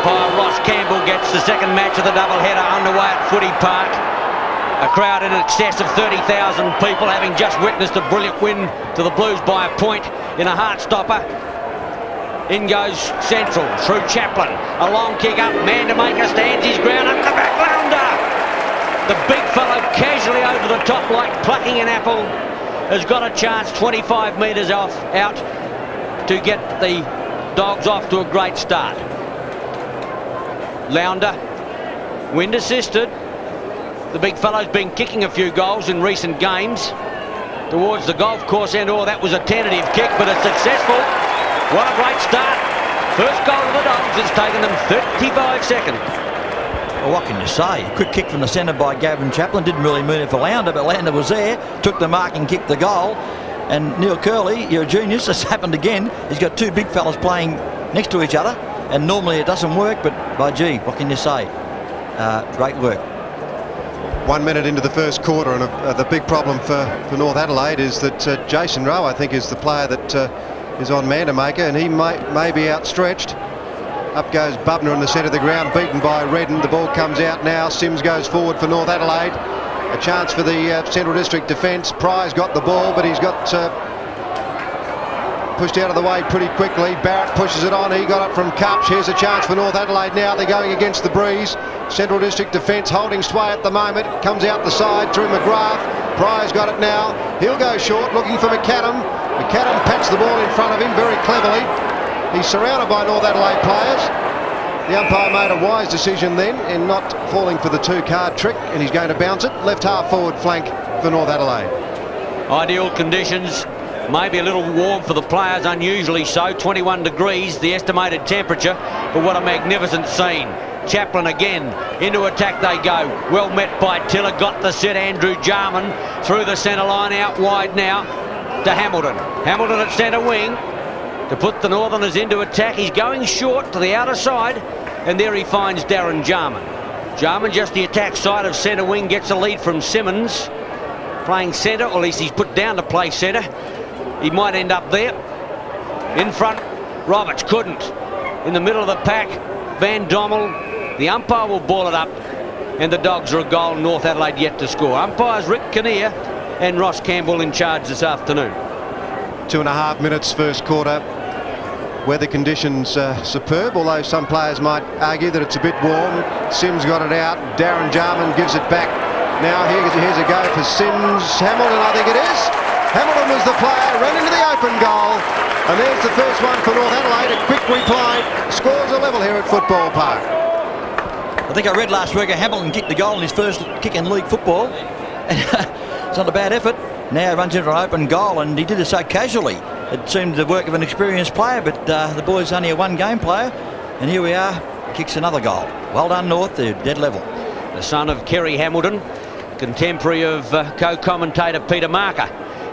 Umpire Ross Campbell gets the second match of the doubleheader underway at Footy Park. A crowd in excess of 30,000 people, having just witnessed a brilliant win to the Blues by a point in a heart-stopper. In goes Central through Chaplin. A long kick up. Mandamaker stands his ground up the back. Lounder. The big fellow casually over the top like plucking an apple has got a chance 25 metres out to get the Dogs off to a great start. Lounder, wind assisted. The big fellow's been kicking a few goals in recent games towards the golf course end. Oh, that was a tentative kick, but it's successful. What a great start. First goal of the Dogs. It's taken them 35 seconds. Well, what can you say? A quick kick from the centre by Gavin Chaplin. Didn't really mean it for Lounder, but Lounder was there, took the mark and kicked the goal. And Neil Curley, you're a genius. It's happened again. He's got two big fellas playing next to each other, and normally it doesn't work, but by gee, what can you say? Great work. 1 minute into the first quarter, and the big problem for North Adelaide is that Jason Rowe, I think, is the player that is on Mandamaker, and he may be outstretched. Up goes Bubner in the centre of the ground, beaten by Redden. The ball comes out now. Sims goes forward for North Adelaide. A chance for the Central District defence. Pry's got the ball, but he's got pushed out of the way pretty quickly. Barrett pushes it on. He got it from Cupch. Here's a chance for North Adelaide now. They're going against the breeze. Central District defence holding sway at the moment. Comes out the side through McGrath. Pry's got it now. He'll go short, looking for McAdam. McAdam pats the ball in front of him very cleverly. He's surrounded by North Adelaide players. The umpire made a wise decision then in not falling for the two-card trick, and he's going to bounce it. Left half forward flank for North Adelaide. Ideal conditions. Maybe a little warm for the players, unusually so. 21 degrees, the estimated temperature. But what a magnificent scene. Chaplin again, into attack they go. Well met by Tiller, got the set. Andrew Jarman through the centre line, out wide now to Hamilton. Hamilton at centre wing to put the Northerners into attack. He's going short to the outer side, and there he finds Darren Jarman. Jarman just the attack side of centre wing, gets a lead from Simmons. Playing centre, or at least he's put down to play centre. He might end up there. In front, Roberts couldn't. In the middle of the pack, Van Dommel. The umpire will ball it up, and the Dogs are a goal. North Adelaide yet to score. Umpires Rick Kinnear and Ross Campbell in charge this afternoon. 2.5 minutes first quarter. Weather conditions superb, although some players might argue that it's a bit warm. Sims got it out. Darren Jarman gives it back. Now here's a go for Sims. Hamilton, I think it is. Hamilton was the player, ran into the open goal, and there's the first one for North Adelaide. A quick reply, scores a level here at Football Park. I think I read last week Hamilton kicked the goal in his first kick in league football. It's not a bad effort. Now he runs into an open goal, and he did it so casually. It seemed the work of an experienced player, but the boy's only a one-game player, and here we are, kicks another goal. Well done, North, they're dead level. The son of Kerry Hamilton, contemporary of co-commentator Peter Marker,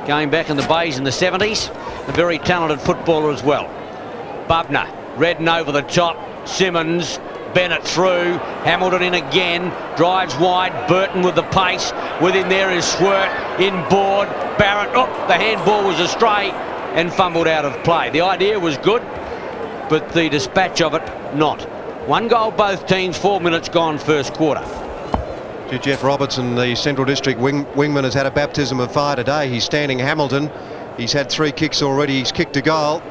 going back in the Bays in the 70s. A very talented footballer as well. Bubner, Redden over the top, Simmons, Bennett through, Hamilton in again, drives wide, Burton with the pace, with him there is Swert, inboard, Barrett, the handball was astray and fumbled out of play. The idea was good, but the dispatch of it not. One goal both teams, 4 minutes gone first quarter. Jeff Robertson, the Central District wingman, has had a baptism of fire today. He's standing Hamilton. He's had 3 kicks already. He's kicked a goal,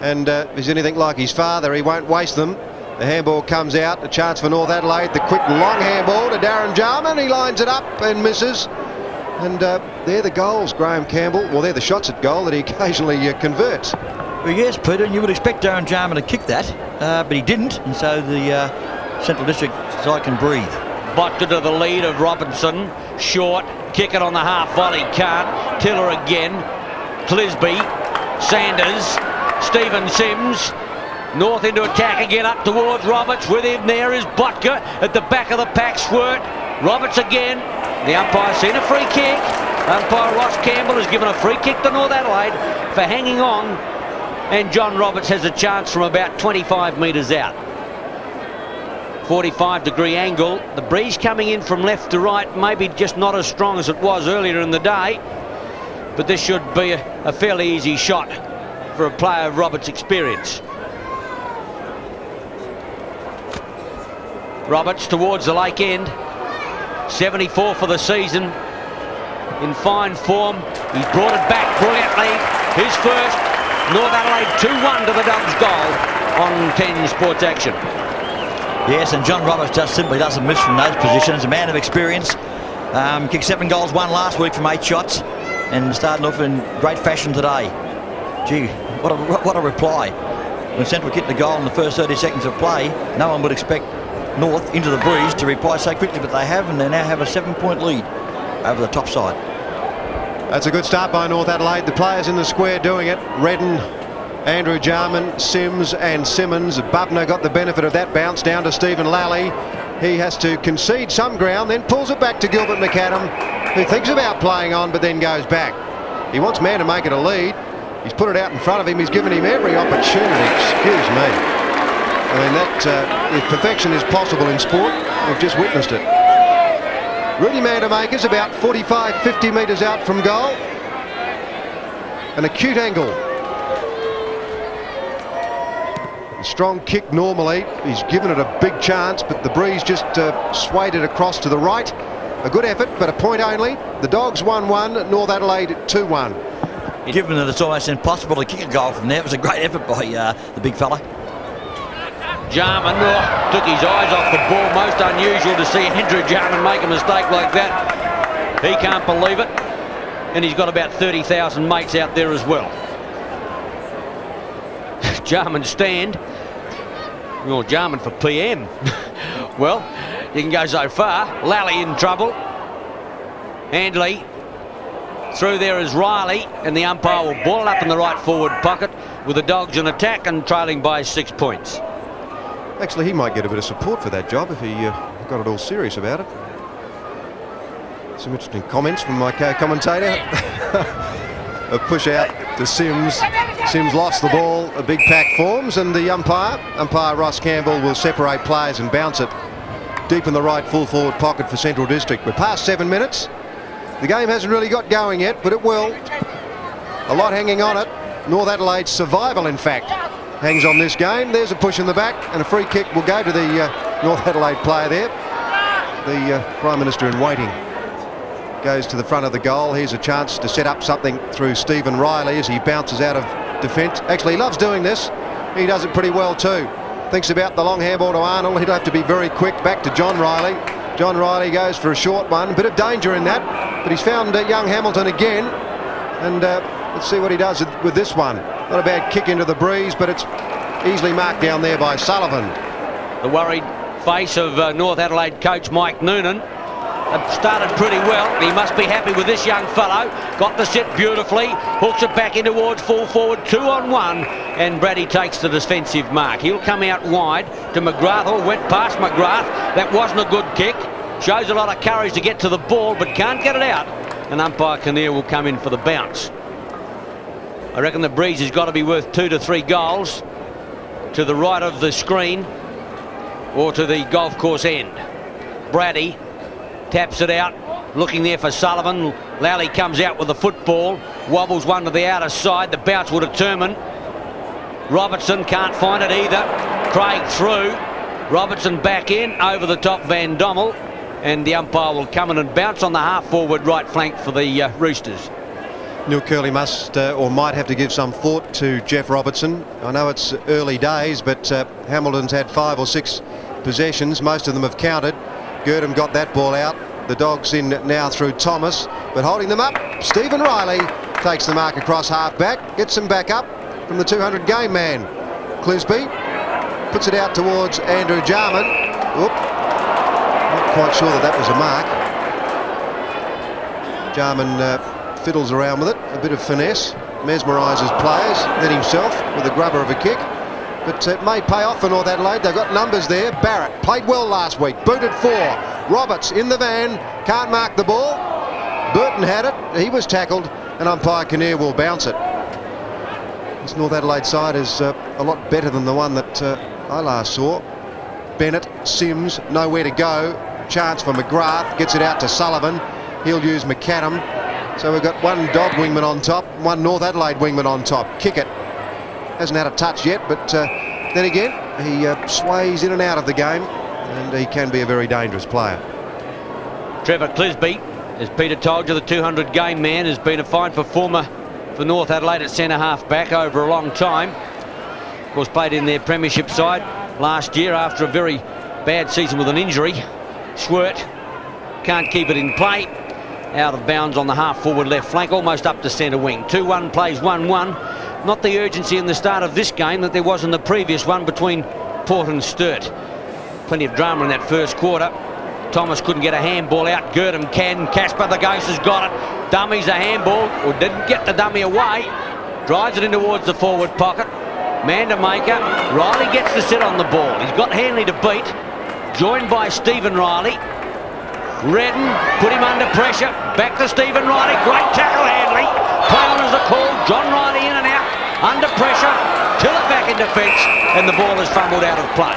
and if he's anything like his father, he won't waste them. The handball comes out, a chance for North Adelaide. The quick long handball to Darren Jarman. He lines it up and misses. And they're the goals, Graham Campbell. Well, they're the shots at goal that he occasionally converts. Well, yes, Peter, and you would expect Darren Jarman to kick that, but he didn't, and so the Central District side can breathe. Botka to the lead of Robinson. Short, kick it on the half volley, can't. Tiller again. Clisby, Sanders, Stephen Sims. North into attack again, up towards Roberts. With him there is Botka at the back of the pack. Swert, Roberts again. The umpire's seen a free kick. Umpire Ross Campbell has given a free kick to North Adelaide for hanging on, and John Roberts has a chance from about 25 metres out. 45-degree angle. The breeze coming in from left to right, maybe just not as strong as it was earlier in the day, but this should be a fairly easy shot for a player of Roberts' experience. Roberts towards the lake end. 74 for the season. In fine form. He's brought it back brilliantly. His first. North Adelaide 2-1 to the Dogs goal on 10 Sports Action. Yes, and John Roberts just simply doesn't miss from those positions. A man of experience. Kicked 7 goals, 1 last week from 8 shots, and starting off in great fashion today. Gee, what a reply. When Central kicked the goal in the first 30 seconds of play, no one would expect North into the breeze to reply so quickly, but they have, and they now have a 7-point lead over the top side. That's a good start by North Adelaide. The players in the square doing it. Redden, Andrew Jarman, Sims and Simmons. Bubner got the benefit of that bounce down to Stephen Lally. He has to concede some ground, then pulls it back to Gilbert McAdam, who thinks about playing on but then goes back. He wants man to make it a lead. He's put it out in front of him. He's given him every opportunity. Excuse me. I mean, that if perfection is possible in sport, we've just witnessed it. Rudy Mandamaker's about 45, 50 metres out from goal. An acute angle. A strong kick normally. He's given it a big chance, but the breeze just swayed it across to the right. A good effort, but a point only. The Dogs 1-1, North Adelaide 2-1. Given that it's almost impossible to kick a goal from there, it was a great effort by the big fella. Jarman took his eyes off the ball. Most unusual to see Andrew Jarman make a mistake like that. He can't believe it. And he's got about 30,000 mates out there as well. Jarman stand. Well, Jarman for PM. Well, you can go so far. Lally in trouble. Handley through there is Riley, and the umpire will ball up in the right forward pocket with the Dogs in attack and trailing by 6 points. Actually, he might get a bit of support for that job if he got it all serious about it. Some interesting comments from my co-commentator. A push out to Sims. Sims lost the ball. A big pack forms, and the umpire Ross Campbell will separate players and bounce it deep in the right full forward pocket for Central District. We're past 7 minutes. The game hasn't really got going yet, but it will. A lot hanging on it. North Adelaide's survival, in fact, hangs on this game. There's a push in the back, and a free kick will go to the North Adelaide player there. The Prime Minister in waiting goes to the front of the goal. Here's a chance to set up something through Stephen Riley as he bounces out of defence. Actually, he loves doing this. He does it pretty well too. Thinks about the long handball to Arnold. He'll have to be very quick. Back to John Riley. John Riley goes for a short one. A bit of danger in that, but he's found young Hamilton again. And let's see what he does with this one. Not a bad kick into the breeze, but it's easily marked down there by Sullivan. The worried face of North Adelaide coach Mike Noonan. Started pretty well. He must be happy with this young fellow. Got the sit beautifully. Hooks it back in towards full forward. 2-on-1. And Brady takes the defensive mark. He'll come out wide to McGrath. Oh, went past McGrath. That wasn't a good kick. Shows a lot of courage to get to the ball, but can't get it out. And umpire Kinnear will come in for the bounce. I reckon the breeze has got to be worth 2 to 3 goals to the right of the screen or to the golf course end. Brady taps it out, looking there for Sullivan. Lally comes out with the football, wobbles one to the outer side. The bounce will determine. Robertson can't find it either. Craig through. Robertson back in, over the top Van Dommel, and the umpire will come in and bounce on the half-forward right flank for the Roosters. Neil Curley must or might have to give some thought to Jeff Robertson. I know it's early days, but Hamilton's had 5 or 6 possessions. Most of them have counted. Girdham got that ball out. The Dogs in now through Thomas, but holding them up, Stephen Riley takes the mark across half-back, gets them back up from the 200 game man. Clisby puts it out towards Andrew Jarman. Oop. Not quite sure that was a mark. Jarman fiddles around with it, a bit of finesse, mesmerises players, then himself with a grubber of a kick. But it may pay off for North Adelaide. They've got numbers there. Barrett played well last week, booted 4. Roberts in the van, can't mark the ball. Burton had it, he was tackled, and umpire Kinnear will bounce it. This North Adelaide side is a lot better than the one that I last saw. Bennett, Sims, nowhere to go. Chance for McGrath, gets it out to Sullivan. He'll use McAdam. So we've got one Dog wingman on top, one North Adelaide wingman on top. Kick it. Hasn't had a touch yet, but then again, he sways in and out of the game. and he can be a very dangerous player. Trevor Clisby, as Peter told you, the 200 game man, has been a fine performer for North Adelaide at centre half back over a long time. Of course, played in their premiership side last year after a very bad season with an injury. Schwert can't keep it in play. Out of bounds on the half forward left flank, almost up to centre wing. 2-1 plays 1-1. Not the urgency in the start of this game that there was in the previous one between Port and Sturt. Plenty of drama in that first quarter. Thomas couldn't get a handball out. Girdham can. Casper the Ghost has got it. Dummies a handball, or didn't get the dummy away. Drives it in towards the forward pocket. Mandamaker. Riley gets the sit on the ball. He's got Hanley to beat. Joined by Stephen Riley. Redden put him under pressure. Back to Stephen Riley. Great tackle, Hanley. Play on as the call. John Riley in and out. Under pressure. Tiller back in defence. And the ball is fumbled out of play.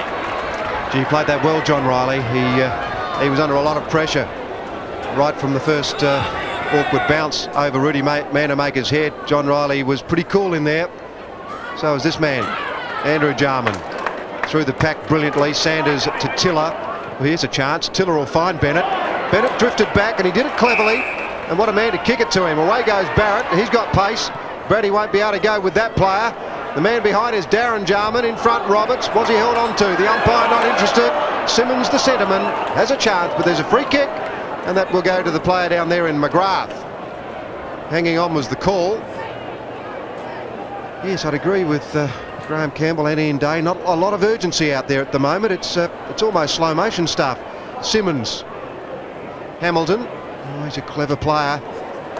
Gee, he played that well, John Riley. He was under a lot of pressure right from the first awkward bounce over Rudy Mandamaker's head. John Riley was pretty cool in there. So was this man, Andrew Jarman. Through the pack brilliantly. Sanders to Tiller. Well, here's a chance. Tiller will find Bennett. Bennett drifted back and he did it cleverly. And what a man to kick it to him. Away goes Barrett. He's got pace. Brady won't be able to go with that player. The man behind is Darren Jarman. In front, Roberts. Was he held on to? The umpire not interested. Simmons, the centreman, has a chance, but there's a free kick, and that will go to the player down there in McGrath. Hanging on was the call. Yes, I'd agree with Graham Campbell and Ian Day. Not a lot of urgency out there at the moment. It's almost slow motion stuff. Simmons. Hamilton. Oh, he's a clever player.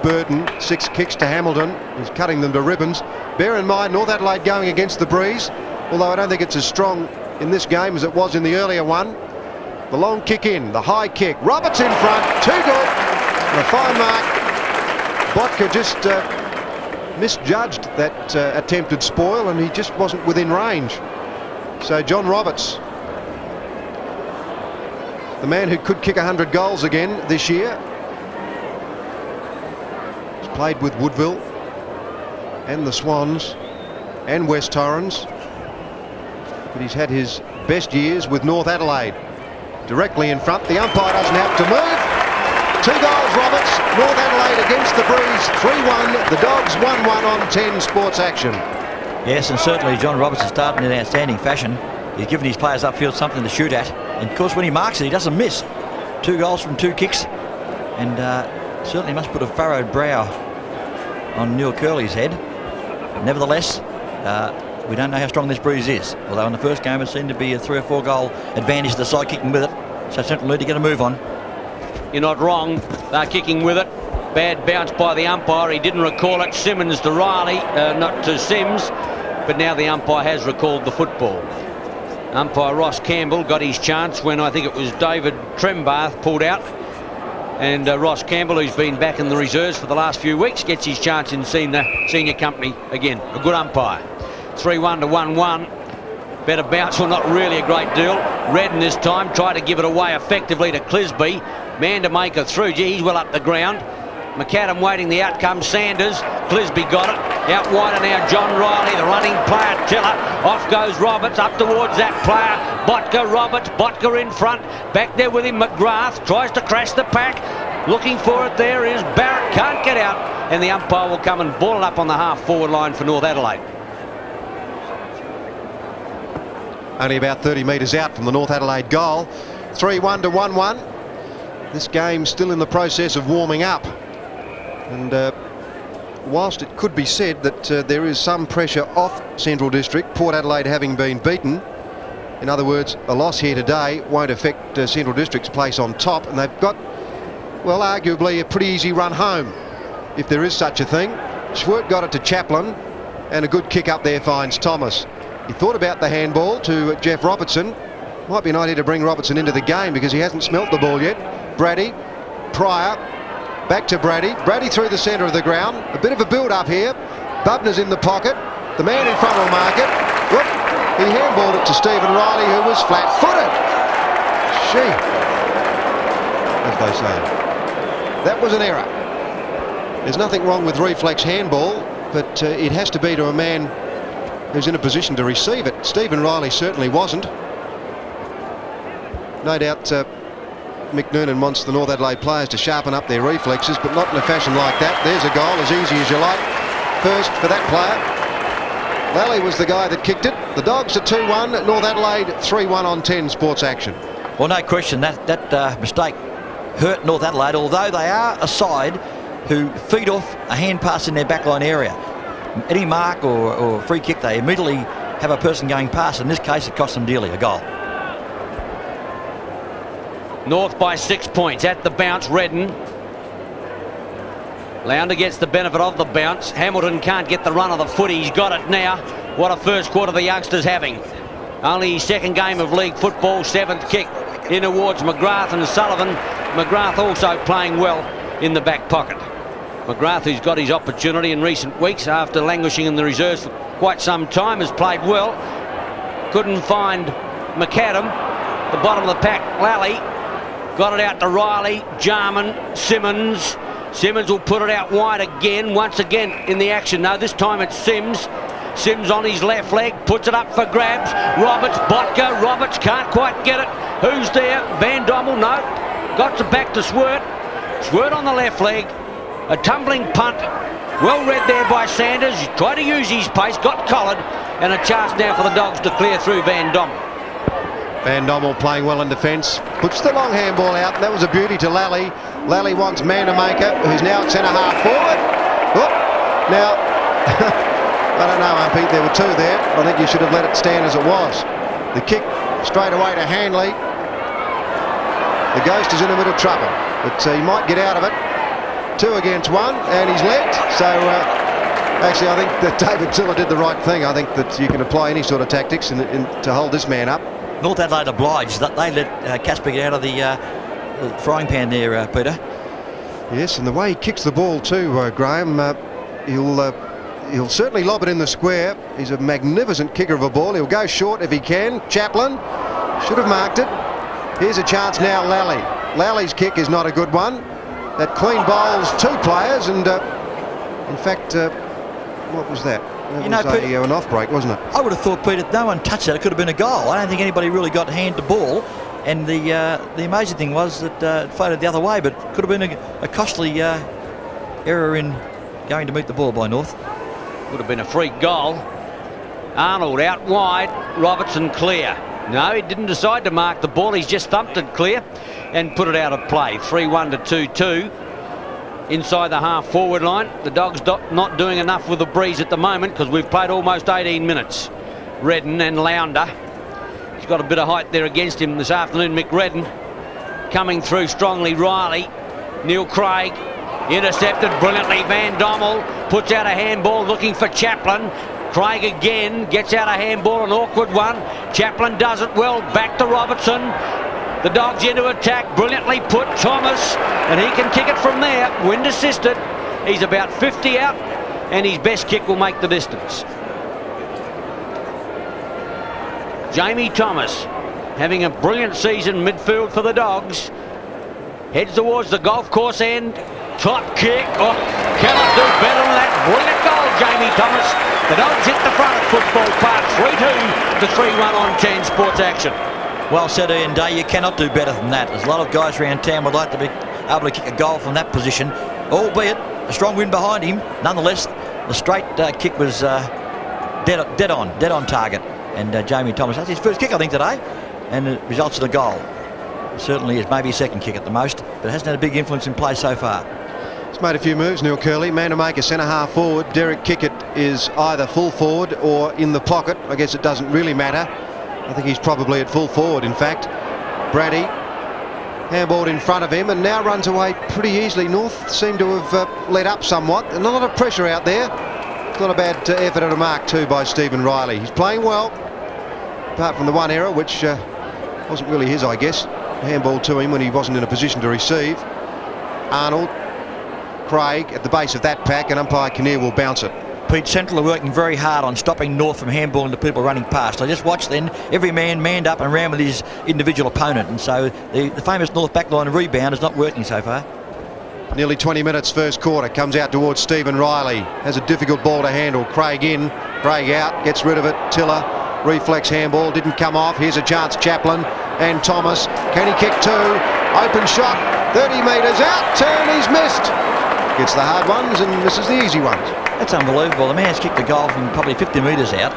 Burton, 6 kicks to Hamilton. He's cutting them to ribbons. Bear in mind, North Adelaide going against the breeze, although I don't think it's as strong in this game as it was in the earlier one. The long kick in, the high kick. Roberts in front, too good. And a fine mark. Botka just misjudged that attempted spoil, and he just wasn't within range. So John Roberts, the man who could kick 100 goals again this year, he's played with Woodville and the Swans and West Torrens, but he's had his best years with North Adelaide. Directly in front, the umpire doesn't have to move. 2 goals, Roberts. North Adelaide against the breeze, 3-1. The Dogs 1-1 on 10 Sports Action. Yes, and certainly John Roberts has started in outstanding fashion. He's given his players upfield something to shoot at, and of course when he marks it, he doesn't miss. 2 goals from 2 kicks, and certainly must put a furrowed brow on Neil Curley's head. Nevertheless, we don't know how strong this breeze is, although in the first game it seemed to be a 3 or 4 goal advantage to the side kicking with it, so Central need to get a move on. You're not wrong. They're kicking with it. Bad bounce by the umpire. He didn't recall it. Simmons to Riley, not to Sims, but now the umpire has recalled the football. Umpire Ross Campbell got his chance when I think it was David Trembath pulled out, and Ross Campbell, who's been back in the reserves for the last few weeks, gets his chance in senior company again. A good umpire. 3-1 to 1-1. Better bounce, well, not really a great deal. Redden this time tried to give it away effectively to Clisby. Mandamaker through. Gee, he's well up the ground. McAdam waiting the outcome. Sanders. Clisby got it. Out wider now, John Riley, the running player, Tiller. Off goes Roberts, up towards that player. Botka, Roberts, Botka in front. Back there with him, McGrath. Tries to crash the pack. Looking for it there is Barrett. Can't get out. And the umpire will come and ball it up on the half-forward line for North Adelaide. Only about 30 metres out from the North Adelaide goal. 3-1 to 1-1. This game still in the process of warming up. And whilst it could be said that there is some pressure off Central District, Port Adelaide having been beaten, in other words, a loss here today won't affect Central District's place on top, and they've got, well, arguably a pretty easy run home, if there is such a thing. Schwert got it to Chaplin, and a good kick up there finds Thomas. He thought about the handball to Jeff Robertson. Might be an idea to bring Robertson into the game because he hasn't smelt the ball yet. Brady, Pryor, back to Brady. Brady through the centre of the ground. A bit of a build-up here. Bubner's in the pocket. The man in front will mark it. Whoop. He handballed it to Stephen Riley, who was flat-footed. Gee, as they say. That was an error. There's nothing wrong with reflex handball, but it has to be to a man who's in a position to receive it. Stephen Riley certainly wasn't. No doubt Mick Noonan wants the North Adelaide players to sharpen up their reflexes, but not in a fashion like that. There's a goal, as easy as you like. First for that player. Lally was the guy that kicked it. The Dogs are 2-1, North Adelaide 3-1 on 10 Sports Action. Well, no question, that mistake hurt North Adelaide, although they are a side who feed off a hand pass in their backline area. Any mark or free kick, they immediately have a person going past. In this case, it cost them dearly, a goal. North by 6 points at the bounce. Redden. Lounder gets the benefit of the bounce. Hamilton can't get the run of the foot. He's got it now. What a first quarter the youngster's having. Only his second game of league football, 7th kick in towards McGrath and Sullivan. McGrath also playing well in the back pocket. McGrath, who's got his opportunity in recent weeks after languishing in the reserves for quite some time, has played well. Couldn't find McAdam. The bottom of the pack, Lally. Got it out to Riley, Jarman, Simmons. Simmons will put it out wide again, once again in the action. No, this time it's Sims. Sims on his left leg, puts it up for grabs. Roberts, Botka, Roberts can't quite get it. Who's there? Van Dommel, no. Got it back to Swert. Swert on the left leg. A tumbling punt. Well read there by Sanders. He tried to use his pace, got collared, and a chance now for the Dogs to clear through Van Dommel. Van Dommel playing well in defence. Puts the long handball out. That was a beauty to Lally. Lally wants Manamaker, who's now at centre-half forward. Oh, now, I don't know, Pete, there were two there. I think you should have let it stand as it was. The kick straight away to Hanley. The Ghost is in a bit of trouble, but he might get out of it. 2 against 1, and he's led. So, actually, I think that David Tiller did the right thing. I think that you can apply any sort of tactics to hold this man up. North Adelaide obliged that they let Casper get out of the frying pan there, Peter. Yes, and the way he kicks the ball too, Graham, he'll certainly lob it in the square. He's a magnificent kicker of a ball. He'll go short if he can. Chaplin should have marked it. Here's a chance now, Lally. Lally's kick is not a good one. That clean bowls 2 players, and in fact, what was that? That was an off break, wasn't it? I would have thought, Peter, no one touched that. It could have been a goal. I don't think anybody really got hand to ball. And the amazing thing was that it floated the other way, but it could have been a costly error in going to meet the ball by North. Would have been a free goal. Arnold out wide. Robertson clear. No, he didn't decide to mark the ball. He's just thumped it clear and put it out of play. 3-1 to 2-2. Inside the half-forward line. The Dogs not doing enough with the breeze at the moment because we've played almost 18 minutes. Redden and Lounder. He's got a bit of height there against him this afternoon, Mick Redden. Coming through strongly, Riley. Neil Craig. Intercepted brilliantly. Van Dommel puts out a handball looking for Chaplin. Craig again gets out a handball, an awkward one. Chaplin does it well. Back to Robertson. The Dogs into attack, brilliantly put. Thomas, and he can kick it from there. Wind assisted. He's about 50 out, and his best kick will make the distance. Jamie Thomas having a brilliant season midfield for the Dogs. Heads towards the golf course end. Top kick. Oh, cannot do better than that. Brilliant goal, Jamie Thomas. The Dogs hit the front of Football Park. 3-2 to 3-1 on 10 Sports Action. Well said, Ian Day. You cannot do better than that. There's a lot of guys around town would like to be able to kick a goal from that position, albeit a strong wind behind him. Nonetheless, the straight kick was dead on target. And Jamie Thomas, that's his first kick, I think, today, and it results in a goal. It certainly is maybe a second kick at the most, but it hasn't had a big influence in play so far. He's made a few moves, Neil Curley. Manamaker centre-half forward. Derek Kickett is either full forward or in the pocket. I guess it doesn't really matter. I think he's probably at full forward, in fact. Brady, handballed in front of him, and now runs away pretty easily. North seem to have let up somewhat, and a lot of pressure out there. It's not a bad effort at a mark too by Stephen Riley. He's playing well, apart from the one error, which wasn't really his, I guess. Handball to him when he wasn't in a position to receive. Arnold, Craig at the base of that pack, and umpire Kinnear will bounce it. Pete, Central are working very hard on stopping North from handballing the people running past. I just watched then, every man manned up and ran with his individual opponent, and so the famous North backline rebound is not working so far. Nearly 20 minutes first quarter, comes out towards Stephen Riley, has a difficult ball to handle. Craig in, Craig out, gets rid of it. Tiller, reflex handball, didn't come off. Here's a chance, Chaplin and Thomas. Can he kick two? Open shot, 30 metres out, turn, he's missed. Gets the hard ones and misses the easy ones. That's unbelievable. The man's kicked the goal from probably 50 metres out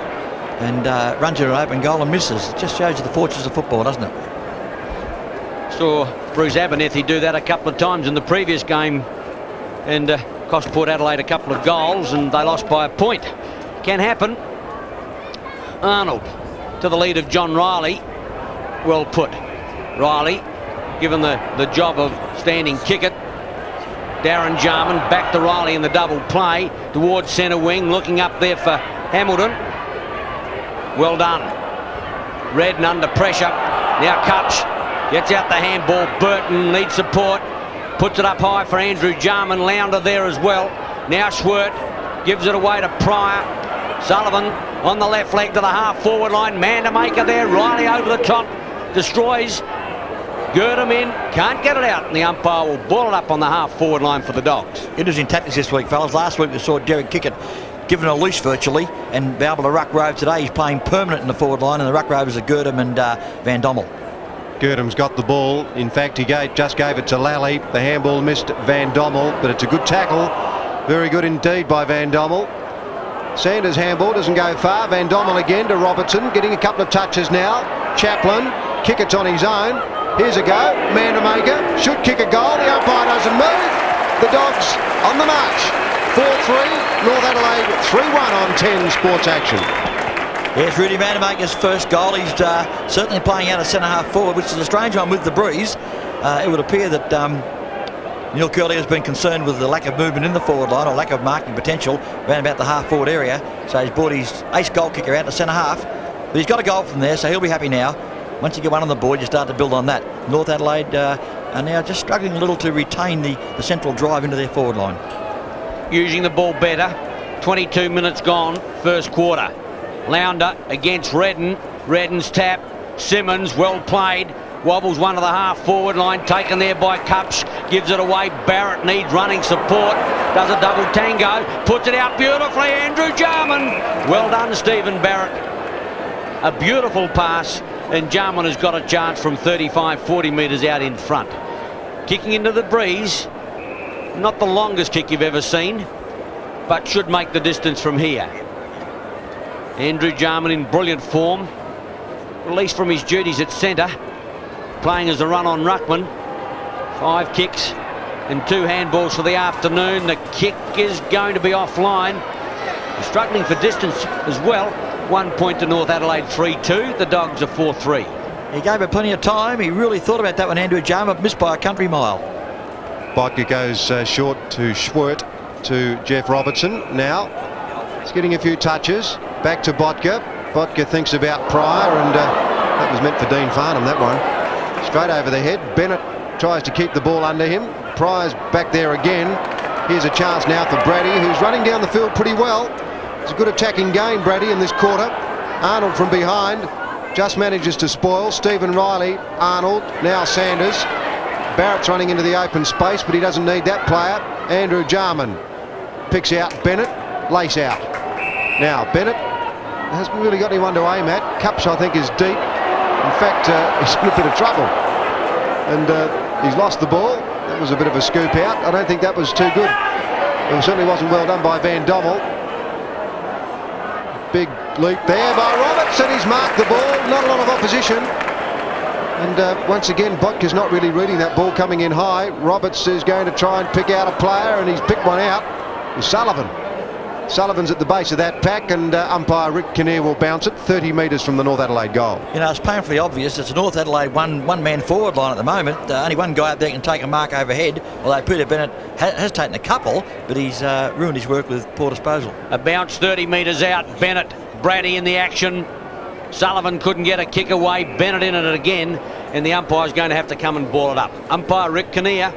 and runs into an open goal and misses. It just shows you the fortunes of football, doesn't it? Saw Bruce Abernethy do that a couple of times in the previous game and cost Port Adelaide a couple of goals, and they lost by a point. Can happen. Arnold to the lead of John Riley. Well put. Riley given the job of standing kick it. Darren Jarman back to Riley in the double play towards centre wing, looking up there for Hamilton. Well done. Redden under pressure. Now Cutch gets out the handball. Burton needs support. Puts it up high for Andrew Jarman. Lounder there as well. Now Schwert gives it away to Pryor. Sullivan on the left leg to the half forward line. Mandamaker there. Riley over the top. Destroys. Girdham in. Can't get it out. And the umpire will ball it up on the half forward line for the Dogs. Interesting tactics this week, fellas. Last week we saw Derek Kickett given a leash virtually and be able to ruck rove. Today he's playing permanent in the forward line, and the ruck rovers are Girdham and Van Dommel. Girdham's got the ball. In fact, he just gave it to Lally. The handball missed Van Dommel, but it's a good tackle. Very good indeed by Van Dommel. Sanders' handball doesn't go far. Van Dommel again to Robertson, getting a couple of touches now. Chaplin, Kickett's on his own. Here's a go. Mandamaker should kick a goal. The umpire doesn't move. The Dogs on the march. 4-3. North Adelaide 3-1 on 10 Sports Action. Yes, Rudy Mandamaker's first goal. He's certainly playing out a centre-half forward, which is a strange one with the breeze. It would appear that Neil Curley has been concerned with the lack of movement in the forward line, or lack of marking potential around about the half-forward area. So he's brought his ace goal kicker out to centre-half. But he's got a goal from there, so he'll be happy now. Once you get one on the board, you start to build on that. North Adelaide are now just struggling a little to retain the central drive into their forward line. Using the ball better. 22 minutes gone, first quarter. Lounder against Redden. Redden's tap. Simmons, well played. Wobbles one to the half forward line, taken there by Cupch. Gives it away. Barrett needs running support. Does a double tango. Puts it out beautifully. Andrew Jarman. Well done, Stephen Barrett. A beautiful pass, and Jarman has got a chance from 35-40 metres out in front. Kicking into the breeze. Not the longest kick you've ever seen, but should make the distance from here. Andrew Jarman in brilliant form. Released from his duties at centre. Playing as a run-on ruckman. 5 kicks and 2 handballs for the afternoon. The kick is going to be offline. He's struggling for distance as well. 1 point to North Adelaide, 3-2. The Dogs are 4-3. He gave it plenty of time. He really thought about that one, Andrew Jarman, missed by a country mile. Bodker goes short to Schwert, to Jeff Robertson. Now he's getting a few touches. Back to Bodker. Bodker thinks about Pryor, and that was meant for Dean Farnham, that one. Straight over the head. Bennett tries to keep the ball under him. Pryor's back there again. Here's a chance now for Brady, who's running down the field pretty well. It's a good attacking game, Brady, in this quarter. Arnold from behind just manages to spoil. Stephen Riley, Arnold, now Sanders. Barrett's running into the open space, but he doesn't need that player. Andrew Jarman picks out Bennett. Lace out. Now Bennett hasn't really got anyone to aim at. Cupsh, I think, is deep. In fact, he's in a bit of trouble. And he's lost the ball. That was a bit of a scoop out. I don't think that was too good. It certainly wasn't well done by Van Dommel. Big leap there by Robertson. He's marked the ball. Not a lot of opposition. And once again, Bodker's not really reading that ball coming in high. Roberts is going to try and pick out a player, and he's picked one out. It's Sullivan. Sullivan's at the base of that pack, and umpire Rick Kinnear will bounce it 30 metres from the North Adelaide goal. You know, it's painfully obvious. It's a North Adelaide one-man forward line at the moment. Only one guy up there can take a mark overhead, although Peter Bennett has taken a couple, but he's ruined his work with poor disposal. A bounce 30 metres out. Bennett, Brady in the action. Sullivan couldn't get a kick away. Bennett in it again, and the umpire's going to have to come and ball it up. Umpire Rick Kinnear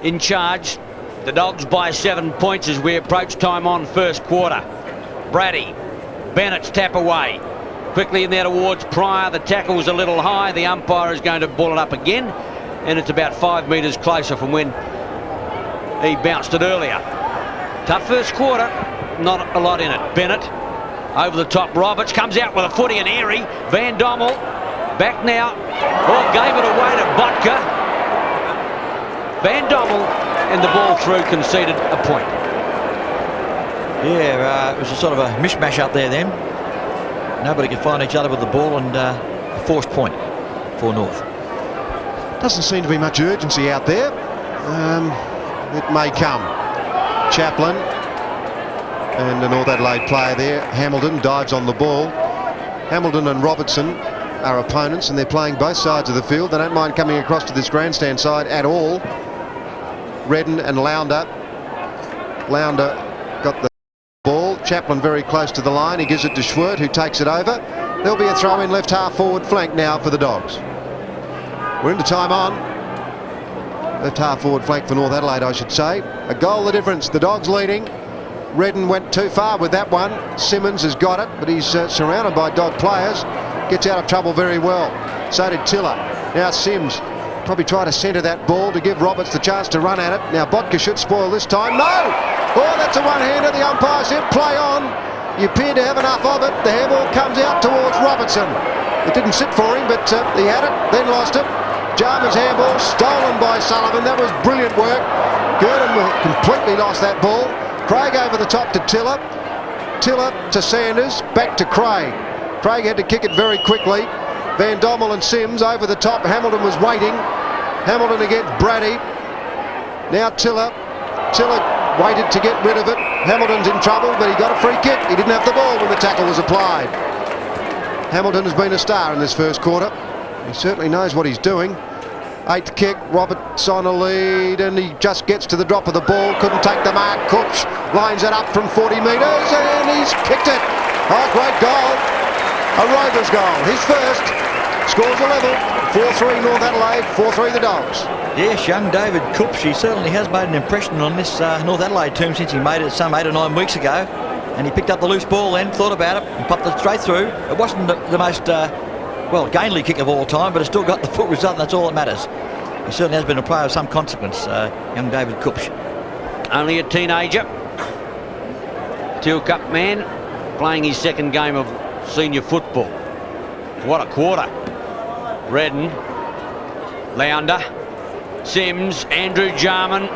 in charge. The Dogs by 7 points as we approach time on first quarter. Brady, Bennett's tap away. Quickly in there towards Pryor. The tackle's a little high. The umpire is going to ball it up again, and it's about 5 metres closer from when he bounced it earlier. Tough first quarter. Not a lot in it. Bennett over the top. Roberts comes out with a footy and airy. Van Dommel Back now. Oh, gave it away to Botka. Van Dommel, and the ball through, conceded a point. Yeah, it was a sort of a mishmash up there then. Nobody could find each other with the ball, and a forced point for North. Doesn't seem to be much urgency out there. It may come. Chaplin and a North Adelaide player there. Hamilton dives on the ball. Hamilton and Robertson are opponents, and they're playing both sides of the field. They don't mind coming across to this grandstand side at all. Redden and Lounder. Lounder got the ball. Chaplin very close to the line. He gives it to Schwert, who takes it over. There'll be a throw in left half forward flank now for the Dogs. We're into time on. Left half forward flank for North Adelaide, I should say. A goal the difference. The Dogs leading. Redden went too far with that one. Simmons has got it, but he's surrounded by Dog players. Gets out of trouble very well. So did Tiller. Now Sims probably try to centre that ball to give Roberts the chance to run at it. Now Botka should spoil this time. No! Oh, that's a one-hander. The umpire said play on. You appear to have enough of it. The hairball comes out towards Robertson. It didn't sit for him, but he had it, then lost it. Jarman's handball stolen by Sullivan. That was brilliant work. Gurdon completely lost that ball. Craig over the top to Tiller. Tiller to Sanders. Back to Craig. Craig had to kick it very quickly. Van Dommel and Sims over the top. Hamilton was waiting. Hamilton against Brady. Now Tiller. Tiller waited to get rid of it. Hamilton's in trouble, but he got a free kick. He didn't have the ball when the tackle was applied. Hamilton has been a star in this first quarter. He certainly knows what he's doing. Eighth kick, Roberts on a lead, and he just gets to the drop of the ball. Couldn't take the mark. Kupch lines it up from 40 metres, and he's kicked it. Oh, great goal. A Rovers goal. His first. Scores a level. 4-3 North Adelaide, 4-3 the Dogs. Yes, young David Kupch, he certainly has made an impression on this North Adelaide team since he made it some 8 or 9 weeks ago. And he picked up the loose ball then, thought about it, and popped it straight through. It wasn't the most, gainly kick of all time, but it still got the full result, and that's all that matters. He certainly has been a player of some consequence, young David Kupch. Only a teenager. Teal Cup man, playing his second game of senior football. What a quarter. Redden, Lounder, Sims, Andrew Jarman,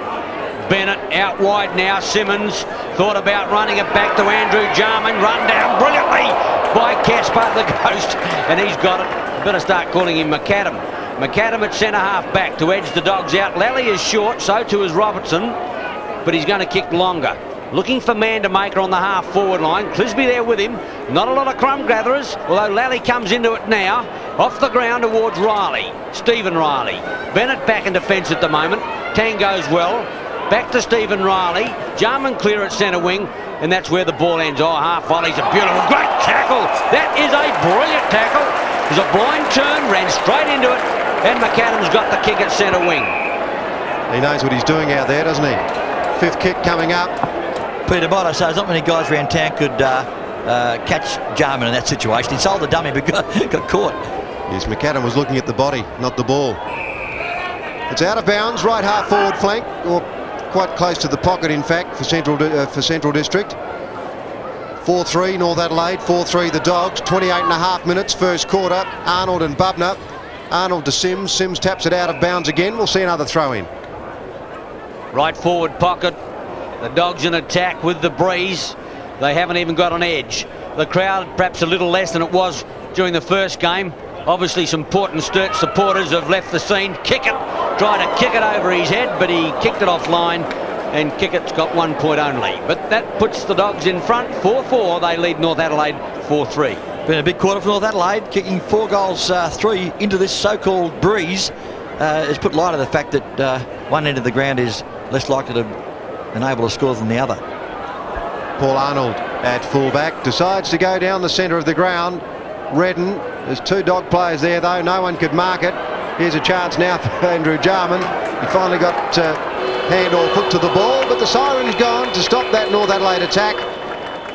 Bennett out wide now. Simmons thought about running it back to Andrew Jarman, run down brilliantly by Casper the Ghost, and he's got it. Better start calling him McAdam. McAdam at centre half back to edge the Dogs out. Lally is short, so too is Robertson, but he's going to kick longer. Looking for man to maker on the half forward line. Clisby there with him. Not a lot of crumb gatherers, although Lally comes into it now. Off the ground towards Riley. Stephen Riley. Bennett back in defence at the moment. Tang goes well. Back to Stephen Riley. Jarman clear at centre wing, and that's where the ball ends. Oh, half volley's a beautiful, great tackle. That is a brilliant tackle. There's a blind turn, ran straight into it, and McAdam's got the kick at centre wing. He knows what he's doing out there, doesn't he? Fifth kick coming up. Peter Botto says not many guys around town could catch Jarman in that situation. He sold the dummy but got caught. Yes, McAdam was looking at the body, not the ball. It's out of bounds, right half forward flank, or quite close to the pocket in fact for Central District. 4-3 North Adelaide, 4-3 the Dogs. 28.5 minutes, first quarter. Arnold and Bubner. Arnold to Sims. Sims taps it out of bounds again. We'll see another throw in. Right forward pocket. The Dogs in attack with the breeze. They haven't even got an edge. The crowd perhaps a little less than it was during the first game. Obviously some Port Sturt supporters have left the scene. Kickett tried to kick it over his head, but he kicked it offline, and Kickett's got 1 point only. But that puts the Dogs in front. 4-4. They lead North Adelaide 4-3. Been a big quarter for North Adelaide, kicking 4 goals, 3 into this so-called breeze. Has put light to the fact that one end of the ground is less likely to able to score than the other. Paul Arnold at fullback decides to go down the centre of the ground. Redden, there's 2 Dog players there though, no one could mark it. Here's a chance now for Andrew Jarman. He finally got hand or foot to the ball, but the siren's gone to stop that North Adelaide attack.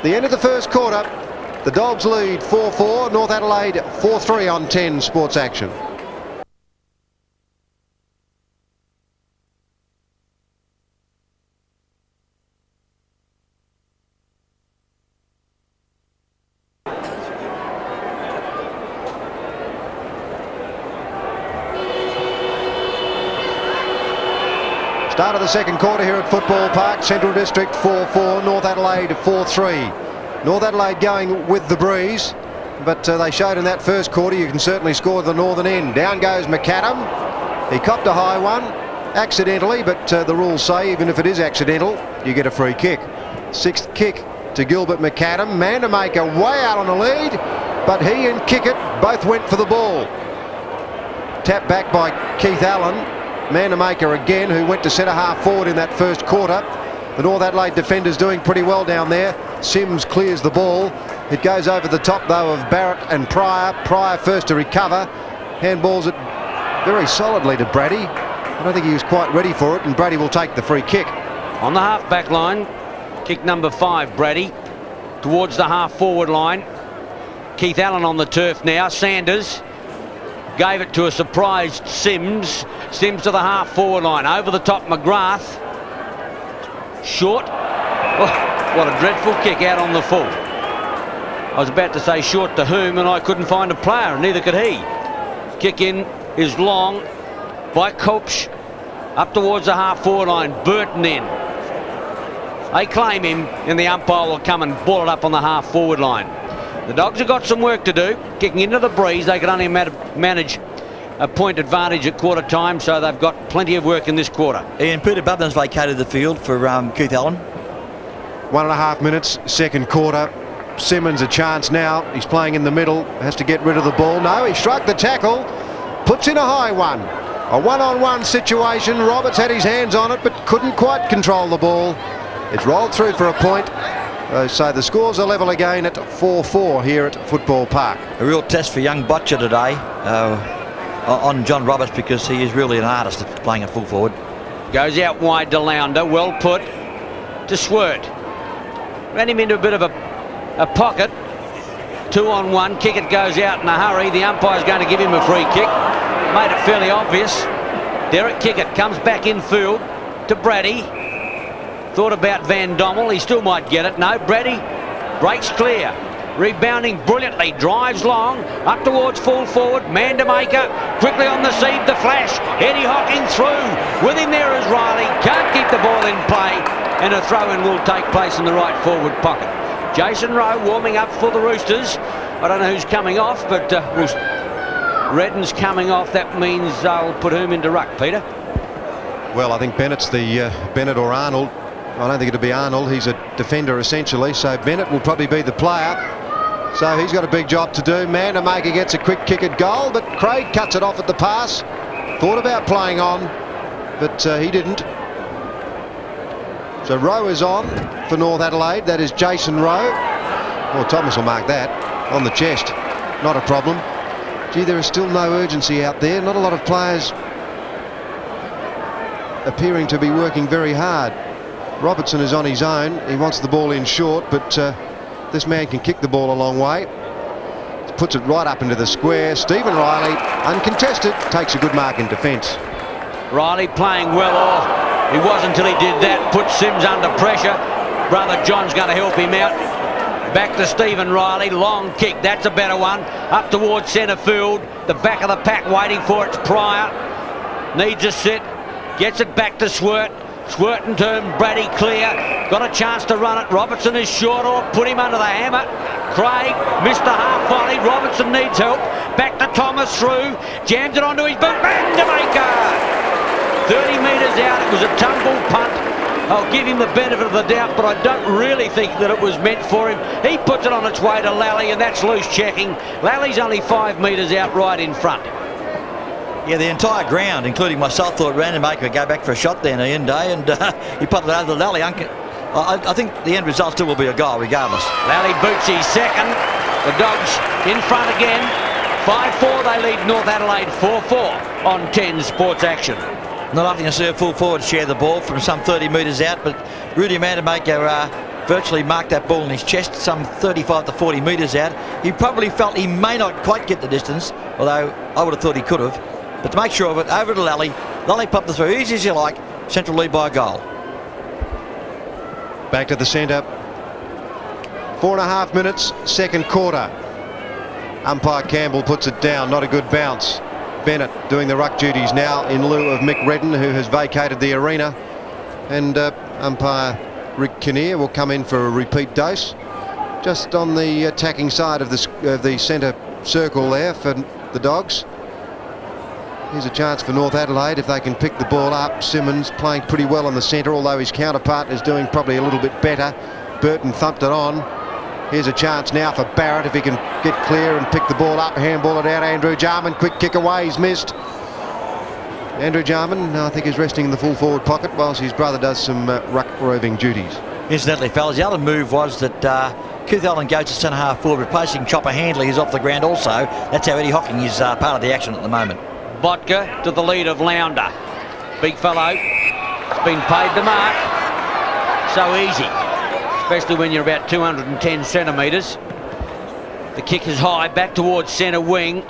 The end of the first quarter, the Dogs lead 4-4, North Adelaide 4-3 on 10 Sports Action. Start of the second quarter here at Football Park. Central District 4-4, North Adelaide 4-3. North Adelaide going with the breeze, but they showed in that first quarter you can certainly score the northern end. Down goes McAdam. He copped a high one accidentally, but the rules say even if it is accidental, you get a free kick. Sixth kick to Gilbert McAdam. Mandamaker way out on the lead, but he and Kickett both went for the ball. Tapped back by Keith Allen. Mandamaker again, who went to centre half forward in that first quarter. The North Adelaide defenders doing pretty well down there. Sims clears the ball. It goes over the top though of Barrett and Pryor. Pryor first to recover. Handballs it very solidly to Brady. I don't think he was quite ready for it, and Brady will take the free kick. On the half-back line, kick number 5, Brady, towards the half-forward line. Keith Allen on the turf now. Sanders gave it to a surprised Sims. Sims to the half-forward line. Over the top, McGrath. Short. Oh, what a dreadful kick out on the full. I was about to say short to whom, and I couldn't find a player, and neither could he. Kick in is long by Kopsch. Up towards the half-forward line. Burton in. They claim him, and the umpire will come and ball it up on the half-forward line. The Dogs have got some work to do. Kicking into the breeze, they can only manage a point advantage at quarter time, so they've got plenty of work in this quarter. And Peter Bubnan's vacated the field for Keith Allen. 1.5 minutes, second quarter. Simmons a chance now. He's playing in the middle, has to get rid of the ball. No, he struck the tackle, puts in a high one. A one-on-one situation. Roberts had his hands on it, but couldn't quite control the ball. It's rolled through for a point. So the scores are level again at 4-4 here at Football Park. A real test for young Butcher today on John Roberts, because he is really an artist at playing a full forward. Goes out wide to Lounder. Well put to Swert. Ran him into a bit of a pocket. 2-on-1. Kickett goes out in a hurry. The umpire's going to give him a free kick. Made it fairly obvious. Derek Kickett comes back in field to Brady. Thought about Van Dommel. He still might get it. No, Brady breaks clear. Rebounding brilliantly. Drives long. Up towards full forward. Mandamaker quickly on the seed. The flash. Eddie Hocking through. With him there is Riley. Can't keep the ball in play. And a throw-in will take place in the right forward pocket. Jason Rowe warming up for the Roosters. I don't know who's coming off, but Redden's coming off. That means they'll put whom into ruck, Peter? Well, I think Bennett's the Bennett or Arnold. I don't think it'll be Arnold. He's a defender essentially, so Bennett will probably be the player. So he's got a big job to do. Mandamaker gets a quick kick at goal, but Craig cuts it off at the pass. Thought about playing on, but he didn't. So Rowe is on for North Adelaide. That is Jason Rowe. Well, Thomas will mark that on the chest. Not a problem. Gee, there is still no urgency out there. Not a lot of players appearing to be working very hard. Robertson is on his own. He wants the ball in short, but this man can kick the ball a long way. Puts it right up into the square. Stephen Riley, uncontested, takes a good mark in defence. Riley playing well off. He was until he did that. Put Sims under pressure. Brother John's going to help him out. Back to Stephen Riley. Long kick. That's a better one. Up towards centre field. The back of the pack waiting for it. Pryor needs a sit. Gets it back to Swert. Swert and turn Brady clear. Got a chance to run it. Robertson is short or put him under the hammer. Craig missed the half volley. Robertson needs help. Back to Thomas through. Jams it onto his boot. Mandamaker! 30 metres out. It was a tumble punt. I'll give him the benefit of the doubt, but I don't really think that it was meant for him. He puts it on its way to Lally, and that's loose checking. Lally's only 5 metres out right in front. Yeah, the entire ground, including myself, thought Mandamaker would go back for a shot there in the end day, and he popped it over the Lally. I think the end result still will be a goal regardless. Lally boots his second. The Dogs in front again. 5-4 they lead North Adelaide. 4-4 on 10 Sports Action. Not often you see a full forward share the ball from some 30 metres out, but Rudy Mandamaker virtually marked that ball in his chest, some 35 to 40 metres out. He probably felt he may not quite get the distance, although I would have thought he could have. But to make sure of it, over to Lally. Lally popped the throw, easy as you like. Central lead by a goal. Back to the centre. 4.5 minutes, second quarter. Umpire Campbell puts it down, not a good bounce. Bennett doing the ruck duties now in lieu of Mick Redden, who has vacated the arena. And umpire Rick Kinnear will come in for a repeat dose. Just on the attacking side of the centre circle there for the Dogs. Here's a chance for North Adelaide if they can pick the ball up. Simmons playing pretty well in the centre, although his counterpart is doing probably a little bit better. Burton thumped it on. Here's a chance now for Barrett if he can get clear and pick the ball up, handball it out. Andrew Jarman, quick kick away, he's missed. Andrew Jarman, I think, is resting in the full forward pocket whilst his brother does some ruck roving duties. Incidentally, fellas, the other move was that Keith Allen goes to centre half forward, replacing Chopper Handley, who's off the ground also. That's how Eddie Hocking is part of the action at the moment. Botka to the lead of Lounder. Big fellow. It's been paid to mark. So easy, especially when you're about 210 centimetres. The kick is high, back towards centre wing.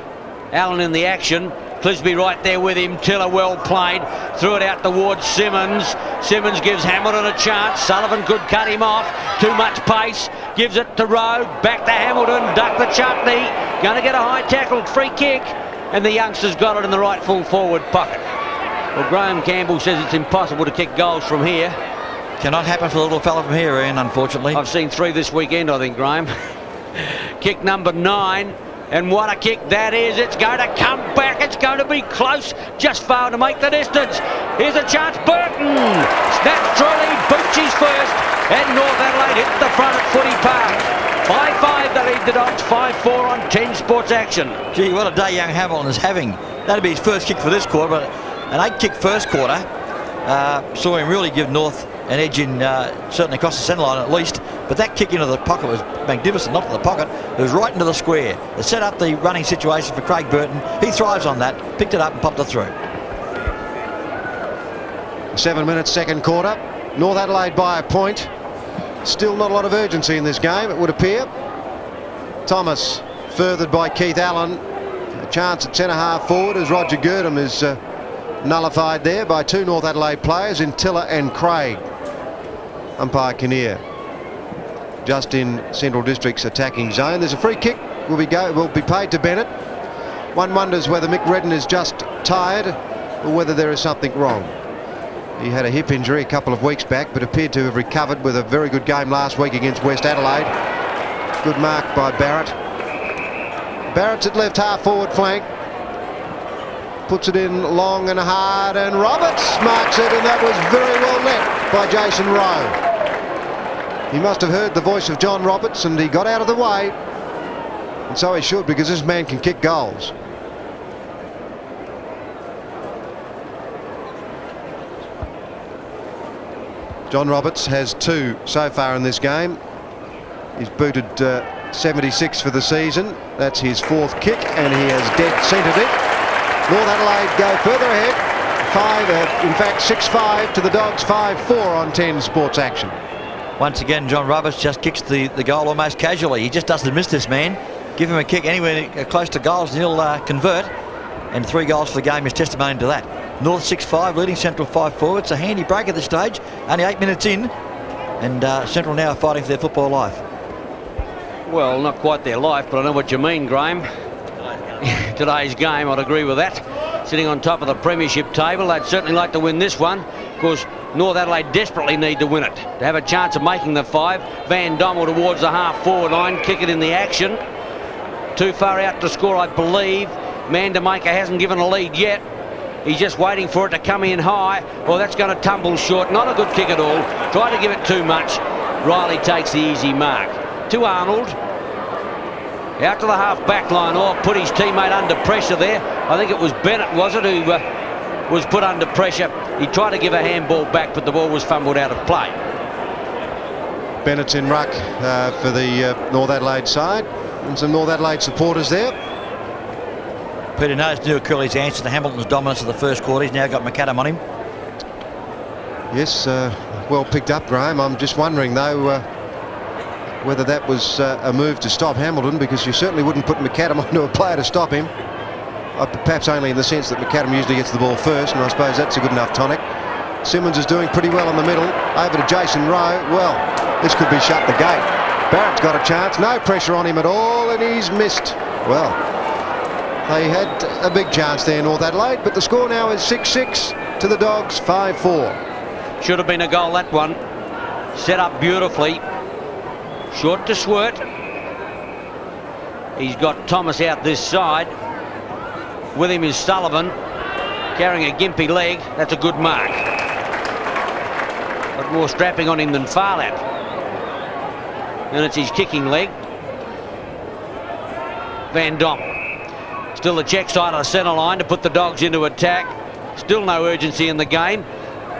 Allen in the action. Clisby right there with him. Tiller well played. Threw it out towards Simmons. Simmons gives Hamilton a chance. Sullivan could cut him off. Too much pace. Gives it to Rowe. Back to Hamilton. Duck the chutney. Going to get a high tackle. Free kick. And the youngster's got it in the right full forward pocket. Well, Graham Campbell says it's impossible to kick goals from here. Cannot happen for the little fella from here, Ian, unfortunately. I've seen 3 this weekend, I think, Graham. Kick number 9. And what a kick that is. It's going to come back. It's going to be close. Just failed to make the distance. Here's a chance. Burton. Snaps truly. Boochie's first. And North Adelaide hit the front at Footy Park. 5-5 they lead the Dogs. 5-4 on 10 Sports Action. Gee, what a day young Hamilton is having. That'd be his first kick for this quarter, but an 8-kick first quarter saw him really give North an edge in, certainly across the centre line at least. But that kick into the pocket was magnificent. Not to the pocket, it was right into the square. It set up the running situation for Craig Burton. He thrives on that, picked it up and popped it through. 7 minutes, second quarter. North Adelaide by a point. Still not a lot of urgency in this game, it would appear. Thomas furthered by Keith Allen. A chance at centre half forward as Roger Girdham is nullified there by 2 North Adelaide players in Tiller and Craig. Umpire Kinnear just in Central District's attacking zone. There's a free kick, will be paid to Bennett. One wonders whether Mick Redden is just tired or whether there is something wrong. He had a hip injury a couple of weeks back, but appeared to have recovered with a very good game last week against West Adelaide. Good mark by Barrett. Barrett's at left half forward flank. Puts it in long and hard, and Roberts marks it, and that was very well met by Jason Rowe. He must have heard the voice of John Roberts, and he got out of the way. And so he should, because this man can kick goals. John Roberts has 2 so far in this game. He's booted 76 for the season. That's his 4th kick, and he has dead centred it. North Adelaide go further ahead. 6-5 to the Dogs, 5-4 on 10 Sports Action. Once again, John Roberts just kicks the goal almost casually. He just doesn't miss this man. Give him a kick anywhere close to goals and he'll convert. And 3 goals for the game is testimony to that. North 6-5, leading Central 5-4. It's a handy break at this stage. Only 8 minutes in. And Central now fighting for their football life. Well, not quite their life, but I know what you mean, Graham. Today's game, I'd agree with that. Sitting on top of the premiership table, they'd certainly like to win this one. Of course, North Adelaide desperately need to win it to have a chance of making the 5. Van Dommel towards the half-forward line, kick it in the action. Too far out to score, I believe. Mandamaker hasn't given a lead yet. He's just waiting for it to come in high. Well, that's going to tumble short. Not a good kick at all. Tried to give it too much. Riley takes the easy mark. To Arnold. Out to the half-back line. Oh, put his teammate under pressure there. I think it was Bennett, was it, who was put under pressure. He tried to give a handball back, but the ball was fumbled out of play. Bennett's in ruck for the North Adelaide side. And some North Adelaide supporters there. Peter noticed Neil Curley's answer to Hamilton's dominance of the first quarter. He's now got McAdam on him. Yes, well picked up, Graham. I'm just wondering, though, whether that was a move to stop Hamilton, because you certainly wouldn't put McAdam onto a player to stop him. Perhaps only in the sense that McAdam usually gets the ball first, and I suppose that's a good enough tonic. Simmons is doing pretty well in the middle. Over to Jason Rowe. Well, this could be shut the gate. Barrett's got a chance. No pressure on him at all, and he's missed. Well, They had a big chance there, North Adelaide, but the score now is 6-6 to the Dogs, 5-4. Should have been a goal, that one. Set up beautifully. Short to Swert. He's got Thomas out this side. With him is Sullivan, carrying a gimpy leg. That's a good mark. But more strapping on him than Farlap. And it's his kicking leg. Van Dom. Still the check side of the centre line to put the Dogs into attack. Still no urgency in the game.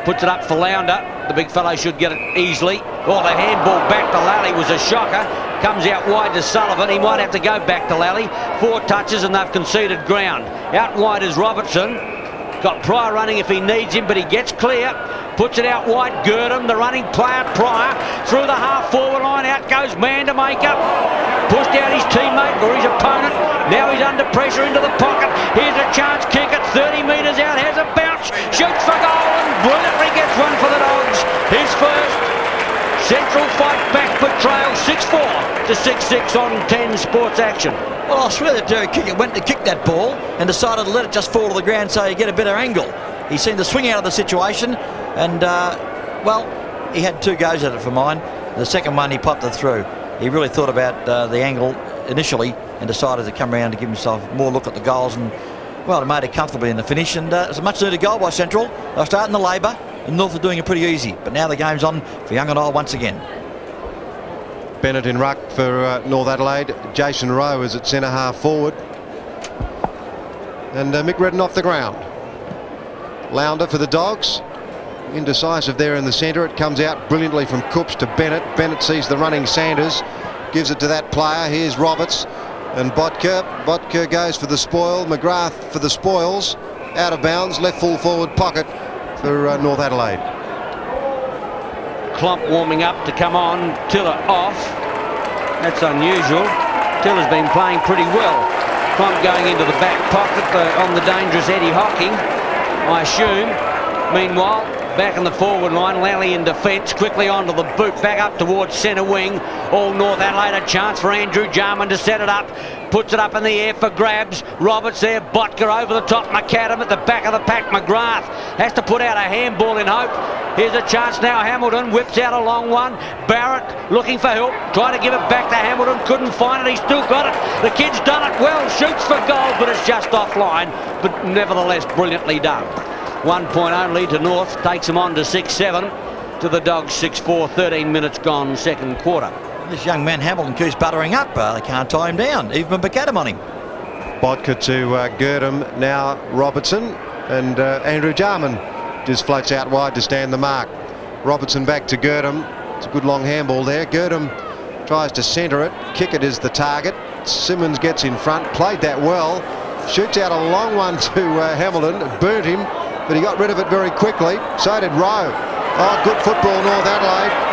Puts it up for Lounder. The big fellow should get it easily. Oh, the handball back to Lally was a shocker. Comes out wide to Sullivan. He might have to go back to Lally. 4 touches and they've conceded ground. Out wide is Robertson. Got Pryor running if he needs him, but he gets clear. Puts it out wide. Girdham, the running player, Pryor. Through the half-forward line. Out goes Mandamaker. Pushed out his teammate or his opponent. Now he's under pressure into the pocket. Here's a chance. Kick it 30 metres out. Has a bounce. Shoots for goal and brilliantly gets one for the Dogs. His first. Central fight back but trail 6-4 to 6-6 on 10 Sports Action. Well, I swear that Derek Kickett went to kick that ball and decided to let it just fall to the ground so you get a better angle. He seemed to swing out of the situation and, well, he had 2 goes at it for mine. The second one he popped it through. He really thought about the angle initially and decided to come around to give himself more look at the goals and, well, it made it comfortably in the finish. And it was a much needed goal by Central. They're starting the labour and North are doing it pretty easy. But now the game's on for Young and Old once again. Bennett in ruck for North Adelaide. Jason Rowe is at centre half forward. And Mick Redden off the ground. Lounder for the Dogs. Indecisive there in the centre. It comes out brilliantly from Coops to Bennett. Bennett sees the running Sanders. Gives it to that player. Here's Roberts. And Botka. Botka goes for the spoil. McGrath for the spoils. Out of bounds. Left full forward pocket for North Adelaide. Klomp warming up to come on. Tiller off. That's unusual. Tiller's been playing pretty well. Klomp going into the back pocket on the dangerous Eddie Hocking, I assume. Meanwhile, back in the forward line, Lally in defence, quickly onto the boot, back up towards centre wing. All North Adelaide, a chance for Andrew Jarman to set it up. Puts it up in the air for grabs. Roberts there, Botka over the top, McAdam at the back of the pack. McGrath has to put out a handball in hope. Here's a chance now. Hamilton whips out a long one. Barrett looking for help, trying to give it back to Hamilton, couldn't find it. He's still got it. The kid's done it well, shoots for goal, but it's just offline. But nevertheless, brilliantly done. 1 point only to North, takes them on to 6-7 to the Dogs. 6-4, 13 minutes gone, second quarter. This young man Hamilton keeps buttering up. They can't tie him down. Even McAdam on him. Botka to Girdham, now Robertson, and Andrew Jarman just floats out wide to stand the mark. Robertson back to Girdham. It's a good long handball there. Girdham tries to centre it. Kickett is the target. Simmons gets in front, played that well. Shoots out a long one to Hamilton, burnt him, but he got rid of it very quickly. So did Rowe. Oh, good football, North Adelaide.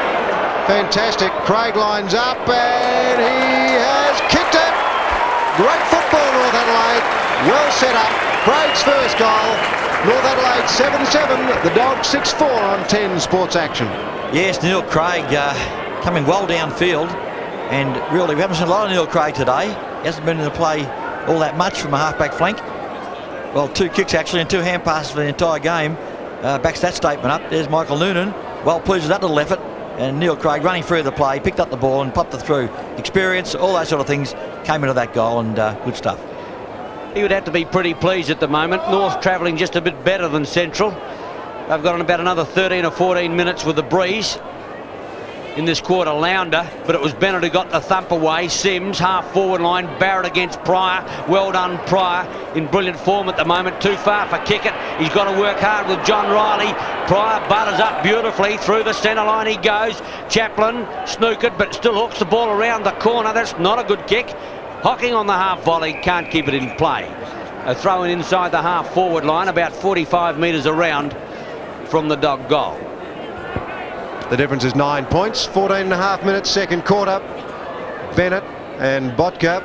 Fantastic. Craig lines up and he has kicked it. Great football, North Adelaide. Well set up. Craig's first goal. North Adelaide 7-7. The Dogs 6-4 on 10 Sports Action. Yes, Neil Craig coming well downfield. And really, we haven't seen a lot of Neil Craig today. He hasn't been in the play all that much from a half-back flank. Well, 2 kicks actually and 2 hand passes for the entire game. Backs that statement up. There's Michael Noonan. Well pleased with that little effort. And Neil Craig running through the play, picked up the ball and popped it through. Experience, all those sort of things came into that goal, and good stuff. He would have to be pretty pleased at the moment. North travelling just a bit better than Central. They've got on about another 13 or 14 minutes with the breeze in this quarter. Lounder, but it was Bennett who got the thump away. Sims, half forward line. Barrett against Pryor. Well done, Pryor, in brilliant form at the moment. Too far for Kickett. He's got to work hard with John Riley. Pryor butters up beautifully. Through the centre line he goes. Chaplin snookered, but still hooks the ball around the corner. That's not a good kick. Hocking on the half volley, can't keep it in play. A throw in inside the half forward line, about 45 metres around from the Dog goal. The difference is 9 points. 14 and a half minutes, second quarter. Bennett and Botka.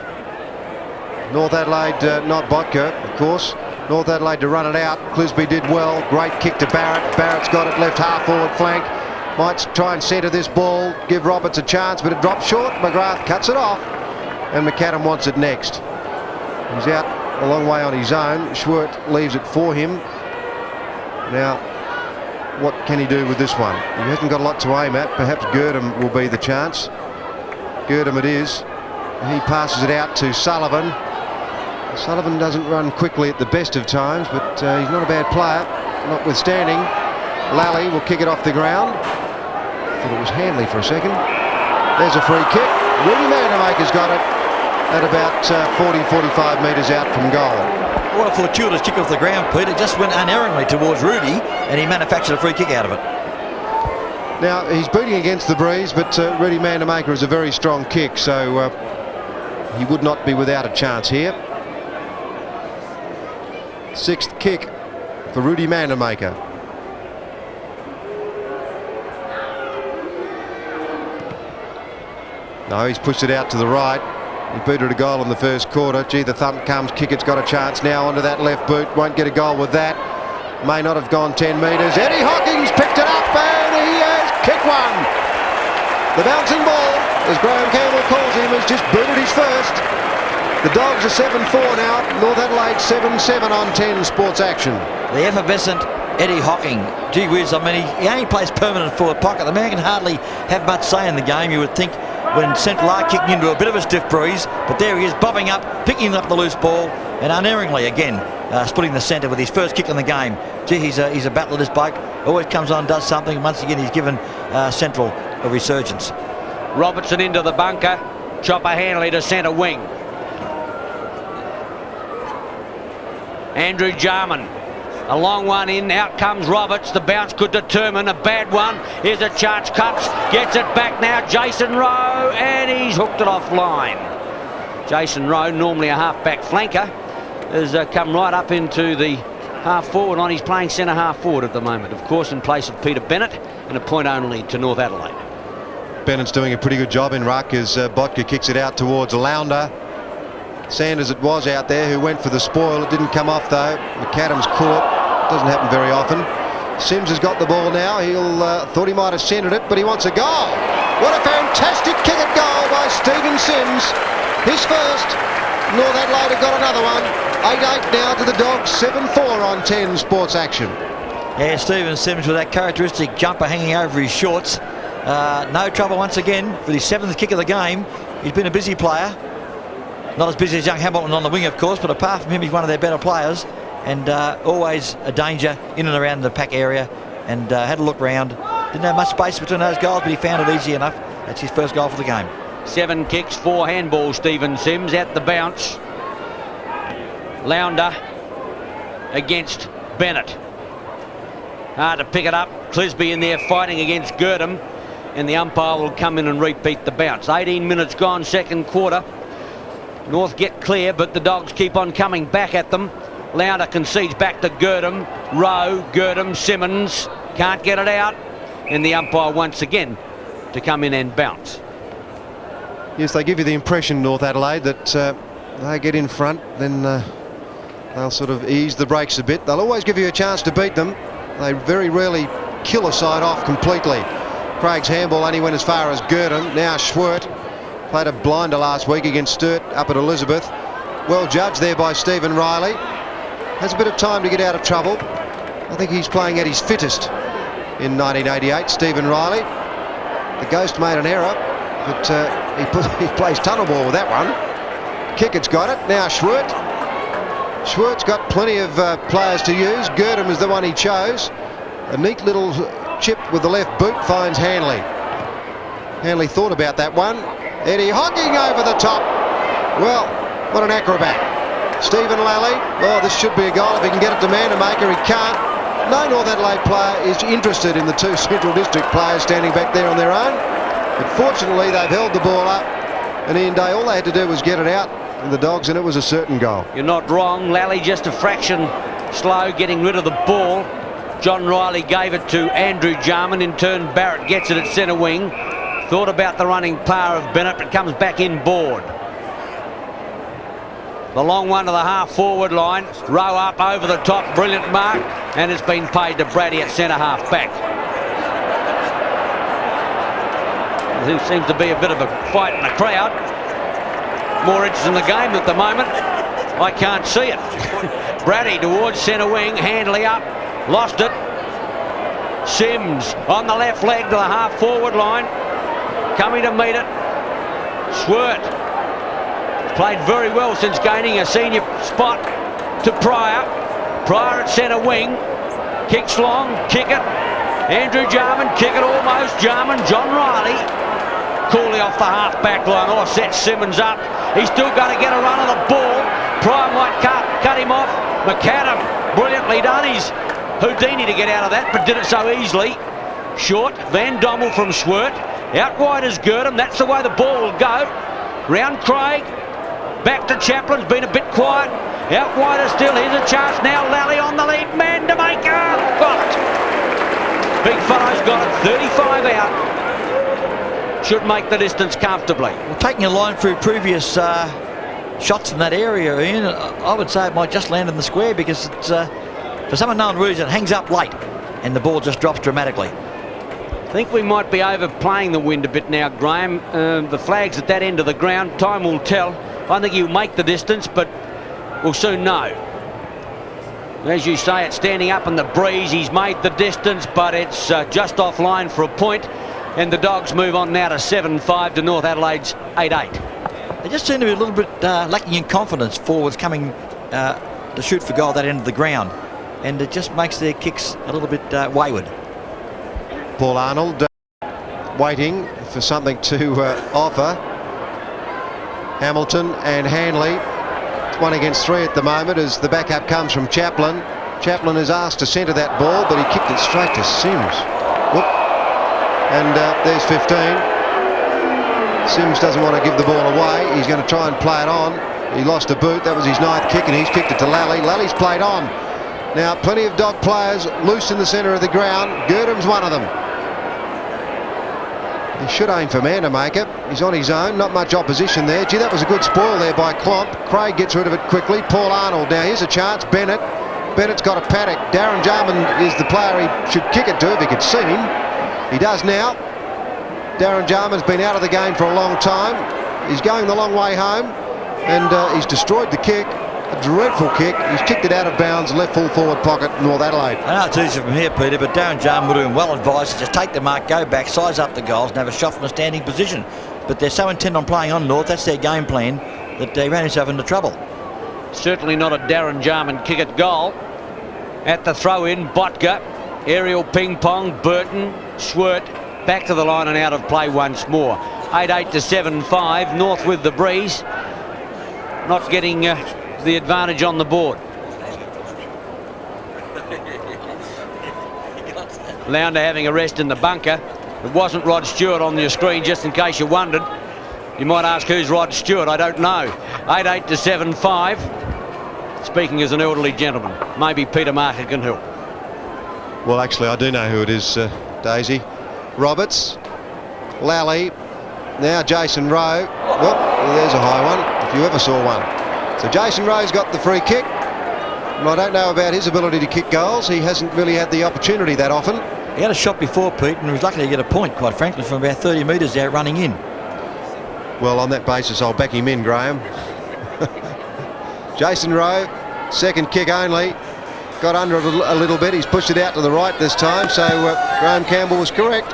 North Adelaide, not Botka, of course. North Adelaide to run it out. Clisby did well. Great kick to Barrett. Barrett's got it left half forward flank. Might try and centre this ball, give Roberts a chance, but it drops short. McGrath cuts it off, and McAdam wants it next. He's out a long way on his own. Schwert leaves it for him. Now, what can he do with this one? He hasn't got a lot to aim at. Perhaps Girdham will be the chance. Girdham it is. He passes it out to Sullivan. Sullivan doesn't run quickly at the best of times, but he's not a bad player, notwithstanding. Lally will kick it off the ground. Thought it was Hanley for a second. There's a free kick. Rudy Vandermaker's got it at about 40-45 metres out from goal. What a fortuitous kick off the ground, Pete. It just went unerringly towards Rudy, and he manufactured a free kick out of it. Now, he's beating against the breeze, but Rudy Vandermaker is a very strong kick, so he would not be without a chance here. Sixth kick for Rudy Vandermaker. No, he's pushed it out to the right. He booted a goal in the first quarter. Gee, the thump comes, Kickett's got a chance now onto that left boot. Won't get a goal with that. May not have gone 10 metres. Eddie Hawkins picked it up and he has kicked one. The bouncing ball, as Graham Campbell calls him, has just booted his first. The Dogs are 7-4 now. North Adelaide 7-7 on 10 Sports Action. The effervescent Eddie Hocking. Gee whiz, I mean, he only plays permanent forward pocket. The man can hardly have much say in the game, you would think, when Central are kicking into a bit of a stiff breeze. But there he is, bobbing up, picking up the loose ball, and unerringly again splitting the centre with his first kick in the game. Gee, he's a battler, this bloke. Always comes on, does something, and once again he's given Central a resurgence. Robertson into the bunker. Chopper Hanley to centre wing. Andrew Jarman. A long one in, out comes Roberts. The bounce could determine a bad one. Here's a chance, cuts, gets it back now. Jason Rowe, and he's hooked it offline. Jason Rowe, normally a half-back flanker, has come right up into the half-forward line. He's playing centre-half forward at the moment, of course, in place of Peter Bennett, and a point only to North Adelaide. Bennett's doing a pretty good job in ruck as Botka kicks it out towards Lounder. Sanders it was out there who went for the spoil. It didn't come off though. McAdams caught. Doesn't happen very often. Sims has got the ball now. He'll thought he might have centred it, but he wants a goal. What a fantastic kick at goal by Stephen Sims. His first. North Adelaide have got another one. 8-8 now to the Dogs. 7-4 on 10 Sports Action. Yeah, Stephen Sims with that characteristic jumper hanging over his shorts. No trouble once again for the 7th kick of the game. He's been a busy player. Not as busy as young Hamilton on the wing, of course, but apart from him, he's one of their better players, and always a danger in and around the pack area, and had a look round. Didn't have much space between those goals, but he found it easy enough. That's his first goal for the game. 7 kicks, 4 handballs, Stephen Sims at the bounce. Lounder against Bennett. Hard to pick it up. Clisby in there fighting against Girdham, and the umpire will come in and repeat the bounce. 18 minutes gone, second quarter. North get clear, but the Dogs keep on coming back at them. Lounder concedes back to Girdham. Rowe, Girdham, Simmons can't get it out, and the umpire once again to come in and bounce. Yes, they give you the impression, North Adelaide, that they get in front, then they'll sort of ease the brakes a bit. They'll always give you a chance to beat them. They very rarely kill a side off completely. Craig's handball only went as far as Girdham. Now Schwert. Played a blinder last week against Sturt up at Elizabeth. Well judged there by Stephen Riley. Has a bit of time to get out of trouble. I think he's playing at his fittest in 1988, Stephen Riley. The Ghost made an error, but he plays tunnel ball with that one. Kickett's got it. Now Schwert. Schwert's got plenty of players to use. Girdham is the one he chose. A neat little chip with the left boot finds Hanley. Hanley thought about that one. Eddie Hocking over the top. Well, what an acrobat. Stephen Lally. Oh, this should be a goal if he can get it to Vandermaker. He can't. No North Adelaide player is interested in the 2 Central District players standing back there on their own. But fortunately, they've held the ball up. And Ian Day, all they had to do was get it out from the Dogs, and it was a certain goal. You're not wrong. Lally just a fraction slow getting rid of the ball. John Riley gave it to Andrew Jarman. In turn, Barrett gets it at centre wing. Thought about the running power of Bennett, but comes back inboard. The long one to the half-forward line. Row up over the top. Brilliant mark. And it's been paid to Brady at centre-half back. There seems to be a bit of a fight in the crowd. More interest in the game at the moment. I can't see it. Brady towards centre wing, Handley up, lost it. Sims on the left leg to the half forward line, coming to meet it. Swirt played very well since gaining a senior spot to Pryor. Pryor at centre wing, kicks long, kick it. Andrew Jarman, kick it almost. Jarman, John Riley. Cooley off the half back line. Oh, sets Simmons up. He's still got to get a run on the ball. Pryor might cut him off. McAdam, brilliantly done. He's Houdini to get out of that, but did it so easily. Short, Van Dommel from Swirt. Out wide is Girdham. That's the way the ball will go. Round Craig. Back to Chaplin's been a bit quiet. Out wider still. Here's a chance now. Lally on the lead. Mandamaker got it. Big fellow's got it. 35 out. Should make the distance comfortably. Well, taking a line through previous shots in that area, Ian, I would say it might just land in the square because it's, for some unknown reason, it hangs up late and the ball just drops dramatically. I think we might be overplaying the wind a bit now, Graham. The flag's at that end of the ground. Time will tell. I think he'll make the distance, but we'll soon know. As you say, it's standing up in the breeze. He's made the distance, but it's just offline for a point. And the Dogs move on now to 7-5 to North Adelaide's 8-8. They just seem to be a little bit lacking in confidence, forwards coming to shoot for goal at that end of the ground. And it just makes their kicks a little bit wayward. Paul Arnold waiting for something to offer. Hamilton and Hanley. It's 1 against 3 at the moment as the backup comes from Chaplin. Chaplin is asked to centre that ball, but he kicked it straight to Sims. Whoop. And there's 15. Sims doesn't want to give the ball away. He's going to try and play it on. He lost a boot. That was his 9th kick, and he's kicked it to Lally. Lally's played on. Now, plenty of Dog players loose in the centre of the ground. Girdham's one of them. He should aim for Mandamaker. He's on his own. Not much opposition there. Gee, that was a good spoil there by Klomp. Craig gets rid of it quickly. Paul Arnold. Now, here's a chance. Bennett. Bennett's got a paddock. Darren Jarman is the player he should kick it to if he could see him. He does now. Darren Jarman's been out of the game for a long time. He's going the long way home, and he's destroyed the kick. A dreadful kick. He's kicked it out of bounds, left full forward pocket, North Adelaide. I know it's easy from here, Peter, but Darren Jarman would have been well advised to just take the mark, go back, size up the goals and have a shot from a standing position. But they're so intent on playing on North, that's their game plan, that they ran himself into trouble. Certainly not a Darren Jarman kick at goal. At the throw-in, Botka, aerial ping-pong, Burton, Swirt, back to the line and out of play once more. 8-8 to 7-5, North with the breeze. Not getting the advantage on the board. Lounder having a rest in the bunker. It wasn't Rod Stewart on your screen, just in case you wondered. You might ask who's Rod Stewart, I don't know. 8-8 to 7-5. Speaking as an elderly gentleman, maybe Peter Marker can help. Well, actually, I do know who it is, Daisy. Roberts, Lally, now Jason Rowe. Well, there's a high one, if you ever saw one. So Jason Rowe's got the free kick. And I don't know about his ability to kick goals. He hasn't really had the opportunity that often. He had a shot before, Pete, and he was lucky to get a point, quite frankly, from about 30 metres out running in. Well, on that basis, I'll back him in, Graham. Jason Rowe, second kick only. Got under it a little bit. He's pushed it out to the right this time, so Graham Campbell was correct.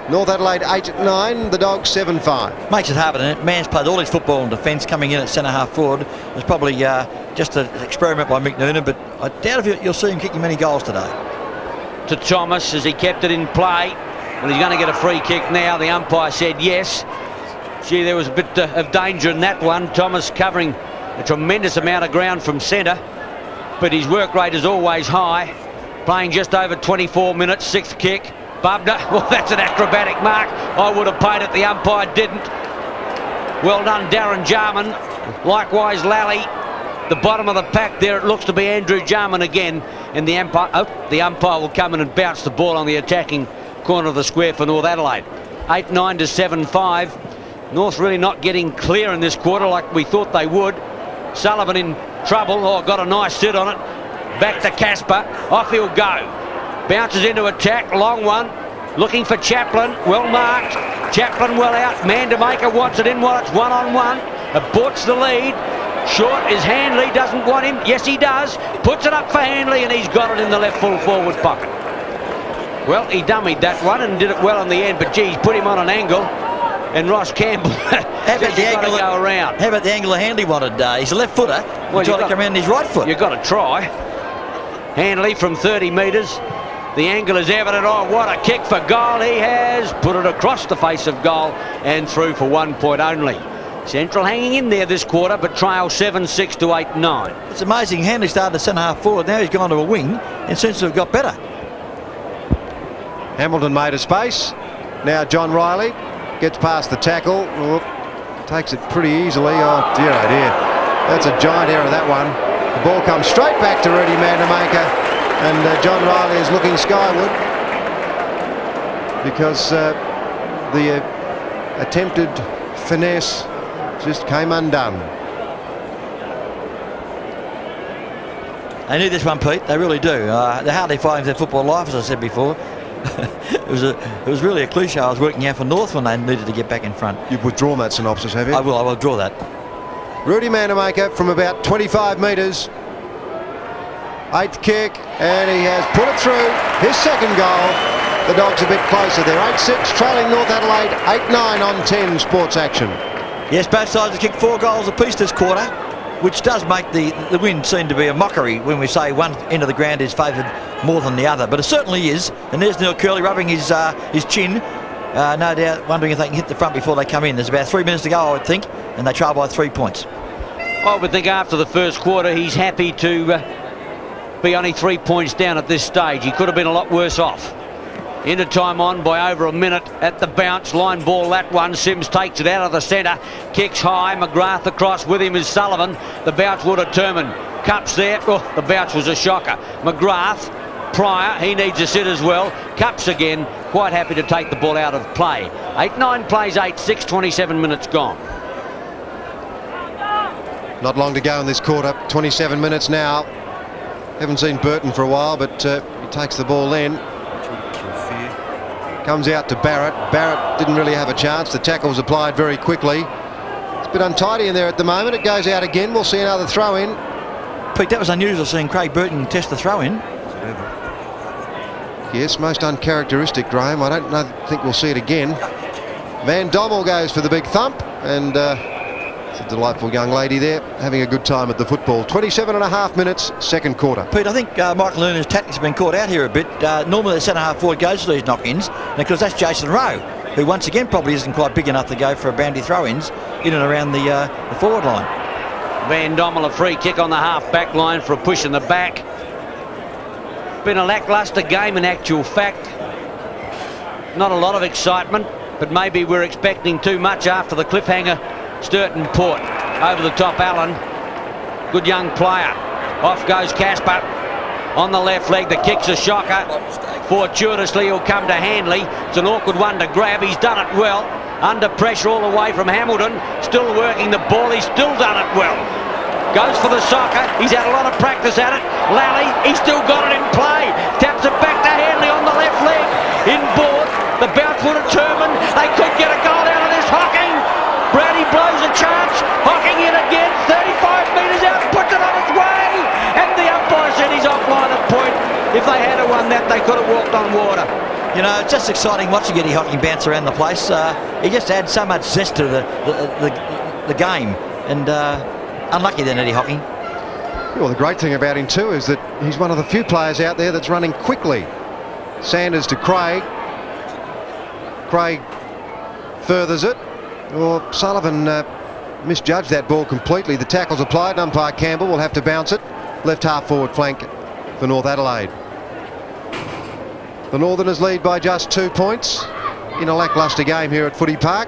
North Adelaide 8-9, the Dogs 7-5. Makes it hard, and Mann's played all his football in defence, coming in at centre-half forward. It's probably just an experiment by Mick Noonan, but I doubt if you'll see him kicking many goals today. To Thomas as he kept it in play. Well, he's going to get a free kick now. The umpire said yes. Gee, there was a bit of danger in that one. Thomas covering a tremendous amount of ground from centre, but his work rate is always high. Playing just over 24 minutes, 6th kick. Bubner, well, that's an acrobatic mark. I would have paid it, the umpire didn't. Well done, Darren Jarman. Likewise, Lally. The bottom of the pack there, it looks to be Andrew Jarman again. And the umpire will come in and bounce the ball on the attacking corner of the square for North Adelaide. 8-9 to 7-5. North really not getting clear in this quarter like we thought they would. Sullivan in trouble. Oh, got a nice sit on it. Back to Casper. Off he'll go. Bounces into attack, long one. Looking for Chaplin, well marked. Chaplin well out. Mandamaker wants it in while it's one-on-one. Aborts the lead. Short is Handley, doesn't want him. Yes, he does. Puts it up for Handley, and he's got it in the left full forward pocket. Well, he dummied that one and did it well in the end, but geez, put him on an angle. And Ross Campbell, How about the angle? go around. How about the angle of Handley wanted? He's a left footer. Well, He's trying to come around his right foot. You've got to try. Handley from 30 metres. The angle is evident. Oh, what a kick for goal. He has put it across the face of goal and through for 1 point only. Central hanging in there this quarter, but trail 7-6 to 8-9. It's amazing. Handley started the centre half forward. Now he's gone to a wing and seems to have got better. Hamilton made a space. Now John Riley gets past the tackle. Oh, takes it pretty easily. Oh dear, oh dear. That's a giant error, that one. The ball comes straight back to Rudy Mandamaker, and John Riley is looking skyward because the attempted finesse just came undone. They need this one, Pete. They really do. They're hardly fighting for their football life, as I said before. It was really a cliche I was working out for North when they needed to get back in front. You've withdrawn that synopsis, have you? I will draw that. Rudy Mandamaker from about 25 metres. 8th kick, and he has put it through. His second goal. The Dogs a bit closer there. 8-6, trailing North Adelaide. 8-9 on 10 Sports Action. Yes, both sides have kicked 4 goals apiece this quarter, which does make the win seem to be a mockery when we say one end of the ground is favoured more than the other. But it certainly is. And there's Neil Curley rubbing his chin, no doubt wondering if they can hit the front before they come in. There's about 3 minutes to go, I would think, and they trail by 3 points. I would think after the first quarter he's happy to be only 3 points down at this stage. He could have been a lot worse off. Into time on by over a minute at the bounce. Line ball, that one. Sims takes it out of the centre. Kicks high. McGrath across with him is Sullivan. The bounce will determine. Cups there. Oh, the bounce was a shocker. McGrath, Pryor, he needs a sit as well. Cups again. Quite happy to take the ball out of play. 8-9 plays 8-6, 27 minutes gone. Not long to go in this quarter. 27 minutes now. Haven't seen Burton for a while, but he takes the ball in. Comes out to Barrett. Barrett didn't really have a chance. The tackle was applied very quickly. It's a bit untidy in there at the moment. It goes out again. We'll see another throw in. Pete, that was unusual seeing Craig Burton test the throw in. Yes, most uncharacteristic, Graham. I don't think we'll see it again. Van Dommel goes for the big thump, and it's a delightful young lady there having a good time at the football. 27.5 minutes, second quarter. Pete, I think Michael Lerner's tactics have been caught out here a bit. Normally the centre half forward goes for these knock-ins, and of course that's Jason Rowe, who once again probably isn't quite big enough to go for a boundary throw-ins in and around the forward line. Van Dommel a free kick on the half-back line for a push in the back. Been a lacklustre game in actual fact. Not a lot of excitement, but maybe we're expecting too much after the cliffhanger. Sturton Port over the top. Allen, good young player. Off goes Casper on the left leg. The kick's a shocker. Fortuitously he'll come to Handley. It's an awkward one to grab. He's done it well. Under pressure all the way from Hamilton. Still working the ball. He's still done it well. Goes for the soccer. He's had a lot of practice at it. Lally, he's still got it in play. Taps it back to Handley on the left leg. Inboard. The bounce will determine. They could get a goal out of this. Hocking. Brady blows a chance. Hocking in again. 35 metres out. Puts it on its way. And the umpire said he's offline at point. If they had won that, they could have walked on water. You know, it's just exciting watching Eddie Hocking bounce around the place. He just adds so much zest to the game. And unlucky then, Eddie Hocking. Well, the great thing about him too is that he's one of the few players out there that's running quickly. Sanders to Craig. Craig furthers it. Well, Sullivan misjudged that ball completely. The tackle's applied, and umpire Campbell will have to bounce it. Left half forward flank for North Adelaide. The Northerners lead by just 2 points in a lacklustre game here at Footy Park.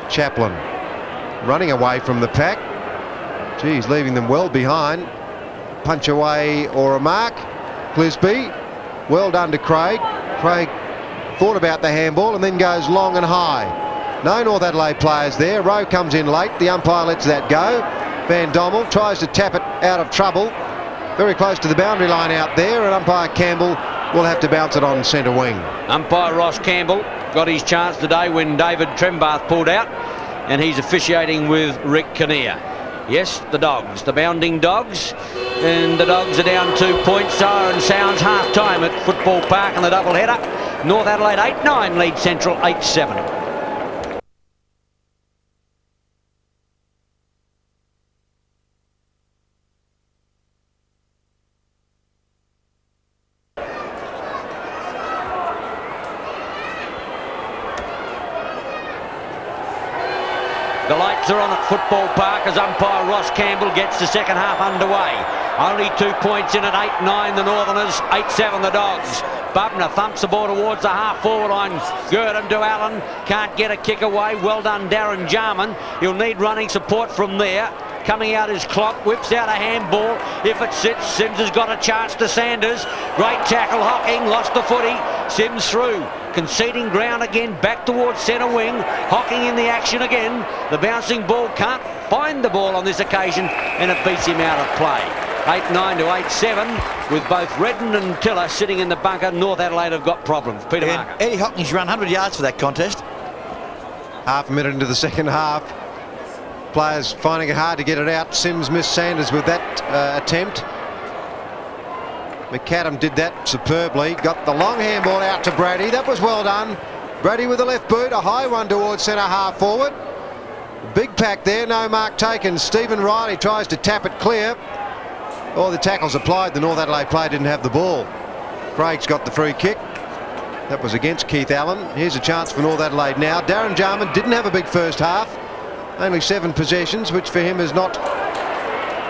Chaplin running away from the pack. Geez, leaving them well behind. Punch away or a mark. Clisby, well done to Craig. Craig thought about the handball and then goes long and high. No North Adelaide players there. Rowe comes in late. The umpire lets that go. Van Dommel tries to tap it out of trouble. Very close to the boundary line out there, and umpire Campbell will have to bounce it on centre wing. Umpire Ross Campbell got his chance today when David Trembath pulled out, and he's officiating with Rick Kinnear. Yes, the Dogs, the Bounding Dogs, and the Dogs are down 2 points. Siren sounds half-time at Football Park in the double-header. North Adelaide 8-9 lead Central 8-7. The lights are on at Football Park as umpire Ross Campbell gets the second half underway. Only 2 points in at 8-9 the Northerners, 8-7 the Dogs. Bubner thumps the ball towards the half-forward line. Gurdon to Allen, can't get a kick away. Well done, Darren Jarman. He'll need running support from there. Coming out his clock, whips out a handball. If it sits, Sims has got a chance to Sanders. Great tackle, Hocking, lost the footy. Sims through, conceding ground again, back towards centre wing. Hocking in the action again. The bouncing ball can't find the ball on this occasion, and it beats him out of play. 8-9 to 8-7, with both Redden and Tiller sitting in the bunker. North Adelaide have got problems. Peter Marker. Eddie Hocking's run 100 yards for that contest. Half a minute into the second half. Players finding it hard to get it out. Sims missed Sanders with that attempt. McAdam did that superbly. Got the long handball out to Brady. That was well done. Brady with the left boot. A high one towards centre half forward. Big pack there. No mark taken. Stephen Riley tries to tap it clear. All the tackles applied. The North Adelaide player didn't have the ball. Craig's got the free kick. That was against Keith Allen. Here's a chance for North Adelaide now. Darren Jarman didn't have a big first half. Only 7 possessions, which for him is not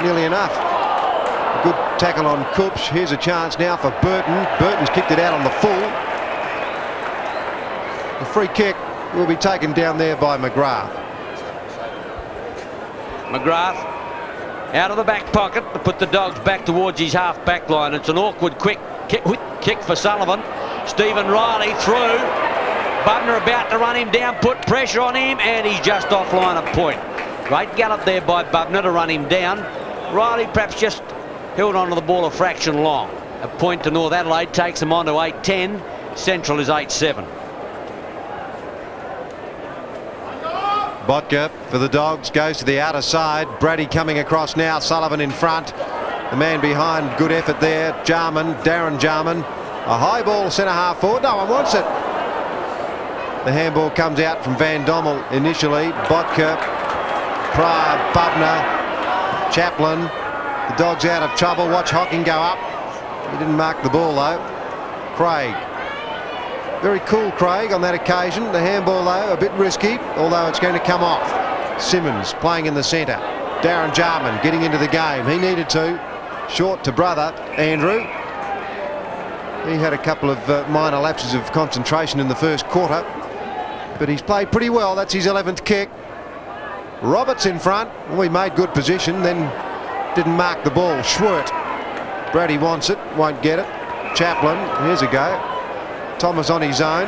nearly enough. A good tackle on Coops. Here's a chance now for Burton. Burton's kicked it out on the full. The free kick will be taken down there by McGrath. McGrath out of the back pocket to put the Dogs back towards his half back line. It's an awkward quick kick for Sullivan. Stephen Riley through. Bubner about to run him down, put pressure on him, and he's just offline a point. Great gallop there by Bubner to run him down. Riley perhaps just held onto the ball a fraction long. A point to North Adelaide takes them on to 8-10. Central is 8-7. Botka for the Dogs goes to the outer side. Brady coming across now. Sullivan in front. The man behind, good effort there. Jarman, Darren Jarman. A high ball centre half forward. No one wants it. The handball comes out from Van Dommel initially. Botka, Pryor, Bubner, Chaplin. The Dogs out of trouble. Watch Hocking go up. He didn't mark the ball though. Craig. Very cool Craig on that occasion. The handball though a bit risky, although it's going to come off. Simmons playing in the centre. Darren Jarman getting into the game. He needed to. Short to brother Andrew. He had a couple of minor lapses of concentration in the first quarter, but he's played pretty well. That's his 11th kick. Roberts in front. We made good position, then didn't mark the ball. Schwert. Brady wants it, won't get it. Chaplin, here's a go. Thomas on his own.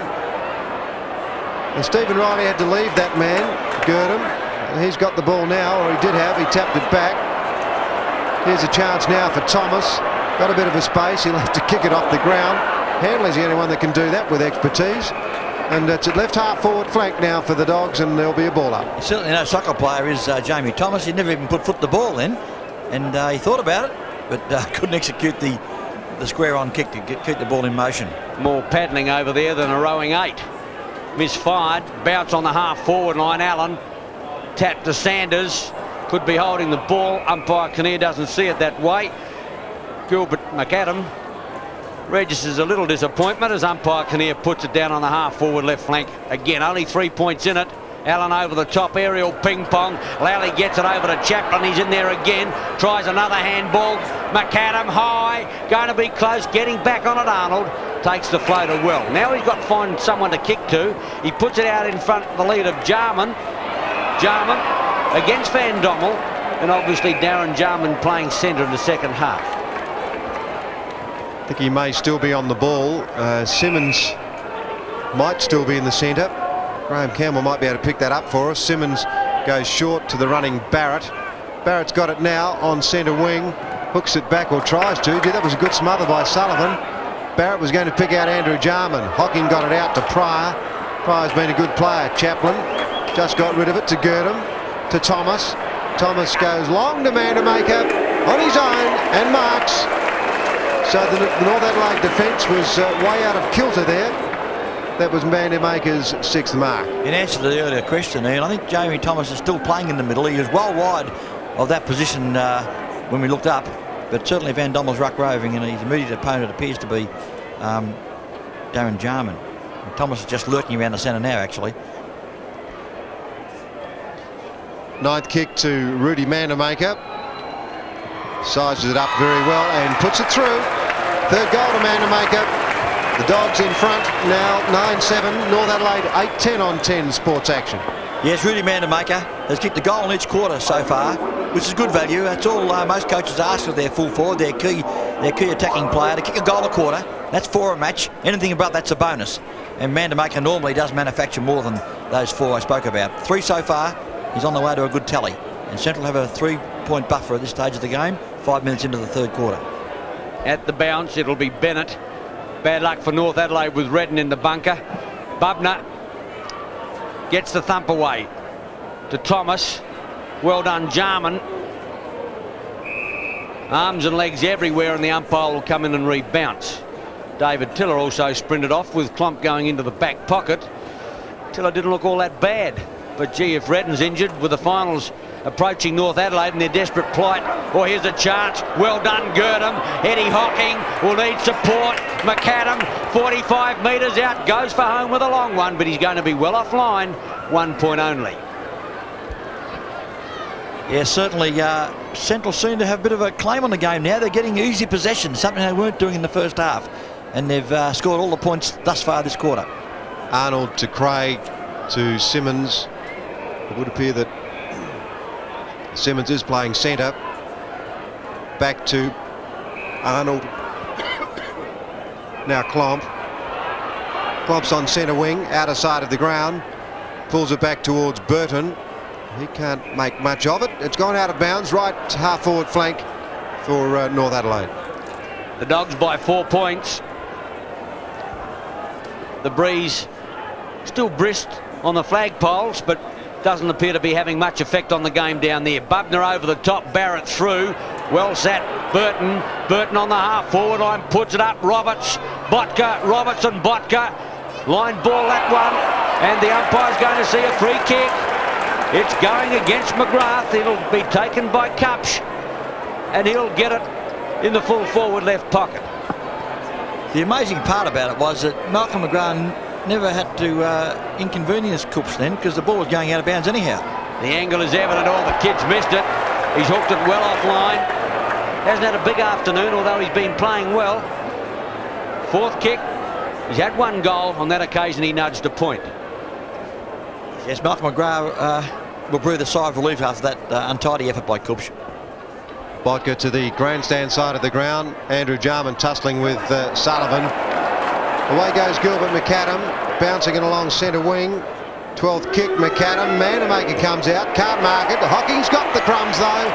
And Stephen Riley had to leave that man, Gurdon. He's got the ball now, or he did have. He tapped it back. Here's a chance now for Thomas. Got a bit of a space. He'll have to kick it off the ground. Hanley's the only one that can do that with expertise. And it's at left half forward flank now for the Dogs, and there'll be a ball up. Certainly no soccer player is Jamie Thomas. He never even put foot the ball in, and he thought about it, but couldn't execute the square-on kick to keep the ball in motion. More paddling over there than a rowing 8. Misfired. Bounce on the half-forward line. Allen. Tap to Sanders. Could be holding the ball. Umpire Kinnear doesn't see it that way. Gilbert McAdam registers a little disappointment as umpire Kinnear puts it down on the half-forward left flank. Again, only 3 points in it. Allen over the top, aerial ping-pong. Lally gets it over to Chaplin. He's in there again. Tries another handball. McAdam high. Going to be close. Getting back on it, Arnold. Takes the floater well. Now he's got to find someone to kick to. He puts it out in front of the lead of Jarman. Jarman against Van Dommel. And obviously Darren Jarman playing centre in the second half. I think he may still be on the ball. Simmons might still be in the centre. Graham Campbell might be able to pick that up for us. Simmons goes short to the running Barrett. Barrett's got it now on centre wing. Hooks it back, or tries to. That was a good smother by Sullivan. Barrett was going to pick out Andrew Jarman. Hocking got it out to Pryor. Pryor's been a good player. Chaplin just got rid of it to Girdham, to Thomas. Thomas goes long to Manamaker on his own and marks. So the North Adelaide defence was way out of kilter there. That was Manamaker's 6th mark. In answer to the earlier question, Ian, I think Jamie Thomas is still playing in the middle. He was well wide of that position when we looked up, but certainly Van Dommel's ruck roving, and his immediate opponent appears to be Darren Jarman. And Thomas is just lurking around the centre now, actually. 9th kick to Rudy Manamaker. Sizes it up very well and puts it through. 3rd goal to Manamaker. The Dogs in front now 9-7. North Adelaide 8-10 on 10 Sports Action. Yes, Rudy Manamaker has kicked a goal in each quarter so far, which is good value. That's all most coaches ask of their full forward, their key attacking player, to kick a goal a quarter. That's 4 a match. Anything above that's a bonus. And Manamaker normally does manufacture more than those 4 I spoke about. 3 so far. He's on the way to a good tally. And Central have a 3-point buffer at this stage of the game, 5 minutes into the 3rd quarter. At the bounce, it'll be Bennett. Bad luck for North Adelaide with Redden in the bunker. Bubner gets the thump away to Thomas. Well done, Jarman. Arms and legs everywhere, and the umpire will come in and rebounce. David Tiller also sprinted off with Klomp going into the back pocket. Tiller didn't look all that bad. But gee, if Redden's injured with the finals approaching North Adelaide in their desperate plight, oh, here's a chance. Well done, Girdham. Eddie Hocking will need support. McAdam, 45 metres out, goes for home with a long one, but he's going to be well offline. 1 point only. Yeah, certainly Central seem to have a bit of a claim on the game now. They're getting easy possession, something they weren't doing in the first half. And they've scored all the points thus far this quarter. Arnold to Craig to Simmons. It would appear that Simmons is playing centre. Back to Arnold. Now Klomp. Klomp's on centre wing, outer side of the ground. Pulls it back towards Burton. He can't make much of it. It's gone out of bounds, right half forward flank for North Adelaide. The Dogs by 4 points. The breeze still brisk on the flagpoles, but doesn't appear to be having much effect on the game down there. Bubner over the top, Barrett through. Well sat, Burton. Burton on the half forward line, puts it up. Roberts, Botka, Robertson, Botka. Line ball, that one. And the umpire's going to see a free kick. It's going against McGrath. It'll be taken by Cupsh, and he'll get it in the full forward left pocket. The amazing part about it was that Malcolm McGrath never had to inconvenience Coops then, because the ball was going out of bounds anyhow. The angle is evident. All the kids missed it. He's hooked it well offline. Hasn't had a big afternoon, although he's been playing well. 4th kick. He's had 1 goal. On that occasion, he nudged a point. Yes, Malcolm McGrath will breathe a sigh of relief after that untidy effort by Coops. Botka to the grandstand side of the ground. Andrew Jarman tussling with Sullivan. Away goes Gilbert McAdam, bouncing it along centre wing. 12th kick, McAdam. Manamaker comes out, can't mark it. Hocking's got the crumbs though.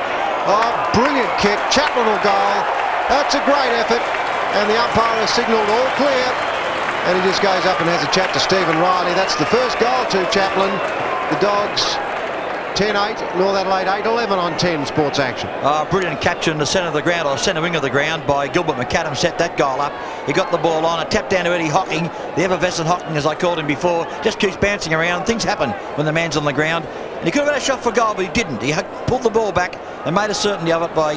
Oh, brilliant kick. Chaplin will goal. That's a great effort. And the umpire has signalled all clear. And he just goes up and has a chat to Stephen Riley. That's the first goal to Chaplin. The Dogs 10-8, North Adelaide 8-11 on 10 Sports Action. Brilliant capture in the centre of the ground, or centre wing of the ground, by Gilbert McAdam. Set that goal up. He got the ball on, a tap down to Eddie Hocking, the effervescent Hocking as I called him before. Just keeps bouncing around. Things happen when the man's on the ground. And he could have had a shot for goal, but he didn't. He pulled the ball back and made a certainty of it by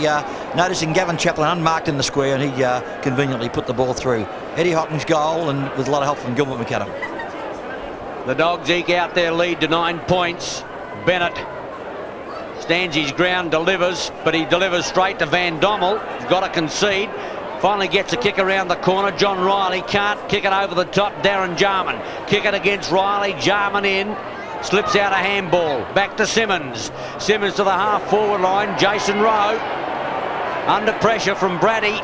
noticing Gavin Chaplin unmarked in the square, and he conveniently put the ball through. Eddie Hocking's goal, and with a lot of help from Gilbert McAdam. The Dogs eke out their lead to 9 points. Bennett stands his ground, delivers, but he delivers straight to Van Dommel. He's got to concede. Finally gets a kick around the corner. John Riley can't kick it over the top. Darren Jarman. Kick it against Riley. Jarman in. Slips out a handball. Back to Simmons. Simmons to the half forward line. Jason Rowe under pressure from Brady,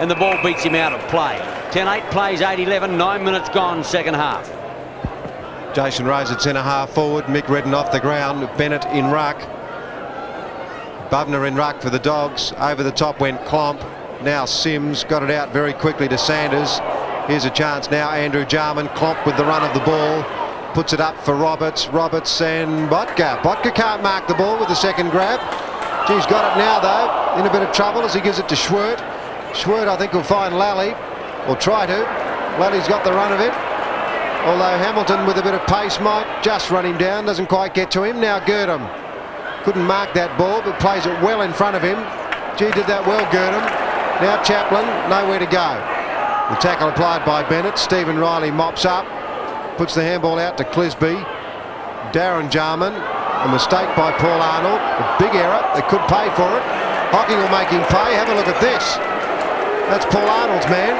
and the ball beats him out of play. 10-8 plays 8-11. 9 minutes gone, second half. Jason Rowe's at centre half forward. Mick Redden off the ground. Bennett in ruck. Bubner in ruck for the Dogs. Over the top went Klomp. Now Sims got it out very quickly to Sanders. Here's a chance now. Andrew Jarman, Klomp with the run of the ball. Puts it up for Roberts. Roberts and Botka. Botka can't mark the ball with the second grab. He's got it now, though. In a bit of trouble as he gives it to Schwert. Schwert, I think, will find Lally, or try to. Lally's got the run of it. Although Hamilton, with a bit of pace, might just run him down. Doesn't quite get to him. Now Girdham. Couldn't mark that ball, but plays it well in front of him. Gee, did that well, Girdham. Now Chaplin, nowhere to go. The tackle applied by Bennett. Stephen Riley mops up. Puts the handball out to Clisby. Darren Jarman. A mistake by Paul Arnold. A big error. They could pay for it. Hocking will make him pay. Have a look at this. That's Paul Arnold's man.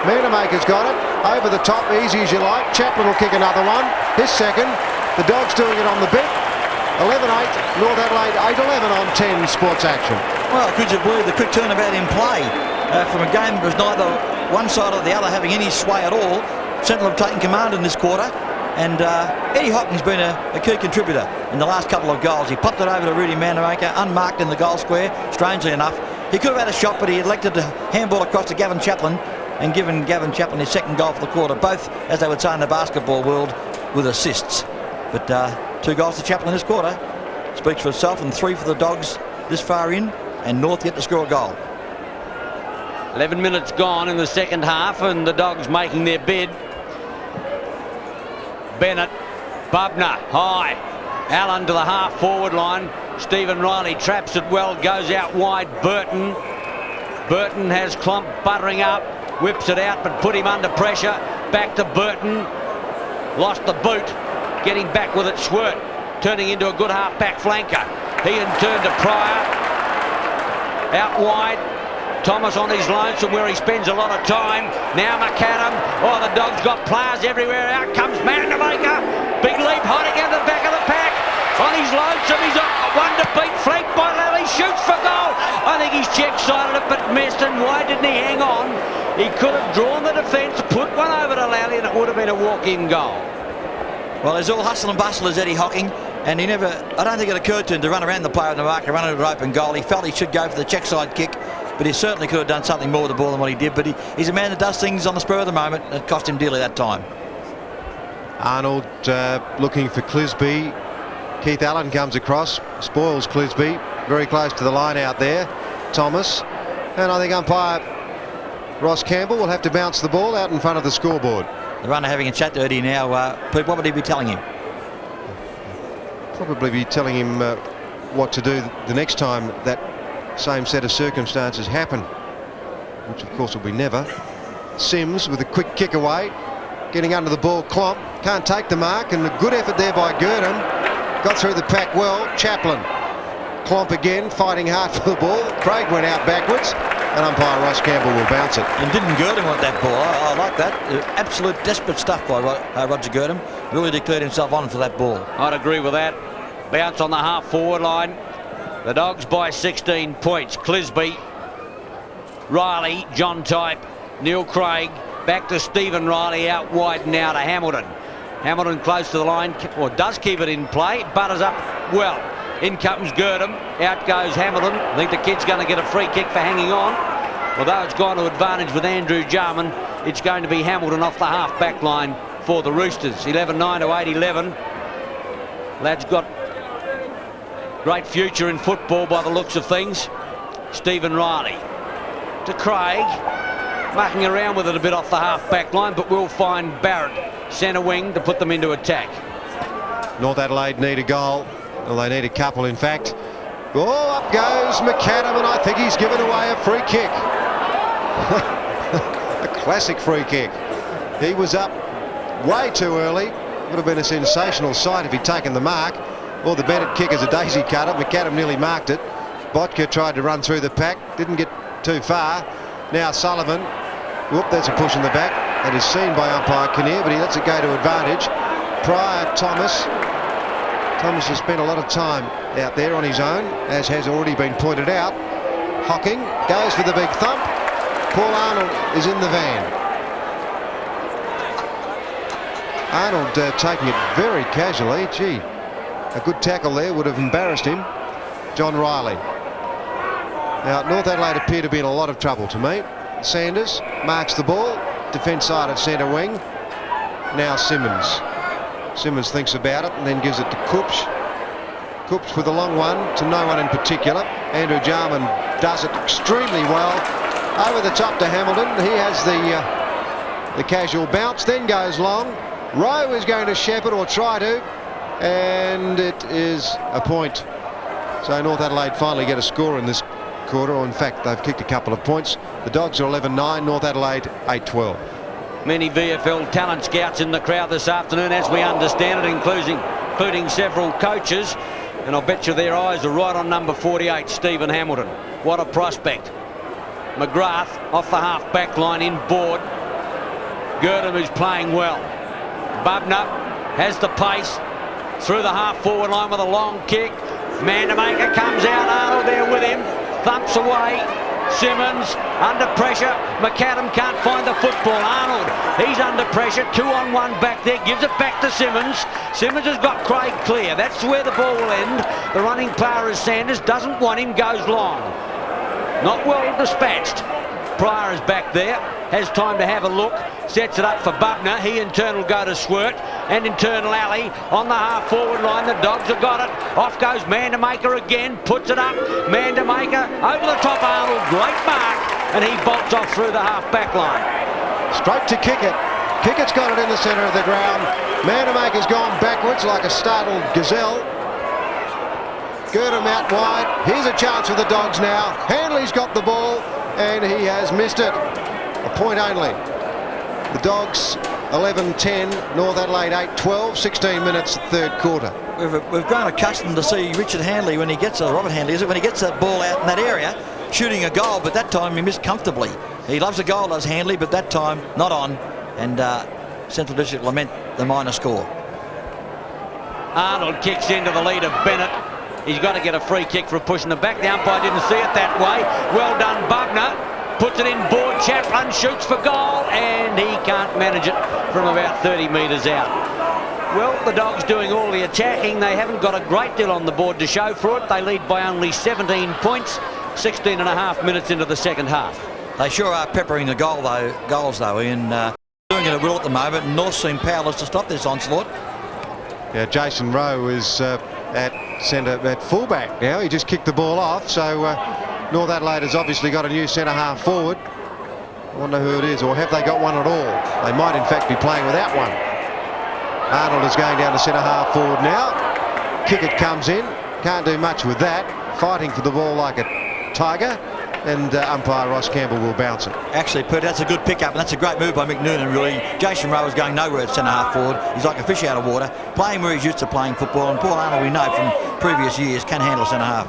Manamaker's got it. Over the top, easy as you like. Chaplin will kick another one. His second. The Dogs doing it on the bit. 11-8. North Adelaide 8-11 on 10 Sports Action. Well, could you believe the quick turnabout in play from a game that was neither one side or the other having any sway at all. Sentinel have taken command in this quarter, and Eddie Hocking's been a key contributor in the last couple of goals. He popped it over to Rudy Manamaker, unmarked in the goal square, strangely enough. He could have had a shot, but he elected to handball across to Gavin Chaplin and given Gavin Chaplin his second goal for the quarter, both, as they would say in the basketball world, with assists. But 2 goals to Chaplin this quarter speaks for itself, and 3 for the Dogs this far in, and North yet to score a goal. 11 minutes gone in the second half, and the Dogs making their bid. Bennett, Bubner, high. Allen to the half-forward line. Stephen Riley traps it well, goes out wide. Burton. Burton has Klomp buttering up, whips it out, but put him under pressure. Back to Burton. Lost the boot. Getting back with it, Schwert. Turning into a good half-back flanker. He in turn to Pryor. Out wide. Thomas on his lonesome, where he spends a lot of time. Now McAdam. Oh, the Dogs got players everywhere. Out comes Manamaker. Big leap, hiding out the back of the pack. On his lonesome, he's one to beat. Flanked by Lally. Shoots for goal. I think he's check-sided it, but missed. And why didn't he hang on? He could have drawn the defence, put one over to Lally, and it would have been a walk-in goal. Well, there's all hustle and bustle as Eddie Hocking, and he never, I don't think it occurred to him to run around the player in the marker, run into an open goal. He felt he should go for the check side kick, but he certainly could have done something more with the ball than what he did. But he's a man that does things on the spur of the moment, and it cost him dearly that time. Arnold looking for Clisby. Keith Allen comes across, spoils Clisby, very close to the line out there. Thomas, and I think umpire Ross Campbell will have to bounce the ball out in front of the scoreboard. The runner having a chat to Eddie now. Pete, what would he be telling him? Probably be telling him what to do the next time that same set of circumstances happen, which of course will be never. Sims with a quick kick away, getting under the ball. Klomp can't take the mark, and a good effort there by Girdham. Got through the pack well. Chaplin. Klomp again, fighting hard for the ball. Craig went out backwards, and umpire Ross Campbell will bounce it. And didn't Girdham want that ball? I like that. Absolute desperate stuff by Roger Girdham. Really declared himself on for that ball. I'd agree with that. Bounce on the half-forward line. The Dogs by 16 points. Clisby, Riley, John Type, Neil Craig. Back to Stephen Riley, out wide now to Hamilton. Hamilton close to the line, or does keep it in play. Butters up well. In comes Girdham. Out goes Hamilton. I think the kid's going to get a free kick for hanging on. Although it's gone to advantage with Andrew Jarman, it's going to be Hamilton off the half-back line for the Roosters. 11-9 to 8-11. Lad's got great future in football by the looks of things. Stephen Riley to Craig. Mucking around with it a bit off the half-back line, but we'll find Barrett, centre wing, to put them into attack. North Adelaide need a goal. Well, they need a couple, in fact. Oh, up goes McAdam, and I think he's given away a free kick. A classic free kick. He was up way too early. Would have been a sensational sight if he'd taken the mark. Or the Bennett kick is a daisy cutter. McAdam nearly marked it. Botka tried to run through the pack, didn't get too far. Now Sullivan. Whoop, that's a push in the back. That is seen by umpire Kinnear, but he lets it go to advantage. Pryor, Thomas. Thomas has spent a lot of time out there on his own, as has already been pointed out. Hocking goes for the big thump. Paul Arnold is in the van. Arnold taking it very casually. Gee, a good tackle there would have embarrassed him. John Riley. Now, North Adelaide appear to be in a lot of trouble to me. Sanders marks the ball. defence side of centre wing. Now Simmons. Simmons thinks about it and then gives it to Coops. Coops with a long one to no one in particular. Andrew Jarman does it extremely well. Over the top to Hamilton. He has the casual bounce, then goes long. Rowe is going to shepherd or try to, and it is a point. So North Adelaide finally get a score in this quarter, or in fact they've kicked a couple of points. The Dogs are 11-9, North Adelaide 8-12. Many VFL talent scouts in the crowd this afternoon, as we understand it, including several coaches. And I'll bet you their eyes are right on number 48, Stephen Hamilton. What a prospect. McGrath off the half-back line in board. Girdham, who's playing well. Bubner has the pace through the half-forward line with a long kick. Mandamaker comes out, Arnold there with him. Thumps away. Simmons under pressure. McAdam can't find the football. Arnold, he's under pressure. 2-on-1 back there. Gives it back to Simmons. Simmons has got Craig clear. That's where the ball will end. The running player is Sanders. Doesn't want him. Goes long. Not well dispatched. Pryor is back there. Has time to have a look. Sets it up for Bubner. He in turn will go to Swirt. And in turn Lally on the half-forward line. The Dogs have got it. Off goes Mandamaker again. Puts it up. Mandamaker over the top. Arnold. Great mark. And he bolts off through the half-back line. Straight to Kickett. Kickett's got it in the centre of the ground. Mandamaker's gone backwards like a startled gazelle. Girdham out wide. Here's a chance for the Dogs now. Handley's got the ball and he has missed it. A point only. The Dogs 11-10, North Adelaide 8-12, 16 minutes third quarter. We've grown accustomed to see Richard Handley when he gets Robert Handley, is it, when he gets that ball out in that area, shooting a goal, but that time he missed comfortably. He loves a goal, does Handley, but that time not on, and Central District lament the minor score. Arnold kicks into the lead of Bennett. He's got to get a free kick for pushing the back. The umpire didn't see it that way. Well done, Bubner. Puts it in board. Chaplin shoots for goal, and he can't manage it from about 30 metres out. Well, the Dogs doing all the attacking. They haven't got a great deal on the board to show for it. They lead by only 17 points, 16 and a half minutes into the second half. They sure are peppering the goals though, and doing it at will at the moment. And North seem powerless to stop this onslaught. Yeah, Jason Rowe is at fullback now. He just kicked the ball off, so North Adelaide has obviously got a new centre half forward. I wonder who it is, or have they got one at all? They might in fact be playing without one. Arnold is going down to centre half forward now. Kickett comes in, can't do much with that. Fighting for the ball like a tiger, and umpire Ross Campbell will bounce it. Actually, Pert, that's a good pickup, and that's a great move by McNoonan, really. Jason Rowe is going nowhere at centre half forward. He's like a fish out of water, playing where he's used to playing football, and Paul Arnold, we know from previous years, can handle centre half.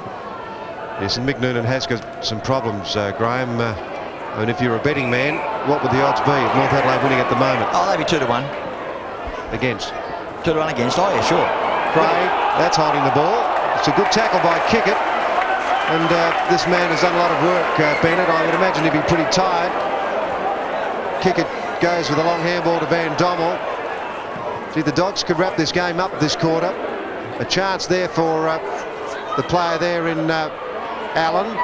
Yes, and McNoonan has got some problems, Graham. I mean, if you're a betting man, what would the odds be of North Adelaide winning at the moment? Oh, they'd be 2-1. Against? 2-1 against, oh yeah, sure. Craig, that's holding the ball. It's a good tackle by Kickett. And this man has done a lot of work, Bennett. I would imagine he'd be pretty tired. Kickett goes with a long handball to Van Dommel. See, the Dogs could wrap this game up this quarter. A chance there for the player there in Allen.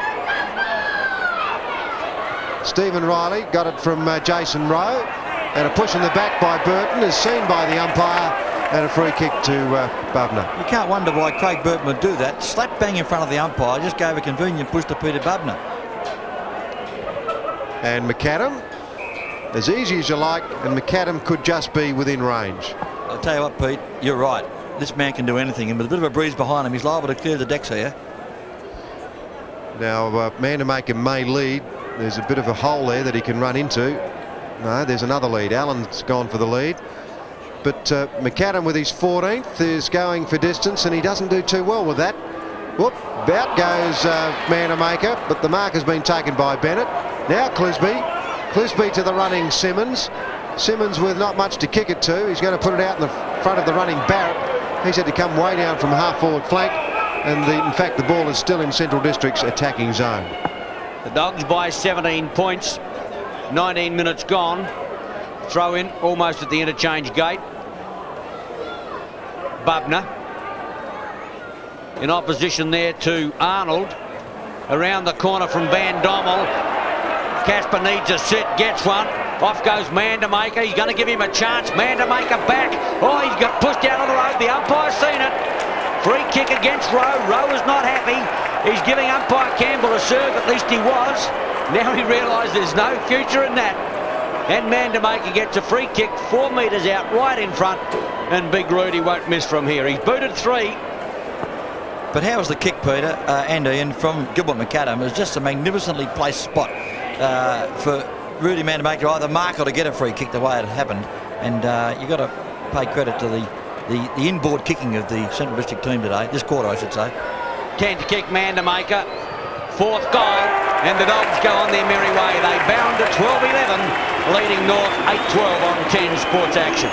Stephen Riley got it from Jason Rowe. And a push in the back by Burton is seen by the umpire. And a free kick to Bubner. You can't wonder why Craig Burton would do that. Slap bang in front of the umpire, just gave a convenient push to Peter Bubner. And McAdam, as easy as you like, and McAdam could just be within range. I'll tell you what, Pete, you're right. This man can do anything, and with a bit of a breeze behind him, he's liable to clear the decks here. Now, Mandamaker may lead. There's a bit of a hole there that he can run into. No, there's another lead. Allen's gone for the lead. But McAdam with his 14th is going for distance, and he doesn't do too well with that. Whoop, out goes Mandamaker, but the mark has been taken by Bennett. Now Clisby to the running Simmons. Simmons with not much to kick it to. He's going to put it out in the front of the running Barrett. He's had to come way down from half forward flank, and in fact the ball is still in Central District's attacking zone. The Dogs by 17 points, 19 minutes gone. Throw in almost at the interchange gate. Bubner in opposition there to Arnold. Around the corner from Van Dommel. Casper needs a sit, gets one. Off goes Mandamaker. He's going to give him a chance. Mandamaker back. Oh, he's got pushed down on the road. The umpire's seen it. Free kick against Rowe. Rowe is not happy. He's giving umpire Campbell a serve. At least he was. Now he realises there's no future in that. And Mandamaker gets a free kick 4 metres out, right in front. And Big Rudy won't miss from here. He's booted 3. But how was the kick, Peter? Andy, and from Gilbert McAdam, it was just a magnificently placed spot for Rudy Mandamaker either mark or to get a free kick the way it happened. And you've got to pay credit to the inboard kicking of the Central District team today, this quarter I should say. 10 to kick Mandamaker. 4th goal, and the Dogs go on their merry way. They bound to 12-11, leading North 8-12 on 10 Sports Action.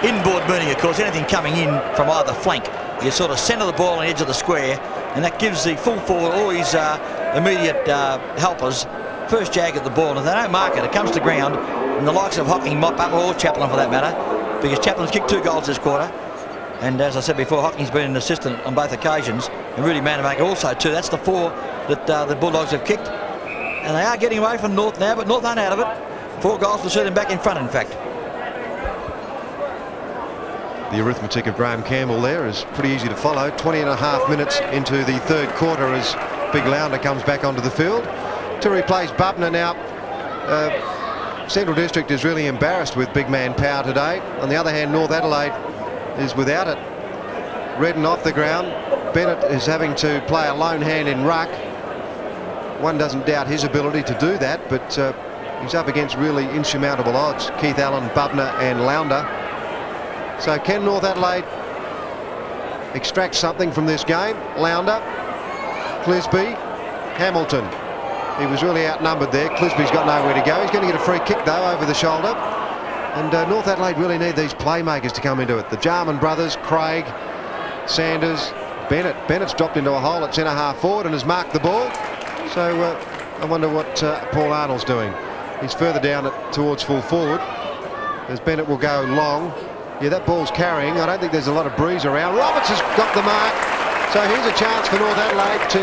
Inboard meaning, of course, anything coming in from either flank. You sort of centre the ball on the edge of the square, and that gives the full forward or his immediate helpers first jag at the ball. And if they don't mark it, it comes to ground, and the likes of Hocking, Mop Butler, or Chaplin for that matter, because Chaplin's kicked 2 goals this quarter. And as I said before, Hocking's been an assistant on both occasions, and Rudy Mandamaker also 2. That's the 4 that the Bulldogs have kicked. And they are getting away from North now, but North aren't out of it. 4 goals will see them back in front, in fact. The arithmetic of Graham Campbell there is pretty easy to follow. 20.5 minutes into the 3rd quarter as Big Lounder comes back onto the field to replace Bubner now. Central District is really embarrassed with big man power today. On the other hand, North Adelaide is without it. Redden off the ground. Bennett is having to play a lone hand in ruck. One doesn't doubt his ability to do that, but he's up against really insurmountable odds. Keith Allen, Bubner and Lounder. So can North Adelaide extract something from this game? Lounder, Clisby, Hamilton. He was really outnumbered there. Clisby's got nowhere to go. He's going to get a free kick though over the shoulder. And North Adelaide really need these playmakers to come into it. The Jarman brothers, Craig, Sanders, Bennett. Bennett's dropped into a hole at centre half forward and has marked the ball. So I wonder what Paul Arnold's doing. He's further down towards full forward as Bennett will go long. Yeah, that ball's carrying. I don't think there's a lot of breeze around. Roberts has got the mark. So here's a chance for North Adelaide to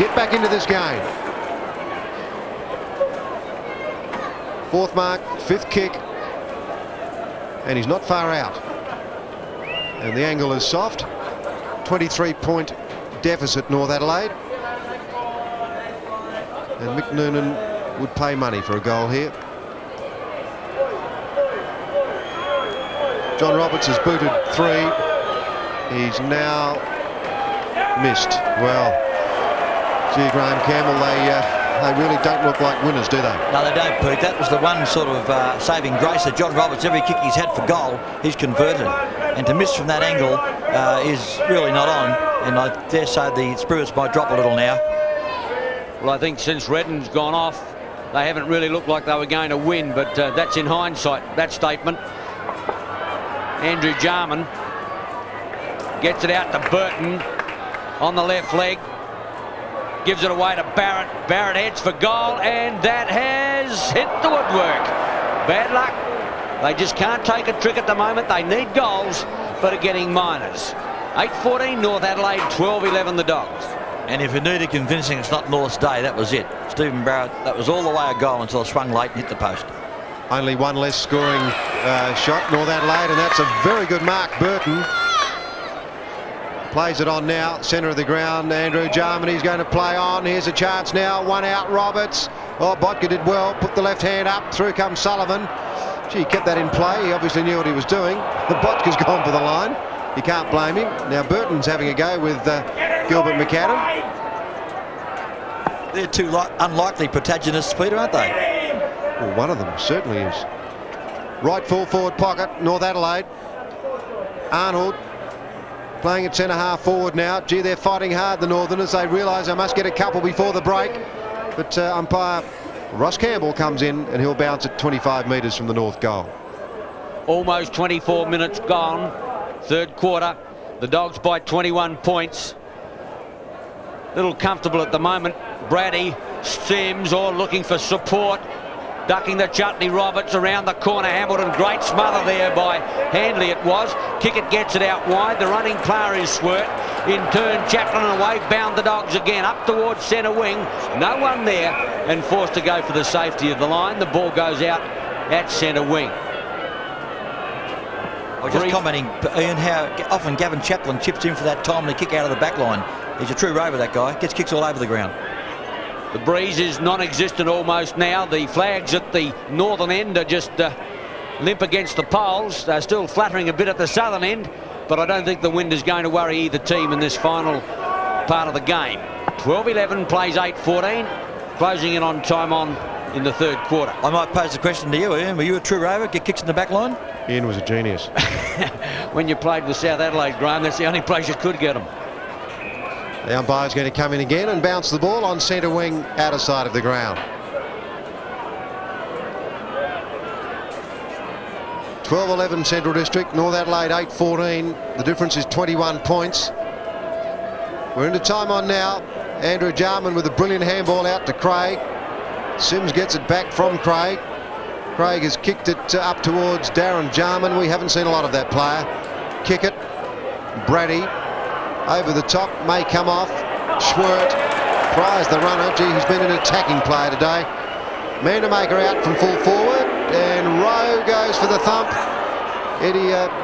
get back into this game. 4th mark, 5th kick. And he's not far out. And the angle is soft. 23-point deficit, North Adelaide. And Mick Noonan would pay money for a goal here. John Roberts has booted 3. He's now missed. Well, gee, Graham Campbell, they really don't look like winners, do they? No, they don't, Pete. That was the one sort of saving grace that John Roberts, every kick he's had for goal, he's converted. And to miss from that angle is really not on. And I dare say the spirits might drop a little now. Well, I think since Redden's gone off, they haven't really looked like they were going to win, but that's in hindsight, that statement. Andrew Jarman gets it out to Burton on the left leg. Gives it away to Barrett. Barrett heads for goal, and that has hit the woodwork. Bad luck. They just can't take a trick at the moment. They need goals, but are getting minors. 8-14 North Adelaide, 12-11 the Dogs. And if it needed convincing it's not North's day, that was it. Stephen Barrett, that was all the way a goal until it swung late and hit the post. Only one less scoring shot, North Adelaide, and that's a very good mark. Burton plays it on now, centre of the ground. Andrew Jarman, he's going to play on. Here's a chance now, 1 out, Roberts. Oh, Botka did well, put the left hand up, through comes Sullivan. Gee, kept that in play, he obviously knew what he was doing. The Botka's gone for the line, you can't blame him. Now Burton's having a go with Gilbert McAdam. They're 2 unlikely protagonists, Peter, aren't they? Well, one of them certainly is. Right full forward pocket, North Adelaide. Arnold playing at centre half forward now. Gee, they're fighting hard, the Northerners. They realise they must get a couple before the break. But umpire Ross Campbell comes in and he'll bounce at 25 metres from the North goal. Almost 24 minutes gone. 3rd quarter. The Dogs by 21 points. Little comfortable at the moment. Brady, Sims all looking for support. Ducking the Chutney. Roberts around the corner. Hamilton, great smother there by Handley it was. Kickett gets it out wide. The running player is Swert. In turn, Chaplin away, bound the Dogs again. Up towards centre wing. No one there and forced to go for the safety of the line. The ball goes out at centre wing. I was just commenting, Ian, how often Gavin Chaplin chips in for that timely kick out of the back line. He's a true rover, that guy. Gets kicks all over the ground. The breeze is non-existent almost now. The flags at the northern end are just limp against the poles. They're still fluttering a bit at the southern end, but I don't think the wind is going to worry either team in this final part of the game. 12-11 plays 8-14, closing in on time in the third quarter. I might pose the question to you, Ian. Were you a true rover? Get kicks in the back line? Ian was a genius. When you played with South Adelaide, Graham, that's the only place you could get them. The umpire's going to come in again and bounce the ball on centre wing, outer side of the ground. 12-11 Central District, North Adelaide 8-14. The difference is 21 points. We're into time on now. Andrew Jarman with a brilliant handball out to Craig. Sims gets it back from Craig. Craig has kicked it up towards Darren Jarman. We haven't seen a lot of that player. Kick it. Brady over the top, may come off. Schwert tries the runner. Gee, he's been an attacking player today. Manamaker out from full forward, and Rowe goes for the thump.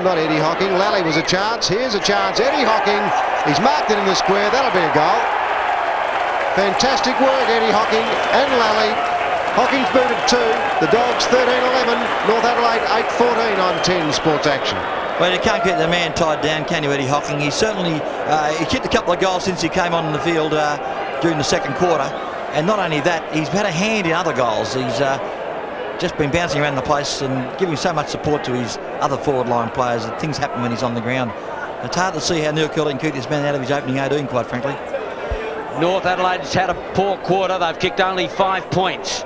Not Eddie Hocking. Lally was a chance. Here's a chance. Eddie Hocking. He's marked it in the square. That'll be a goal. Fantastic work, Eddie Hocking and Lally. Hocking's booted 2. The Dogs 13-11. North Adelaide 8-14 on 10 Sports Action. Well, you can't get the man tied down, can you, Eddie Hocking? He certainly he kicked a couple of goals since he came on the field during the second quarter. And not only that, he's had a hand in other goals. He's just been bouncing around the place and giving so much support to his other forward line players that things happen when he's on the ground. It's hard to see how Neil Curley-Coote has been out of his opening 18, quite frankly. North Adelaide's had a poor quarter. They've kicked only 5 points.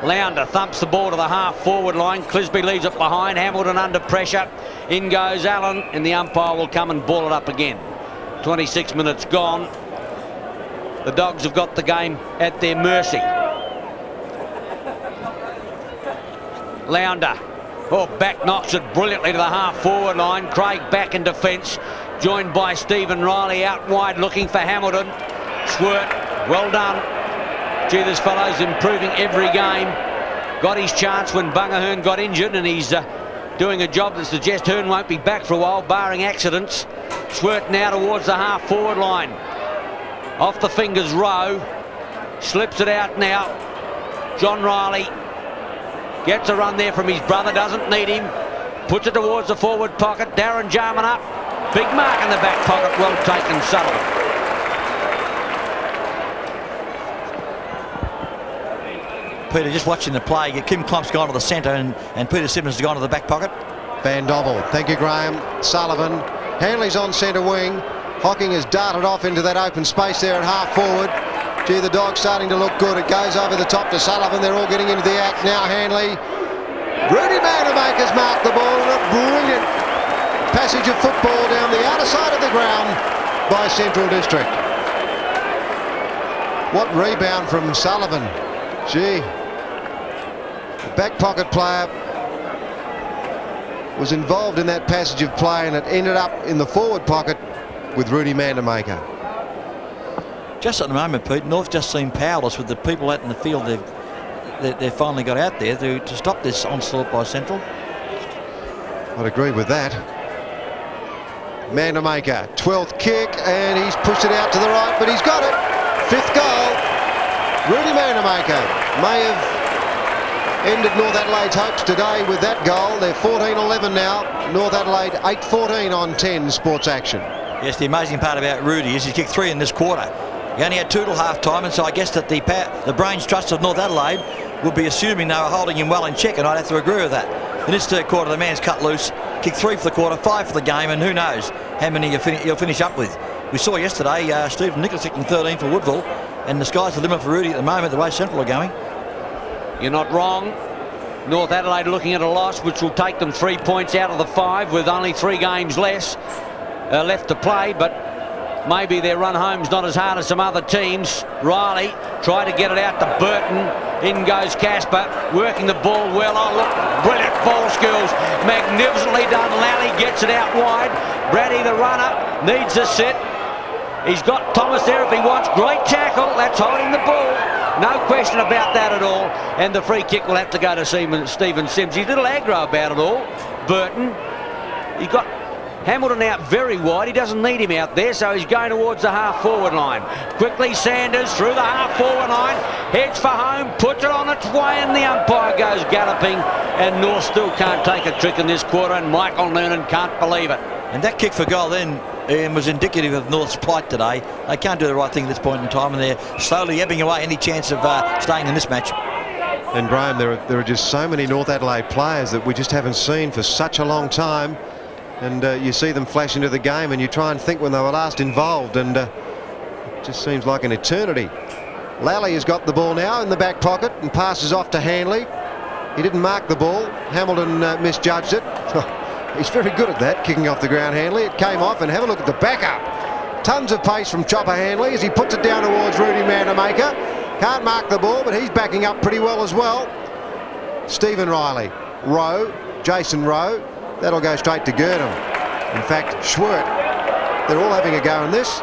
Lounder thumps the ball to the half-forward line. Clisby leaves it behind. Hamilton under pressure. In goes Allen, and the umpire will come and ball it up again. 26 minutes gone. The Dogs have got the game at their mercy. Lounder. Oh, back knocks it brilliantly to the half-forward line. Craig back in defence, joined by Stephen Riley out wide looking for Hamilton. Schwert, well done. Gee, this fellow's improving every game. Got his chance when Bunga got injured, and he's doing a job that suggests Hearn won't be back for a while, barring accidents. Schwert now towards the half-forward line. Off the fingers, Rowe. Slips it out now. John Riley gets a run there from his brother, doesn't need him. Puts it towards the forward pocket. Darren Jarman up. Big mark in the back pocket. Well taken, Sullivan. Peter, just watching the play, Kim Klump's gone to the centre and Peter Simmons has gone to the back pocket. Van Dobbel. Thank you, Graham. Sullivan. Hanley's on centre wing. Hocking has darted off into that open space there at half forward. Gee, the Dog's starting to look good. It goes over the top to Sullivan. They're all getting into the act now. Hanley. Rudy Manamaker's marked the ball. A brilliant passage of football down the outer side of the ground by Central District. What rebound from Sullivan. Gee. The back pocket player was involved in that passage of play, and it ended up in the forward pocket with Rudy Manamaker. Just at the moment, Pete, North just seem powerless with the people out in the field they've finally got out there to stop this onslaught by Central. I'd agree with that. Manamaker, 12th kick, and he's pushed it out to the right, but he's got it. 5th goal. Rudy Manamaker may have ended North Adelaide's hopes today with that goal. They're 14-11 now. North Adelaide 8-14 on 10 Sports Action. Yes, the amazing part about Rudy is he kicked 3 in this quarter. He only had 2 till half-time, and so I guess that the brains trust of North Adelaide would be assuming they were holding him well in check, and I'd have to agree with that. In this third quarter, the man's cut loose, kicked 3 for the quarter, 5 for the game, and who knows how many he'll finish up with. We saw yesterday Stephen Nicholas kicking 13 for Woodville, and the sky's the limit for Rudy at the moment, the way Central are going. You're not wrong. North Adelaide looking at a loss, which will take them 3 points out of the 5 with only 3 games left to play, but maybe their run home's not as hard as some other teams. Riley tried to get it out to Burton. In goes Casper, working the ball well. Oh, look, brilliant ball skills. Magnificently done. Lally gets it out wide. Brady, the runner, needs a sit. He's got Thomas there if he wants. Great tackle. That's holding the ball. No question about that at all. And the free kick will have to go to Stephen Sims. He's a little aggro about it all, Burton. He got Hamilton out very wide. He doesn't need him out there, so he's going towards the half-forward line. Quickly, Sanders through the half-forward line, heads for home, puts it on its way, and the umpire goes galloping. And North still can't take a trick in this quarter, and Michael Noonan can't believe it. And that kick for goal then was indicative of North's plight today. They can't do the right thing at this point in time, and they're slowly ebbing away any chance of staying in this match. And Graham, there are just so many North Adelaide players that we just haven't seen for such a long time. And you see them flash into the game, and you try and think when they were last involved, and it just seems like an eternity. Lally has got the ball now in the back pocket and passes off to Hanley. He didn't mark the ball. Hamilton misjudged it. He's very good at that, kicking off the ground, Hanley. It came off, and have a look at the backup. Tons of pace from Chopper Hanley as he puts it down towards Rudy Manamaker. Can't mark the ball, but he's backing up pretty well as well. Stephen Riley, Rowe, Jason Rowe. That'll go straight to Gurdon. In fact, Schwert. They're all having a go in this.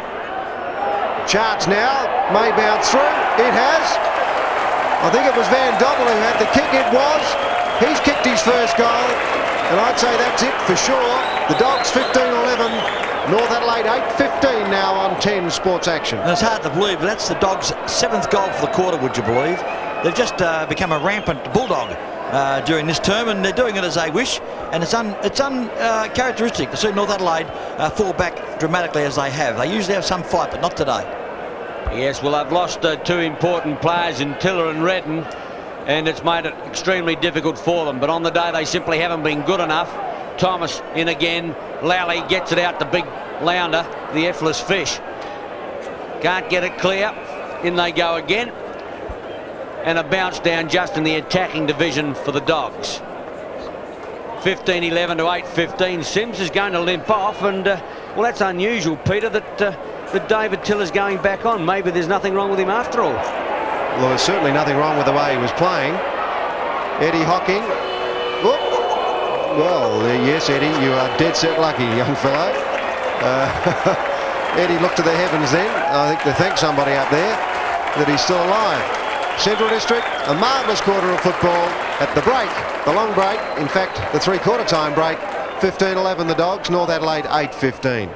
Chance now, may bounce through. It has. I think it was Van Dobbel who had the kick. It was. He's kicked his first goal, and I'd say that's it for sure. The Dogs 15-11. North Adelaide 8-15 now on 10 Sports Action. And it's hard to believe, but that's the Dogs' 7th goal for the quarter, would you believe? They've just become a rampant bulldog during this term, and they're doing it as they wish, and it's uncharacteristic to see North Adelaide fall back dramatically as they have. They usually have some fight, but not today. Yes, well, they've lost two important players in Tiller and Redden, and it's made it extremely difficult for them. But on the day, they simply haven't been good enough. Thomas in again. Lally gets it out to Big Lounder, the F-less fish. Can't get it clear. In they go again. And a bounce down just in the attacking division for the Dogs. 15-11 to 8-15. Sims is going to limp off, and well, that's unusual, Peter, that David Tiller's going back on. Maybe there's nothing wrong with him after all. Well, there's certainly nothing wrong with the way he was playing. Eddie Hocking. Whoop. Well, yes, Eddie, you are dead set lucky, young fellow. Eddie looked to the heavens then, I think, to thank somebody up there that he's still alive. Central District, a marvellous quarter of football at the break, the long break, in fact, the three-quarter time break. 15-11 the Dogs, North Adelaide 8-15.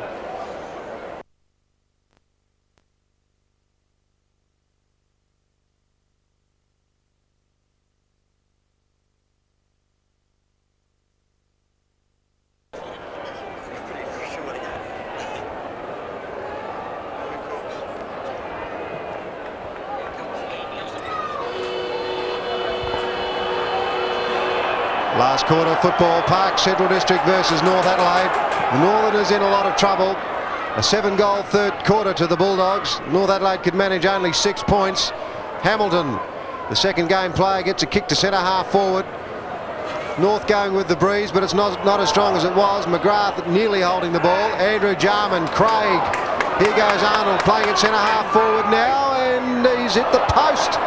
Last quarter, Football Park, Central District versus North Adelaide. The Northerners in a lot of trouble. A 7-goal third quarter to the Bulldogs. North Adelaide could manage only 6 points. Hamilton, the second game player, gets a kick to centre half forward. North going with the breeze, but it's not as strong as it was. McGrath nearly holding the ball. Andrew Jarman, Craig. Here goes Arnold playing at centre half forward now, and he's hit the post.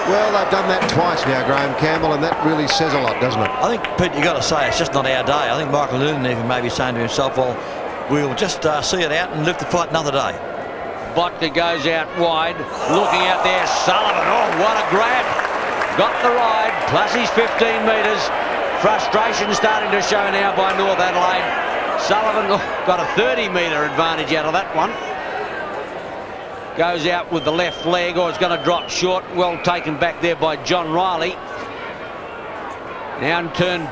Well, they've done that twice now, Graham Campbell, and that really says a lot, doesn't it? I think, Pete, you've got to say it's just not our day. I think Michael Noonan even may be saying to himself, well, we'll just see it out and live to fight another day. Botka goes out wide, looking out there. Sullivan, oh, what a grab. Got the ride, plus his 15 metres. Frustration starting to show now by North Adelaide. Sullivan got a 30-metre advantage out of that one. Goes out with the left leg, or it's going to drop short. Well taken back there by John Riley. Now in turn,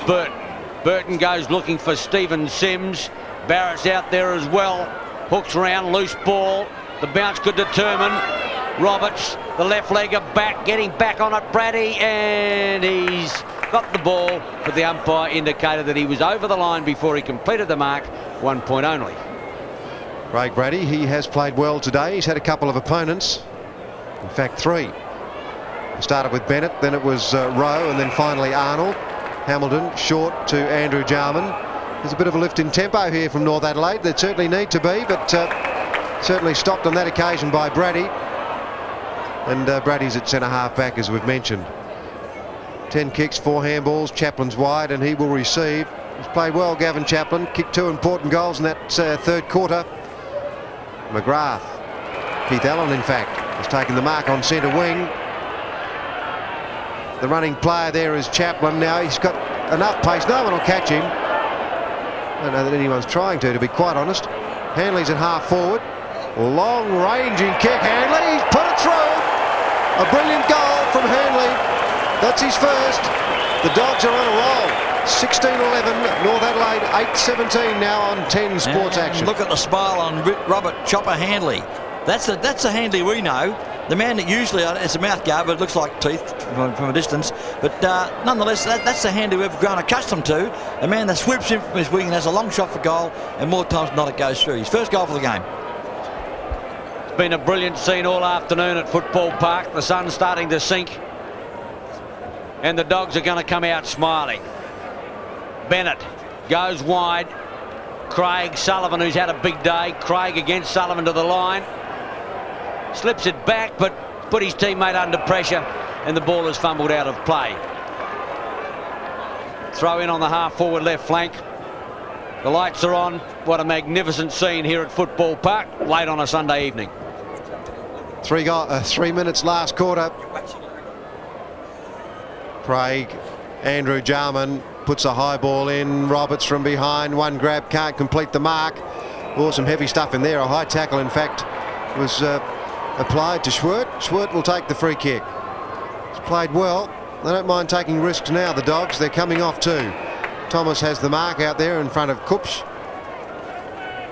Burton goes looking for Stephen Sims. Barrett's out there as well. Hooks around, loose ball. The bounce could determine. Roberts, the left legger back, getting back on it. Brady, and he's got the ball, but the umpire indicated that he was over the line before he completed the mark. 1 point only. Craig Brady, he has played well today. He's had a couple of opponents, in fact 3. It started with Bennett, then it was Rowe, and then finally Arnold. Hamilton short to Andrew Jarman. There's a bit of a lift in tempo here from North Adelaide. They certainly need to be, but certainly stopped on that occasion by Brady. And Brady's at centre half back, as we've mentioned. 10 kicks, 4 handballs. Chaplin's wide, and he will receive. He's played well, Gavin Chaplin. Kicked 2 important goals in that third quarter. McGrath, Keith Allen in fact, has taken the mark on centre wing. The running player there is Chaplin. Now he's got enough pace. No one will catch him. I don't know that anyone's trying to be quite honest. Hanley's at half forward. Long-ranging kick. Hanley, he's put it through. A brilliant goal from Hanley. That's his first. The Dogs are on a roll. 16-11, North Adelaide 8-17 now on 10 Sports Action. Look at the smile on Robert Chopper Handley. That's the Handley we know. The man that usually, it's a mouth guard, but it looks like teeth from a distance. But nonetheless, that's the Handley we've grown accustomed to. A man that swoops in from his wing and has a long shot for goal, and more times than not it goes through. His first goal for the game. It's been a brilliant scene all afternoon at Football Park. The sun's starting to sink, and the Dogs are going to come out smiling. Bennett goes wide. Craig Sullivan, who's had a big day. Craig against Sullivan to the line. Slips it back, but put his teammate under pressure, and the ball is fumbled out of play. Throw in on the half-forward left flank. The lights are on. What a magnificent scene here at Football Park, late on a Sunday evening. 3 minutes last quarter. Craig, Andrew Jarman puts a high ball in. Roberts from behind. One grab, can't complete the mark. Oh, some heavy stuff in there. A high tackle, in fact, was applied to Schwert. Schwert will take the free kick. It's played well. They don't mind taking risks now, the Dogs. They're coming off too. Thomas has the mark out there in front of Kupsch.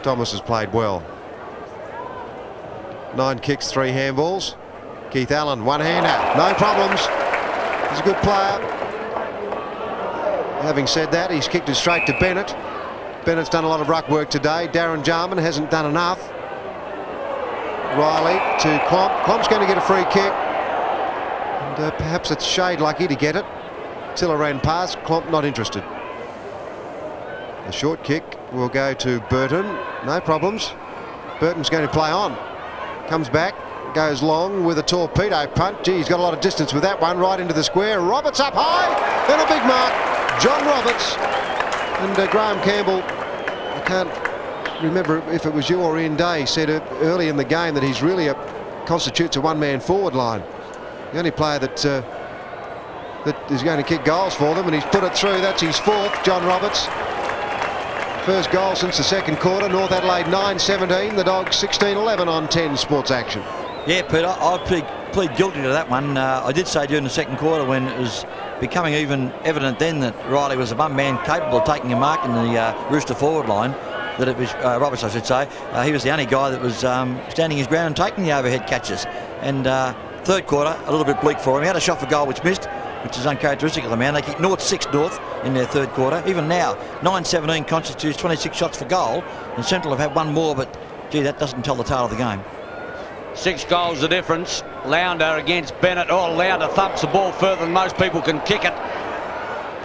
Thomas has played well. 9 kicks, 3 handballs. Keith Allen, one-hander, no problems. He's a good player. Having said that, he's kicked it straight to Bennett. Bennett's done a lot of ruck work today. Darren Jarman hasn't done enough. Riley to Klomp. Klomp's going to get a free kick. And perhaps it's Shade lucky to get it. Tiller ran past. Klomp not interested. The short kick will go to Burton. No problems. Burton's going to play on. Comes back. Goes long with a torpedo punt. Gee, he's got a lot of distance with that one. Right into the square. Roberts up high. And a big mark. John Roberts. And Graham Campbell, I can't remember if it was you or Ian Day, said early in the game that he's really constitutes a one-man forward line. The only player that is going to kick goals for them, and he's put it through. That's his 4th, John Roberts. First goal since the second quarter. North Adelaide 9-17. The Dogs 16-11 on 10 Sports Action. Yeah, Peter, I plead guilty to that one. I did say during the second quarter, when it was becoming even evident then that Riley was the one man capable of taking a mark in the Rooster forward line, that it was Roberts, I should say. He was the only guy that was standing his ground and taking the overhead catches. And third quarter, a little bit bleak for him. He had a shot for goal which missed, which is uncharacteristic of the man. They kicked 6 North in their third quarter. Even now, 9-17 constitutes 26 shots for goal, and Central have had one more, but gee, that doesn't tell the tale of the game. 6 goals the difference. Lounder against Bennett. Oh, Lounder thumps the ball further than most people can kick it.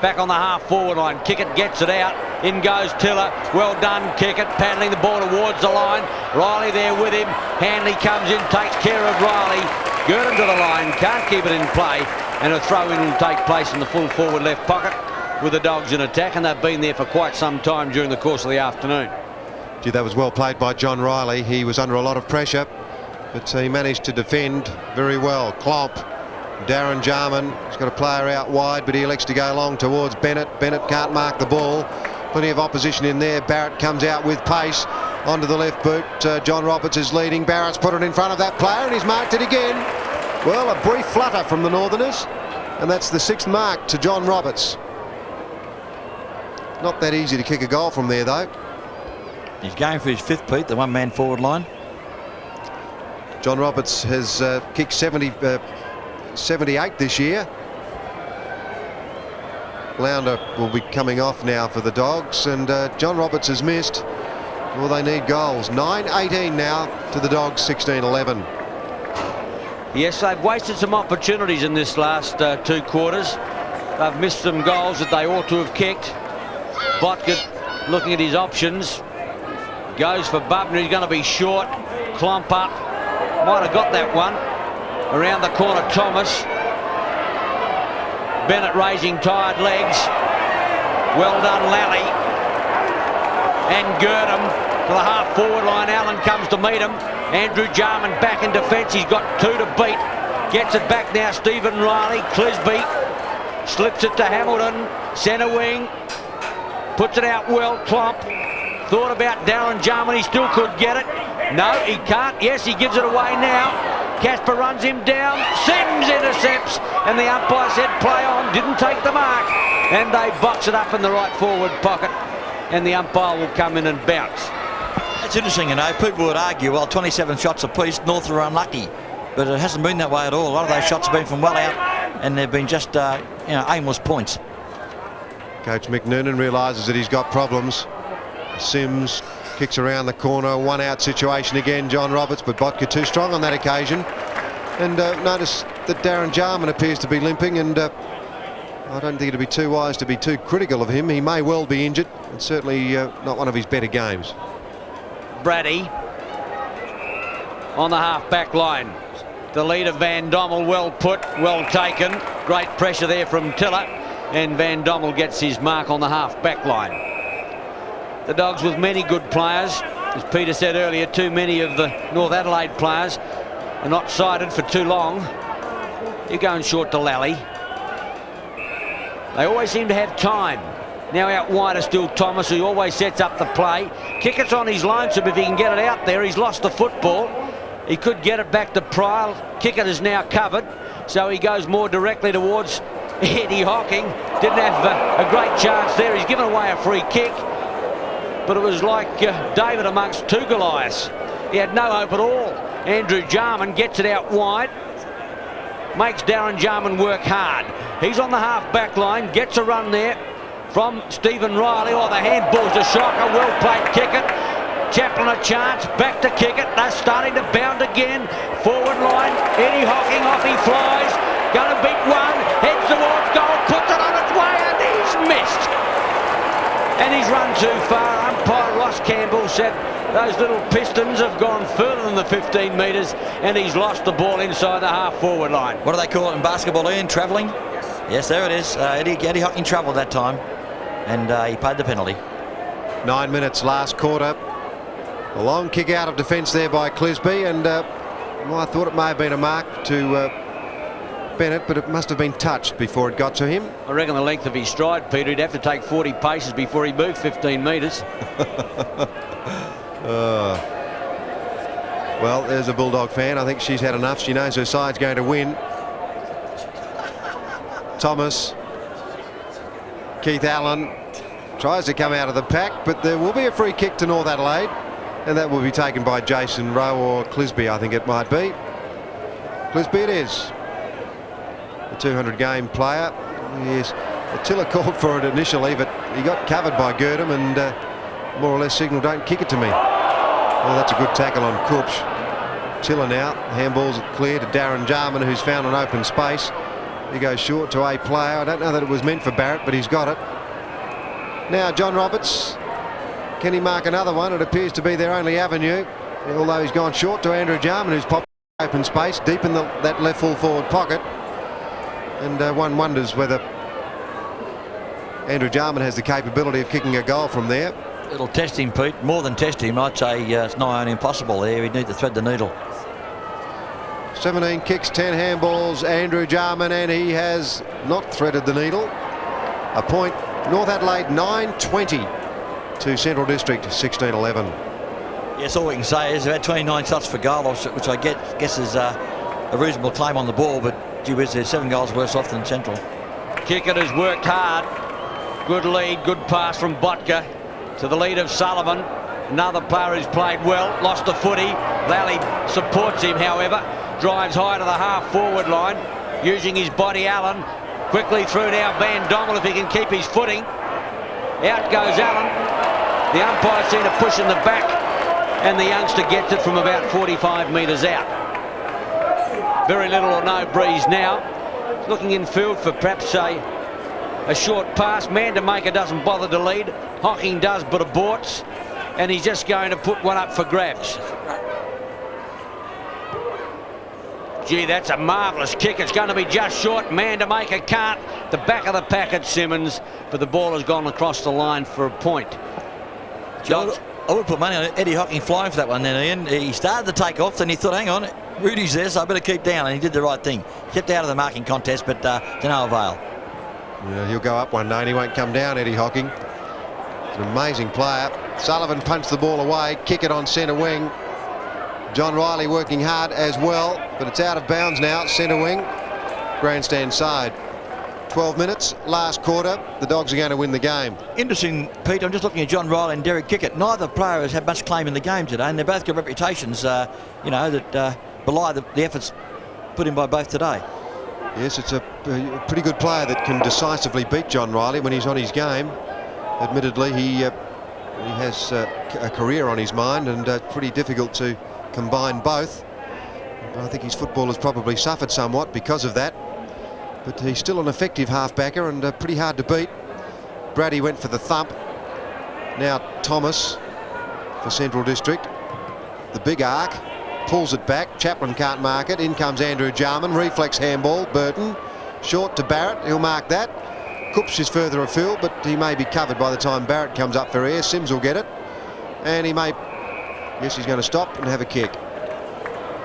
Back on the half-forward line. Kick it, gets it out. In goes Tiller. Well done, kick it. Paddling the ball towards the line. Riley there with him. Hanley comes in, takes care of Riley. Gurdon to the line. Can't keep it in play. And a throw-in will take place in the full forward left pocket with the Dogs in attack. And they've been there for quite some time during the course of the afternoon. Gee, that was well played by John Riley. He was under a lot of pressure, but he managed to defend very well. Klomp, Darren Jarman, he's got a player out wide, but he elects to go long towards Bennett. Bennett can't mark the ball. Plenty of opposition in there. Barrett comes out with pace onto the left boot. John Roberts is leading. Barrett's put it in front of that player, and he's marked it again. Well, a brief flutter from the Northerners, and that's the 6th mark to John Roberts. Not that easy to kick a goal from there, though. He's going for his 5th, Pete, the one-man forward line. John Roberts has kicked 78 this year. Lounder will be coming off now for the Dogs, and John Roberts has missed. Well, they need goals. 9-18 now to the Dogs, 16-11. Yes, they've wasted some opportunities in this last 2 quarters. They've missed some goals that they ought to have kicked. Botkin looking at his options. Goes for Bubner. He's going to be short. Klomp up. Might have got that one. Around the corner, Thomas. Bennett raising tired legs. Well done, Lally. And Gurdon to the half-forward line. Allen comes to meet him. Andrew Jarman back in defence. He's got 2 to beat. Gets it back now. Stephen Riley. Clisby Slips it to Hamilton, centre wing. Puts it out well, Klomp. Thought about Darren Jarman, he still could get it. No, he can't. Yes, he gives it away now. Casper runs him down. Sims intercepts, and the umpire said play on. Didn't take the mark, and they box it up in the right forward pocket, and the umpire will come in and bounce. It's interesting, you know. People would argue, well, 27 shots apiece, North are unlucky, but it hasn't been that way at all. A lot of those shots have been from well out, and they've been just aimless points. Coach McNoonan realises that he's got problems. Sims kicks around the corner, one out situation again, John Roberts, but Botka too strong on that occasion. And notice that Darren Jarman appears to be limping, and I don't think it'd be too wise to be too critical of him. He may well be injured, and certainly not one of his better games. Brady on the half-back line. The lead of Van Dommel, well put, well taken. Great pressure there from Tiller, and Van Dommel gets his mark on the half-back line. The Dogs with many good players. As Peter said earlier, too many of the North Adelaide players are not sighted for too long. You're going short to Lally. They always seem to have time. Now out wide is still Thomas, who always sets up the play. Kickett's on his lonesome if he can get it out there. He's lost the football. He could get it back to Pryle. Kickett is now covered, so he goes more directly towards Eddie Hocking. Didn't have a great chance there. He's given away a free kick, but it was like David amongst two Goliaths. He had no hope at all. Andrew Jarman gets it out wide, makes Darren Jarman work hard. He's on the half-back line, gets a run there from Stephen Riley. Oh, the handball's a shocker. Well played, Kickett. Chaplin a chance, back to Kickett. They're starting to bound again. Forward line, Eddie Hocking, off he flies. Going to beat one, heads towards goal, puts it on its way, and he's missed. And he's run too far. Umpire Ross Campbell said those little pistons have gone further than the 15 metres, and he's lost the ball inside the half-forward line. What do they call it in basketball, Ian? Travelling? Yes, there it is. Eddie Hocking travelled that time, and he paid the penalty. 9 minutes last quarter. A long kick out of defence there by Clisby, and well, I thought it may have been a mark to Bennett, but it must have been touched before it got to him. I reckon the length of his stride, Peter, he'd have to take 40 paces before he moved 15 metres. Well, there's a Bulldog fan. I think she's had enough. She knows her side's going to win. Thomas. Keith Allen tries to come out of the pack, but there will be a free kick to North Adelaide, and that will be taken by Jason Rowe or Clisby, I think it might be. Clisby it is. The 200 game player. Yes, Tiller called for it initially, but he got covered by Girdham and more or less signalled, don't kick it to me. Well, that's a good tackle on Cooch. Tiller now, handballs it clear to Darren Jarman, who's found an open space. He goes short to a player. I don't know that it was meant for Barrett, but he's got it. Now John Roberts, can he mark another one? It appears to be their only avenue, although he's gone short to Andrew Jarman, who's popped open space deep in that left full forward pocket. And one wonders whether Andrew Jarman has the capability of kicking a goal from there. It'll test him, Pete. More than test him, I'd say it's nigh on impossible there. He'd need to thread the needle. 17 kicks, 10 handballs, Andrew Jarman, and he has not threaded the needle. A point, North Adelaide 9-20 to Central District 16-11. Yes, all we can say is they've had 29 shots for goal, which I guess is a reasonable claim on the ball, but gee whiz, they're 7 goals worse off than Central. Kickett has worked hard. Good lead, good pass from Botka to the lead of Sullivan. Another player who's played well, lost the footy. Lally supports him, however. Drives high to the half-forward line, using his body. Allen quickly through now. Van Dommel, if he can keep his footing. Out goes Allen. The umpire seen a push in the back, and the youngster gets it from about 45 metres out. Very little or no breeze now. Looking in field for perhaps a short pass. Mandamaker doesn't bother to lead. Hocking does, but aborts. And he's just going to put one up for grabs. Gee, that's a marvellous kick. It's going to be just short. Mandamaker can't. The back of the pack at Simmons, but the ball has gone across the line for a point. I would put money on Eddie Hocking flying for that one then, Ian. He started to take off, then he thought, hang on, Rudy's there, so I better keep down, and he did the right thing. Kept out of the marking contest, but to no avail. Yeah, he'll go up one day and he won't come down, Eddie Hocking. He's an amazing player. Sullivan punched the ball away, kick it on centre wing. John Riley working hard as well, but it's out of bounds now, centre wing, grandstand side. 12 minutes, last quarter, the Dogs are going to win the game. Interesting, Pete, I'm just looking at John Riley and Derek Kickett. Neither player has had much claim in the game today, and they both got reputations, you know, that belie the efforts put in by both today. Yes, it's a pretty good player that can decisively beat John Riley when he's on his game. Admittedly, he has a career on his mind, and pretty difficult to combine both. I think his football has probably suffered somewhat because of that. But he's still an effective half-backer and pretty hard to beat. Brady went for the thump. Now Thomas for Central District. The big arc. Pulls it back. Chaplin can't mark it. In comes Andrew Jarman. Reflex handball. Burton. Short to Barrett. He'll mark that. Coops is further afield, but he may be covered by the time Barrett comes up for air. Sims will get it. And he may... Yes, he's going to stop and have a kick.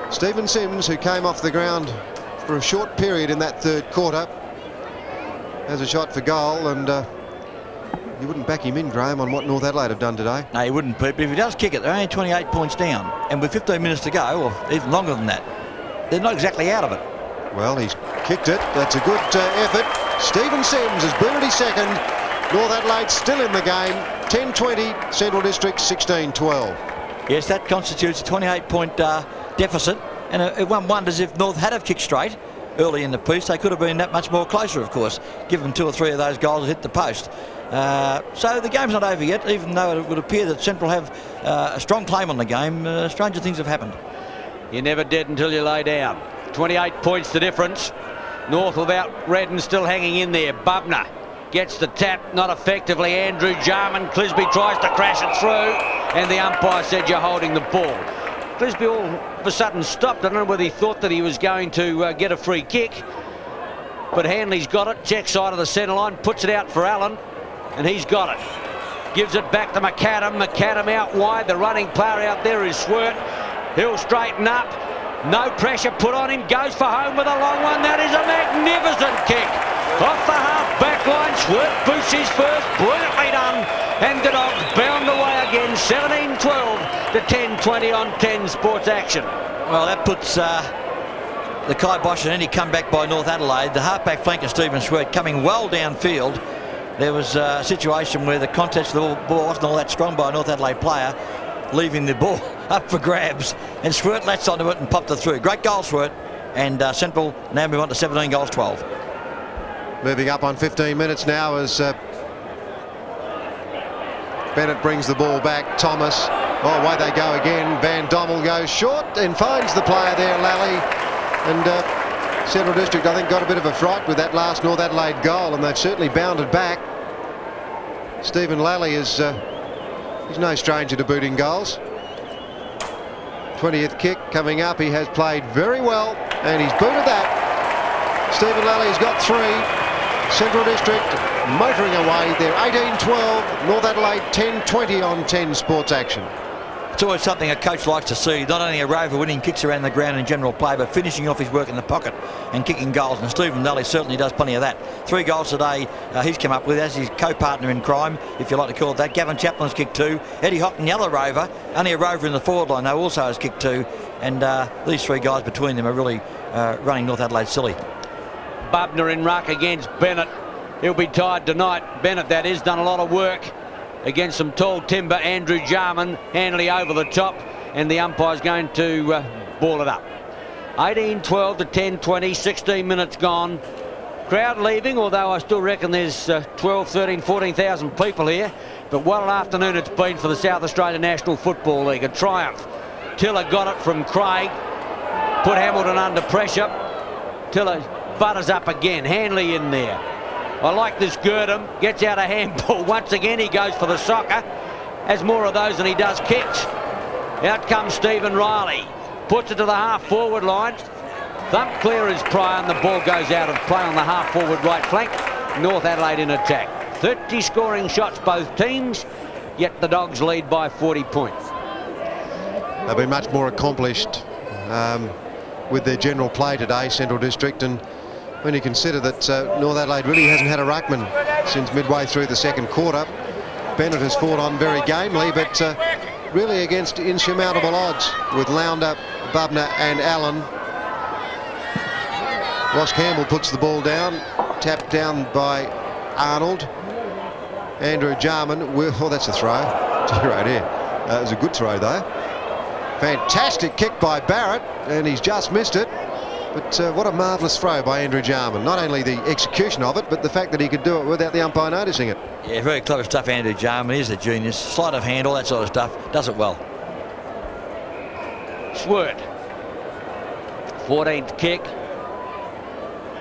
Stephen Sims, who came off the ground for a short period in that third quarter, has a shot for goal, and you wouldn't back him in, Graham, on what North Adelaide have done today. No, you wouldn't, Pete, but if he does kick it, they're only 28 points down, and with 15 minutes to go, or even longer than that, they're not exactly out of it. Well, he's kicked it. That's a good effort. Stephen Sims has booted his second. North Adelaide still in the game. 10-20, Central District 16-12. Yes, that constitutes a 28-point deficit, and one wonders if North had have kicked straight early in the piece, they could have been that much more closer, of course, given 2 or 3 of those goals hit the post. So the game's not over yet, even though it would appear that Central have a strong claim on the game. Stranger things have happened. You're never dead until you lay down. 28 points the difference. North without Redden still hanging in there. Bubner gets the tap, not effectively. Andrew Jarman. Clisby tries to crash it through, and the umpire said you're holding the ball. Clisby all of a sudden stopped. I don't know whether he thought that he was going to get a free kick, but Hanley's got it. Check side of the centre line, puts it out for Allen, and he's got it. Gives it back to McAdam. McAdam out wide. The running player out there is Swert. He'll straighten up. No pressure put on him. Goes for home with a long one. That is a magnificent kick. Off the half-back line. Swert boosts his first. Brilliantly done. And the Dogs bound away again. 17-12 to 10-20 on 10 Sports Action. Well, that puts the kibosh on any comeback by North Adelaide. The half-back flanker, Stephen Swert, coming well downfield. There was a situation where the contest of the ball wasn't all that strong by a North Adelaide player, leaving the ball up for grabs, and Swert latched onto it and popped it through. Great goal, Swert, and Central now move on to 17 goals 12. Moving up on 15 minutes now as Bennett brings the ball back. Thomas, oh, away they go again. Van Dommel goes short and finds the player there, Lally, and Central District, I think, got a bit of a fright with that last North Adelaide goal, and they've certainly bounded back. Stephen Lally is he's no stranger to booting goals. 20th kick coming up. He has played very well, and he's booted that. Stephen Lally's got 3. Central District motoring away. They're 18-12. North Adelaide 10-20 on 10 Sports Action. It's always something a coach likes to see. Not only a rover winning kicks around the ground in general play, but finishing off his work in the pocket and kicking goals. And Stephen Lally certainly does plenty of that. 3 goals today he's come up with as his co-partner in crime, if you like to call it that. Gavin Chaplin's kicked 2. Eddie Hocking, the other rover, only a rover in the forward line, though, also has kicked 2. And these 3 guys between them are really running North Adelaide silly. Bubner in ruck against Bennett. He'll be tied tonight. Bennett, that is, done a lot of work against some tall timber. Andrew Jarman, Hanley over the top, and the umpire's going to ball it up. 18-12 to 10-20, 16 minutes gone. Crowd leaving, although I still reckon there's 12, 13, 14,000 people here. But what an afternoon it's been for the South Australia National Football League. A triumph. Tiller got it from Craig, put Hamilton under pressure. Tiller butters up again. Hanley in there. I like this Girdham. Gets out a handball. Once again, he goes for the soccer. Has more of those than he does kicks. Out comes Stephen Riley. Puts it to the half-forward line. Thump clear is Pryor, and the ball goes out of play on the half-forward right flank. North Adelaide in attack. 30 scoring shots both teams, yet the Dogs lead by 40 points. They've been much more accomplished with their general play today, Central District, and when you consider that North Adelaide really hasn't had a ruckman since midway through the second quarter. Bennett has fought on very gamely, but really against insurmountable odds with Lounder, Bubner and Allen. Ross Campbell puts the ball down, tapped down by Arnold. Andrew Jarman, oh, that's a throw. Right here. It was a good throw though. Fantastic kick by Barrett, and he's just missed it. But what a marvellous throw by Andrew Jarman. Not only the execution of it, but the fact that he could do it without the umpire noticing it. Yeah, very clever stuff, Andrew Jarman. He's a genius. Sleight of hand, all that sort of stuff. Does it well. Swert. 14th kick.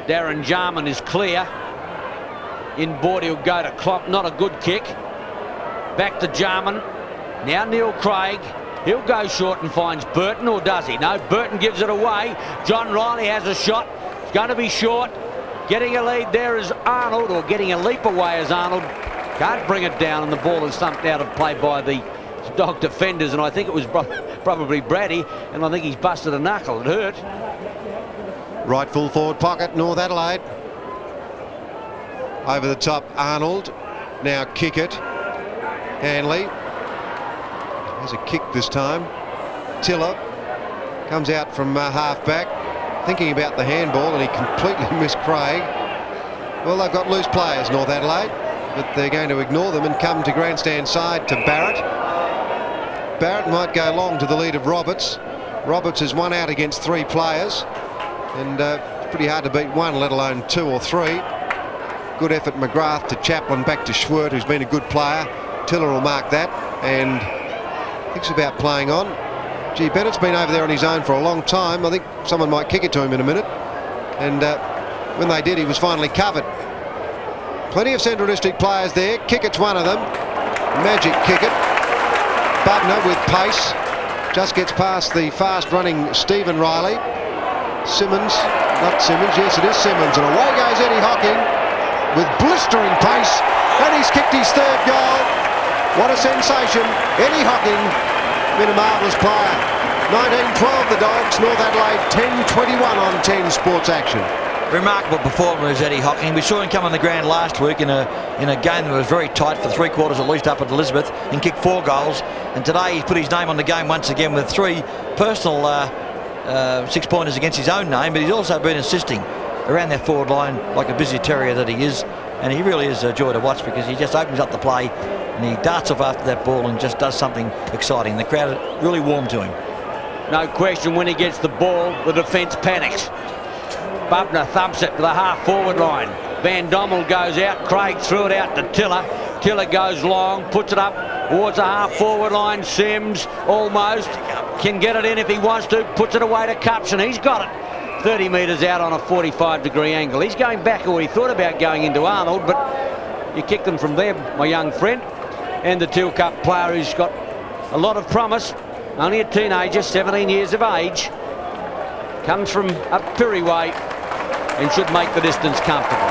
Darren Jarman is clear. Inboard, he'll go to Klopp. Not a good kick. Back to Jarman. Now Neil Craig. He'll go short and finds Burton, or does he? No, Burton gives it away. John Riley has a shot. It's going to be short. Getting a lead there is Arnold, or getting a leap away is Arnold. Can't bring it down, and the ball is thumped out of play by the Dog defenders, and I think it was probably Brady, and I think he's busted a knuckle. It hurt. Right full forward pocket, North Adelaide. Over the top, Arnold. Now kick it. Hanley. Has a kick this time. Tiller comes out from half-back, thinking about the handball, and he completely missed Craig. Well, they've got loose players, North Adelaide, but they're going to ignore them and come to grandstand side to Barrett. Barrett might go long to the lead of Roberts. Roberts is one out against three players, and it's pretty hard to beat one, let alone two or three. Good effort, McGrath to Chaplin, back to Schwert, who's been a good player. Tiller will mark that, and thinks about playing on. Gee, Bennett's been over there on his own for a long time. I think someone might kick it to him in a minute. And when they did, he was finally covered. Plenty of Central District players there. Kickett's one of them. Magic Kickett. Bubner with pace. Just gets past the fast-running Stephen Riley. Simmons. Not Simmons. Yes, it is Simmons. And away goes Eddie Hocking with blistering pace. And he's kicked his third goal. What a sensation. Eddie Hocking, been a marvellous player. 19-12 the Dogs, North Adelaide 10-21 on 10 Sports Action. Remarkable performer is Eddie Hocking. We saw him come on the ground last week in a game that was very tight for 3 quarters at least up at Elizabeth, and kicked 4 goals. And today he's put his name on the game once again with 3 personal 6-pointers against his own name, but he's also been assisting around that forward line like a busy terrier that he is. And he really is a joy to watch, because he just opens up the play and he darts off after that ball and just does something exciting. The crowd really warm to him. No question, when he gets the ball, the defence panics. Bubner thumps it to the half-forward line. Van Dommel goes out. Craig threw it out to Tiller. Tiller goes long, puts it up towards the half-forward line. Sims almost can get it in if he wants to. Puts it away to Cups, and he's got it. 30 metres out on a 45-degree angle. He's going back, or he thought about going into Arnold, but you kicked them from there, my young friend. And the Teal Cup player who's got a lot of promise, only a teenager, 17 years of age, comes from up Pirrie Way and should make the distance comfortable.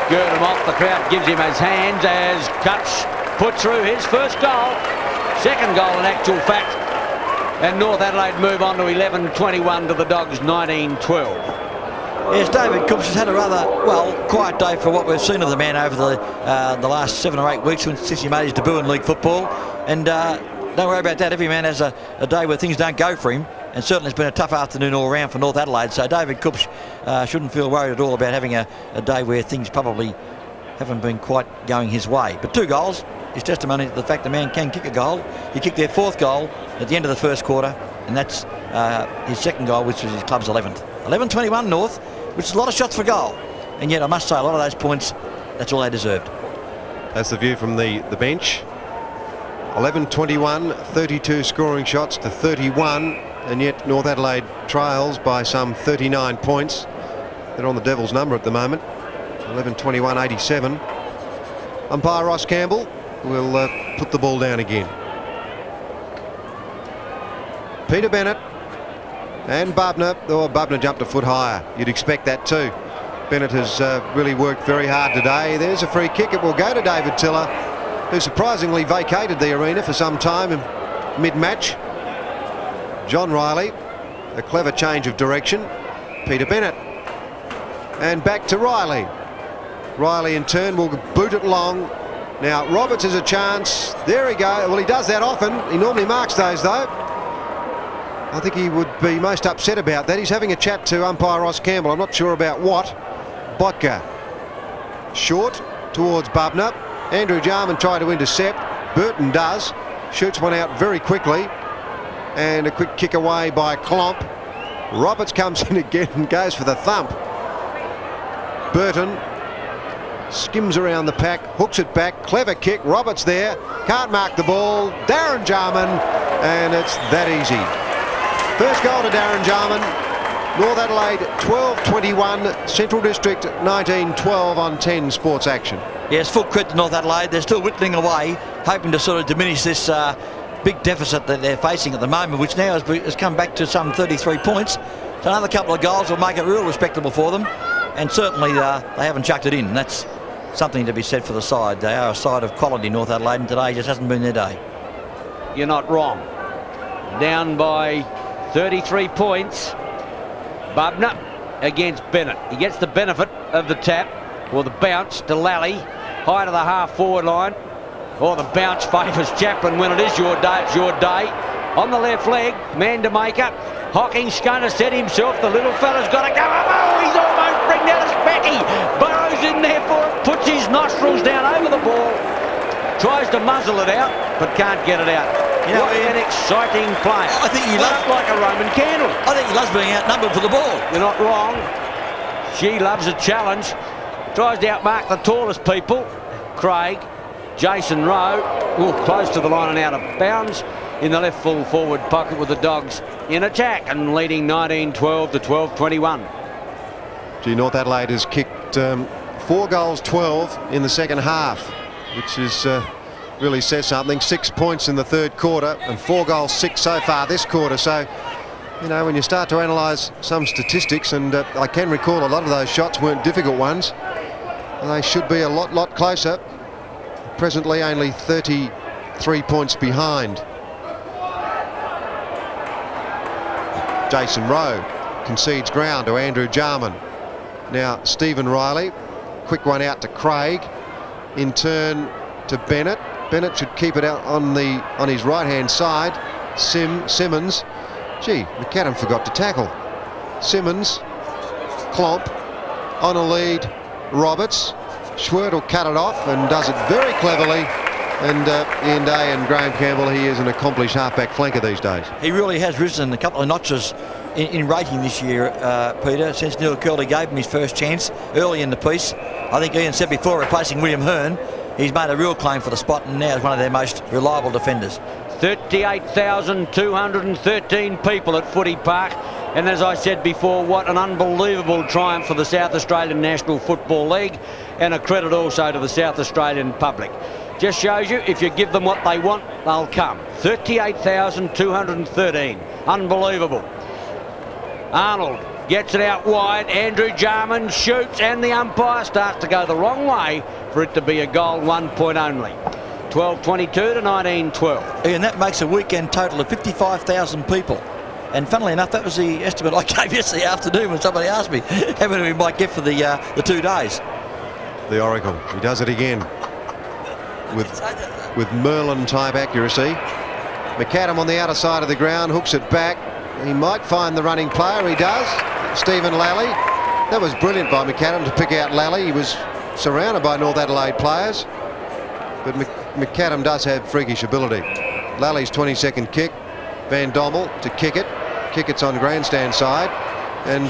Gurdon off, the crowd gives him his hands as Cuts put through his first goal. Second goal in actual fact. And North Adelaide move on to 11-21 to the Dogs 19-12. Yes, David Coops has had a rather, well, quiet day for what we've seen of the man over the last 7 or 8 weeks since he made his debut in league football. And don't worry about that. Every man has a day where things don't go for him. And certainly it's been a tough afternoon all around for North Adelaide. So David Coops shouldn't feel worried at all about having a day where things probably haven't been quite going his way. But 2 goals is testimony to the fact the man can kick a goal. He kicked their 4th goal at the end of the first quarter, and that's his 2nd goal, which was his club's 11th. 11-21 North, which is a lot of shots for goal. And yet I must say, a lot of those points, that's all they deserved. That's the view from the bench. 11-21, 32 scoring shots to 31, and yet North Adelaide trails by some 39 points. They're on the Devil's number at the moment. 11-21, 87. Umpire Ross Campbell will put the ball down again. Peter Bennett and Bubner. Oh, Bubner jumped a foot higher. You'd expect that too. Bennett has really worked very hard today. There's a free kick. It will go to David Tiller, who surprisingly vacated the arena for some time in mid-match. John Riley, a clever change of direction. Peter Bennett And back to Riley. Riley in turn will boot it long. Now Roberts has a chance. There he goes. Well, he does that often. He normally marks those though. I think he would be most upset about that. He's having a chat to umpire Ross Campbell. I'm not sure about what. Botka. Short towards Bubner. Andrew Jarman tried to intercept. Burton does. Shoots one out very quickly. And a quick kick away by Klomp. Roberts comes in again and goes for the thump. Burton skims around the pack, hooks it back, clever kick. Roberts there, can't mark the ball. Darren Jarman, and it's that easy. First goal to Darren Jarman. North Adelaide 12-21, Central District 19-12 on 10 Sports Action. Yes, full credit to North Adelaide. They're still whittling away, hoping to sort of diminish this big deficit that they're facing at the moment, which now has come back to some 33 points. So another couple of goals will make it real respectable for them. And certainly they haven't chucked it in. And that's something to be said for the side. They are a side of quality, North Adelaide, and today just hasn't been their day. You're not wrong. Down by 33 points. Bubner against Bennett. He gets the benefit of the tap, or the bounce to Lally, high to the half-forward line. Or the bounce favours Chaplin. When it is your day, it's your day. On the left leg, man to make up. Hocking's going to set himself. The little fella's got to go. Oh, he's almost bringing out his backy. Burrows in there for it. Puts his nostrils down over the ball. Tries to muzzle it out, but can't get it out. You know, what an exciting player. I think he loves like a Roman candle. I think he loves being outnumbered for the ball. You're not wrong. She loves a challenge. Tries to outmark the tallest people. Craig, Jason Rowe, close to the line and out of bounds in the left full forward pocket with the Dogs in attack and leading 19-12 to 12-21. Gee, North Adelaide has kicked 4 goals 12 in the second half, which is really says something. 6 points in the third quarter and 4 goals 6 so far this quarter. So, you know, when you start to analyse some statistics, and I can recall a lot of those shots weren't difficult ones, they should be a lot closer. Presently only 33 points behind. Jason Rowe concedes ground to Andrew Jarman. Now Stephen Riley, quick one out to Craig, in turn to Bennett. Bennett should keep it out on his right hand side. Simmons, gee, McAdam forgot to tackle. Simmons, Klomp on a lead. Roberts, Schwert will cut it off and does it very cleverly. And Ian Day and Graham Campbell, he is an accomplished halfback flanker these days. He really has risen a couple of notches in rating this year, Peter, since Neil Curley gave him his first chance early in the piece. I think Ian said before, replacing William Hearn, he's made a real claim for the spot and now is one of their most reliable defenders. 38,213 people at Footy Park, and as I said before, what an unbelievable triumph for the South Australian National Football League, and a credit also to the South Australian public. Just shows you, if you give them what they want, they'll come. 38,213. Unbelievable. Arnold gets it out wide. Andrew Jarman shoots, and the umpire starts to go the wrong way for it to be a goal, 1 point only. 12-22 to 19-12. And that makes a weekend total of 55,000 people. And funnily enough, that was the estimate I gave yesterday afternoon when somebody asked me how many we might get for the 2 days. The Oracle, he does it again with Merlin-type accuracy. McAdam on the outer side of the ground, hooks it back. He might find the running player. He does. Stephen Lally. That was brilliant by McAdam to pick out Lally. He was surrounded by North Adelaide players, but McAdam does have freakish ability. Lally's 22nd kick. Van Dommel to kick it. Kickett's on grandstand side, and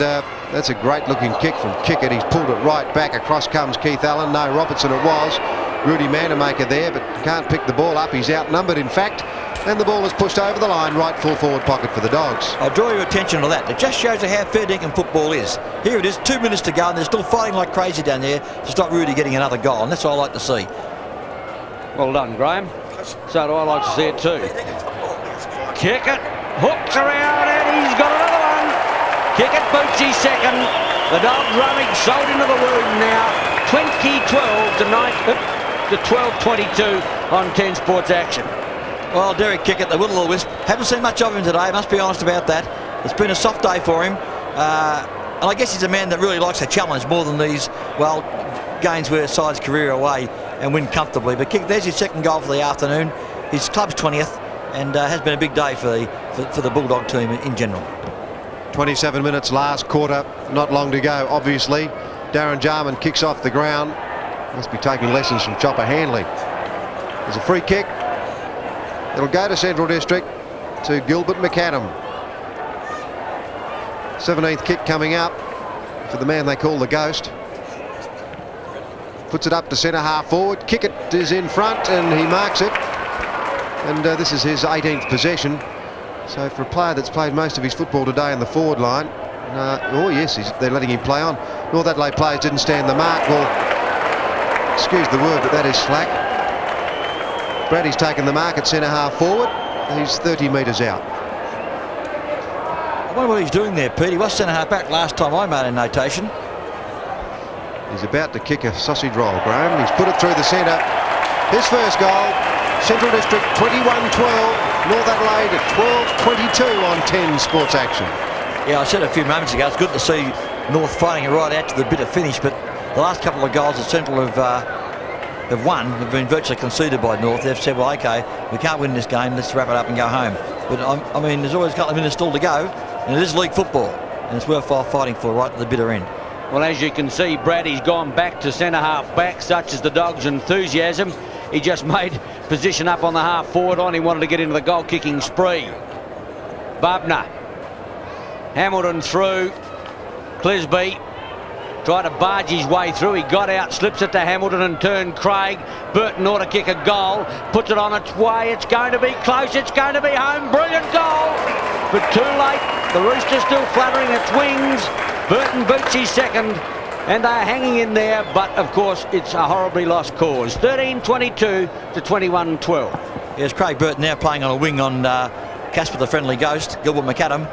that's a great looking kick from Kickett. He's pulled it right back. Across comes Keith Allen. No, Robertson it was. Rudy Manamaker there, but can't pick the ball up. He's outnumbered, in fact, and the ball is pushed over the line, right full forward pocket for the Dogs. I'll draw your attention to that. It just shows you how fair dinkum football is. Here it is, 2 minutes to go, and they're still fighting like crazy down there to stop Rudy getting another goal, and that's what I like to see. Well done, Graham. So do I like to see it too. Kickett hooks around, and he's got another one. Kickett boots his second. The Dogs running salt into the wound now. 20-12 to 12-22 on 10 Sports Action. Well, Derek Kickett, the will-o'-wisp, haven't seen much of him today, must be honest about that. It's been a soft day for him. And I guess he's a man that really likes a challenge more than these, well, games where sides career away and win comfortably. But there's his second goal for the afternoon. His club's 20th, and has been a big day for the Bulldog team in general. 27 minutes last quarter, not long to go. Obviously, Darren Jarman kicks off the ground. Must be taking lessons from Chopper Handley. There's a free kick. It'll go to Central District, to Gilbert McAdam. 17th kick coming up for the man they call the Ghost. Puts it up to centre half forward. Kick it is in front and he marks it. And this is his 18th possession. So for a player that's played most of his football today in the forward line, oh yes, they're letting him play on. North Adelaide players didn't stand the mark. Well, excuse the word, but that is slack. Brady's taken the mark at centre half forward. He's 30 metres out. I wonder what he's doing there, Pete. He was centre half back last time I made a notation. He's about to kick a sausage roll, Graham. He's put it through the centre. His first goal, Central District 21-12, North Adelaide at 12-22 on 10 Sports Action. Yeah, I said a few moments ago, it's good to see North fighting it right out to the bitter finish, but the last couple of goals that Central have won have been virtually conceded by North. They've said, well, OK, we can't win this game, let's wrap it up and go home. But, I mean, there's always a couple of minutes still to go, and it is league football, and it's worthwhile fighting for right to the bitter end. Well, as you can see, Brady's gone back to centre half back, such as the Dogs' enthusiasm. He just made position up on the half forward line. He wanted to get into the goal kicking spree. Bubner. Hamilton through. Clisby tried to barge his way through. He got out, slips it to Hamilton and turned Craig. Burton ought to kick a goal. Puts it on its way. It's going to be close. It's going to be home. Brilliant goal. But too late. The Rooster's still fluttering its wings. Burton boots his second, and they're hanging in there, but of course it's a horribly lost cause. 13-22 to 21-12. Here's Craig Burton now playing on a wing on Casper the Friendly Ghost. Gilbert McAdam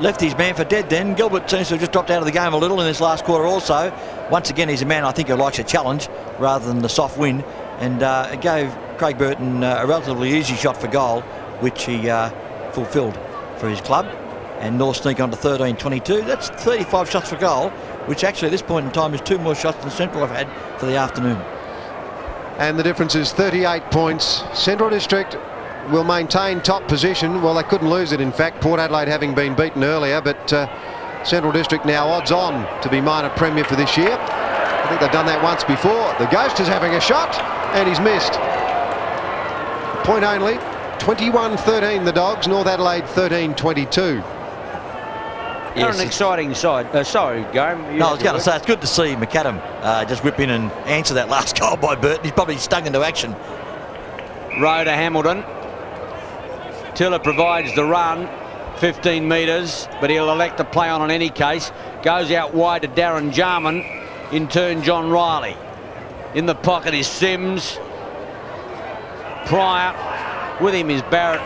left his man for dead then. Gilbert seems to have just dropped out of the game a little in this last quarter also. Once again, he's a man I think who likes a challenge rather than the soft win, and it gave Craig Burton a relatively easy shot for goal, which he fulfilled for his club. And North sneak on to 13-22. That's 35 shots for goal, which actually at this point in time is 2 more shots than Central have had for the afternoon. And the difference is 38 points. Central District will maintain top position. Well, they couldn't lose it, in fact, Port Adelaide having been beaten earlier, but Central District now odds on to be minor premier for this year. I think they've done that once before. The Ghost is having a shot, and he's missed. Point only. 21-13 the Dogs, North Adelaide 13-22. They're an exciting side. Sorry, Graham. No, I was going to say, it's good to see McAdam just whip in and answer that last goal by Burton. He's probably stung into action. Rowe to Hamilton. Tiller provides the run, 15 metres, but he'll elect to play on in any case. Goes out wide to Darren Jarman. In turn, John Riley. In the pocket is Sims. Pryor. With him is Barrett.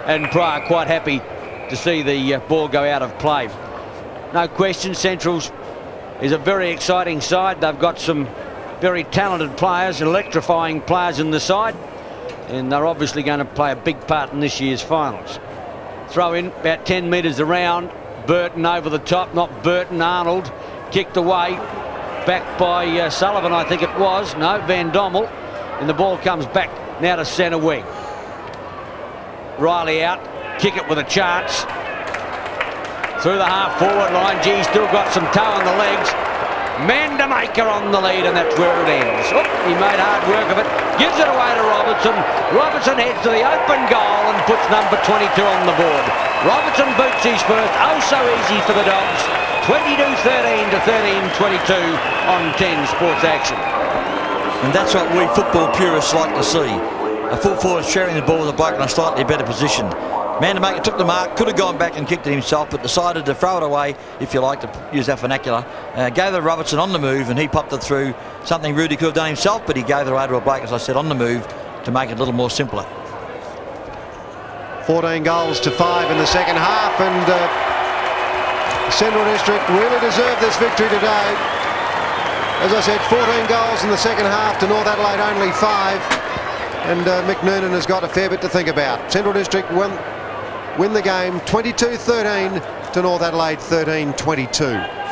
And Pryor quite happy to see the ball go out of play. No question, Central's is a very exciting side. They've got some very talented players, electrifying players in the side, and they're obviously going to play a big part in this year's finals. Throw in about 10 metres around. Burton over the top, not Burton, Arnold. Kicked away, back by Sullivan, I think it was. No, Van Dommel. And the ball comes back now to centre wing. Riley out, kick it with a chance. Through the half forward line, G still got some toe on the legs. Mandamaker on the lead, and that's where it ends. Oh, he made hard work of it. Gives it away to Robertson. Robertson heads to the open goal and puts number 22 on the board. Robertson boots his first. Oh, so easy for the Dogs. 22-13 to 13-22 on 10 Sports Action. And that's what we football purists like to see. A full forward sharing the ball with a bloke in a slightly better position. Mandamaker took the mark, could have gone back and kicked it himself, but decided to throw it away, if you like to use that vernacular. Gave it to Robertson on the move, and he popped it through. Something Rudy could have done himself, but he gave it away to a bloke, as I said, on the move to make it a little more simpler. 14 goals to 5 in the second half, and Central District really deserved this victory today. As I said, 14 goals in the second half to North Adelaide only 5. And Mick Noonan has got a fair bit to think about. Central District win the game 22-13 to North Adelaide 13-22.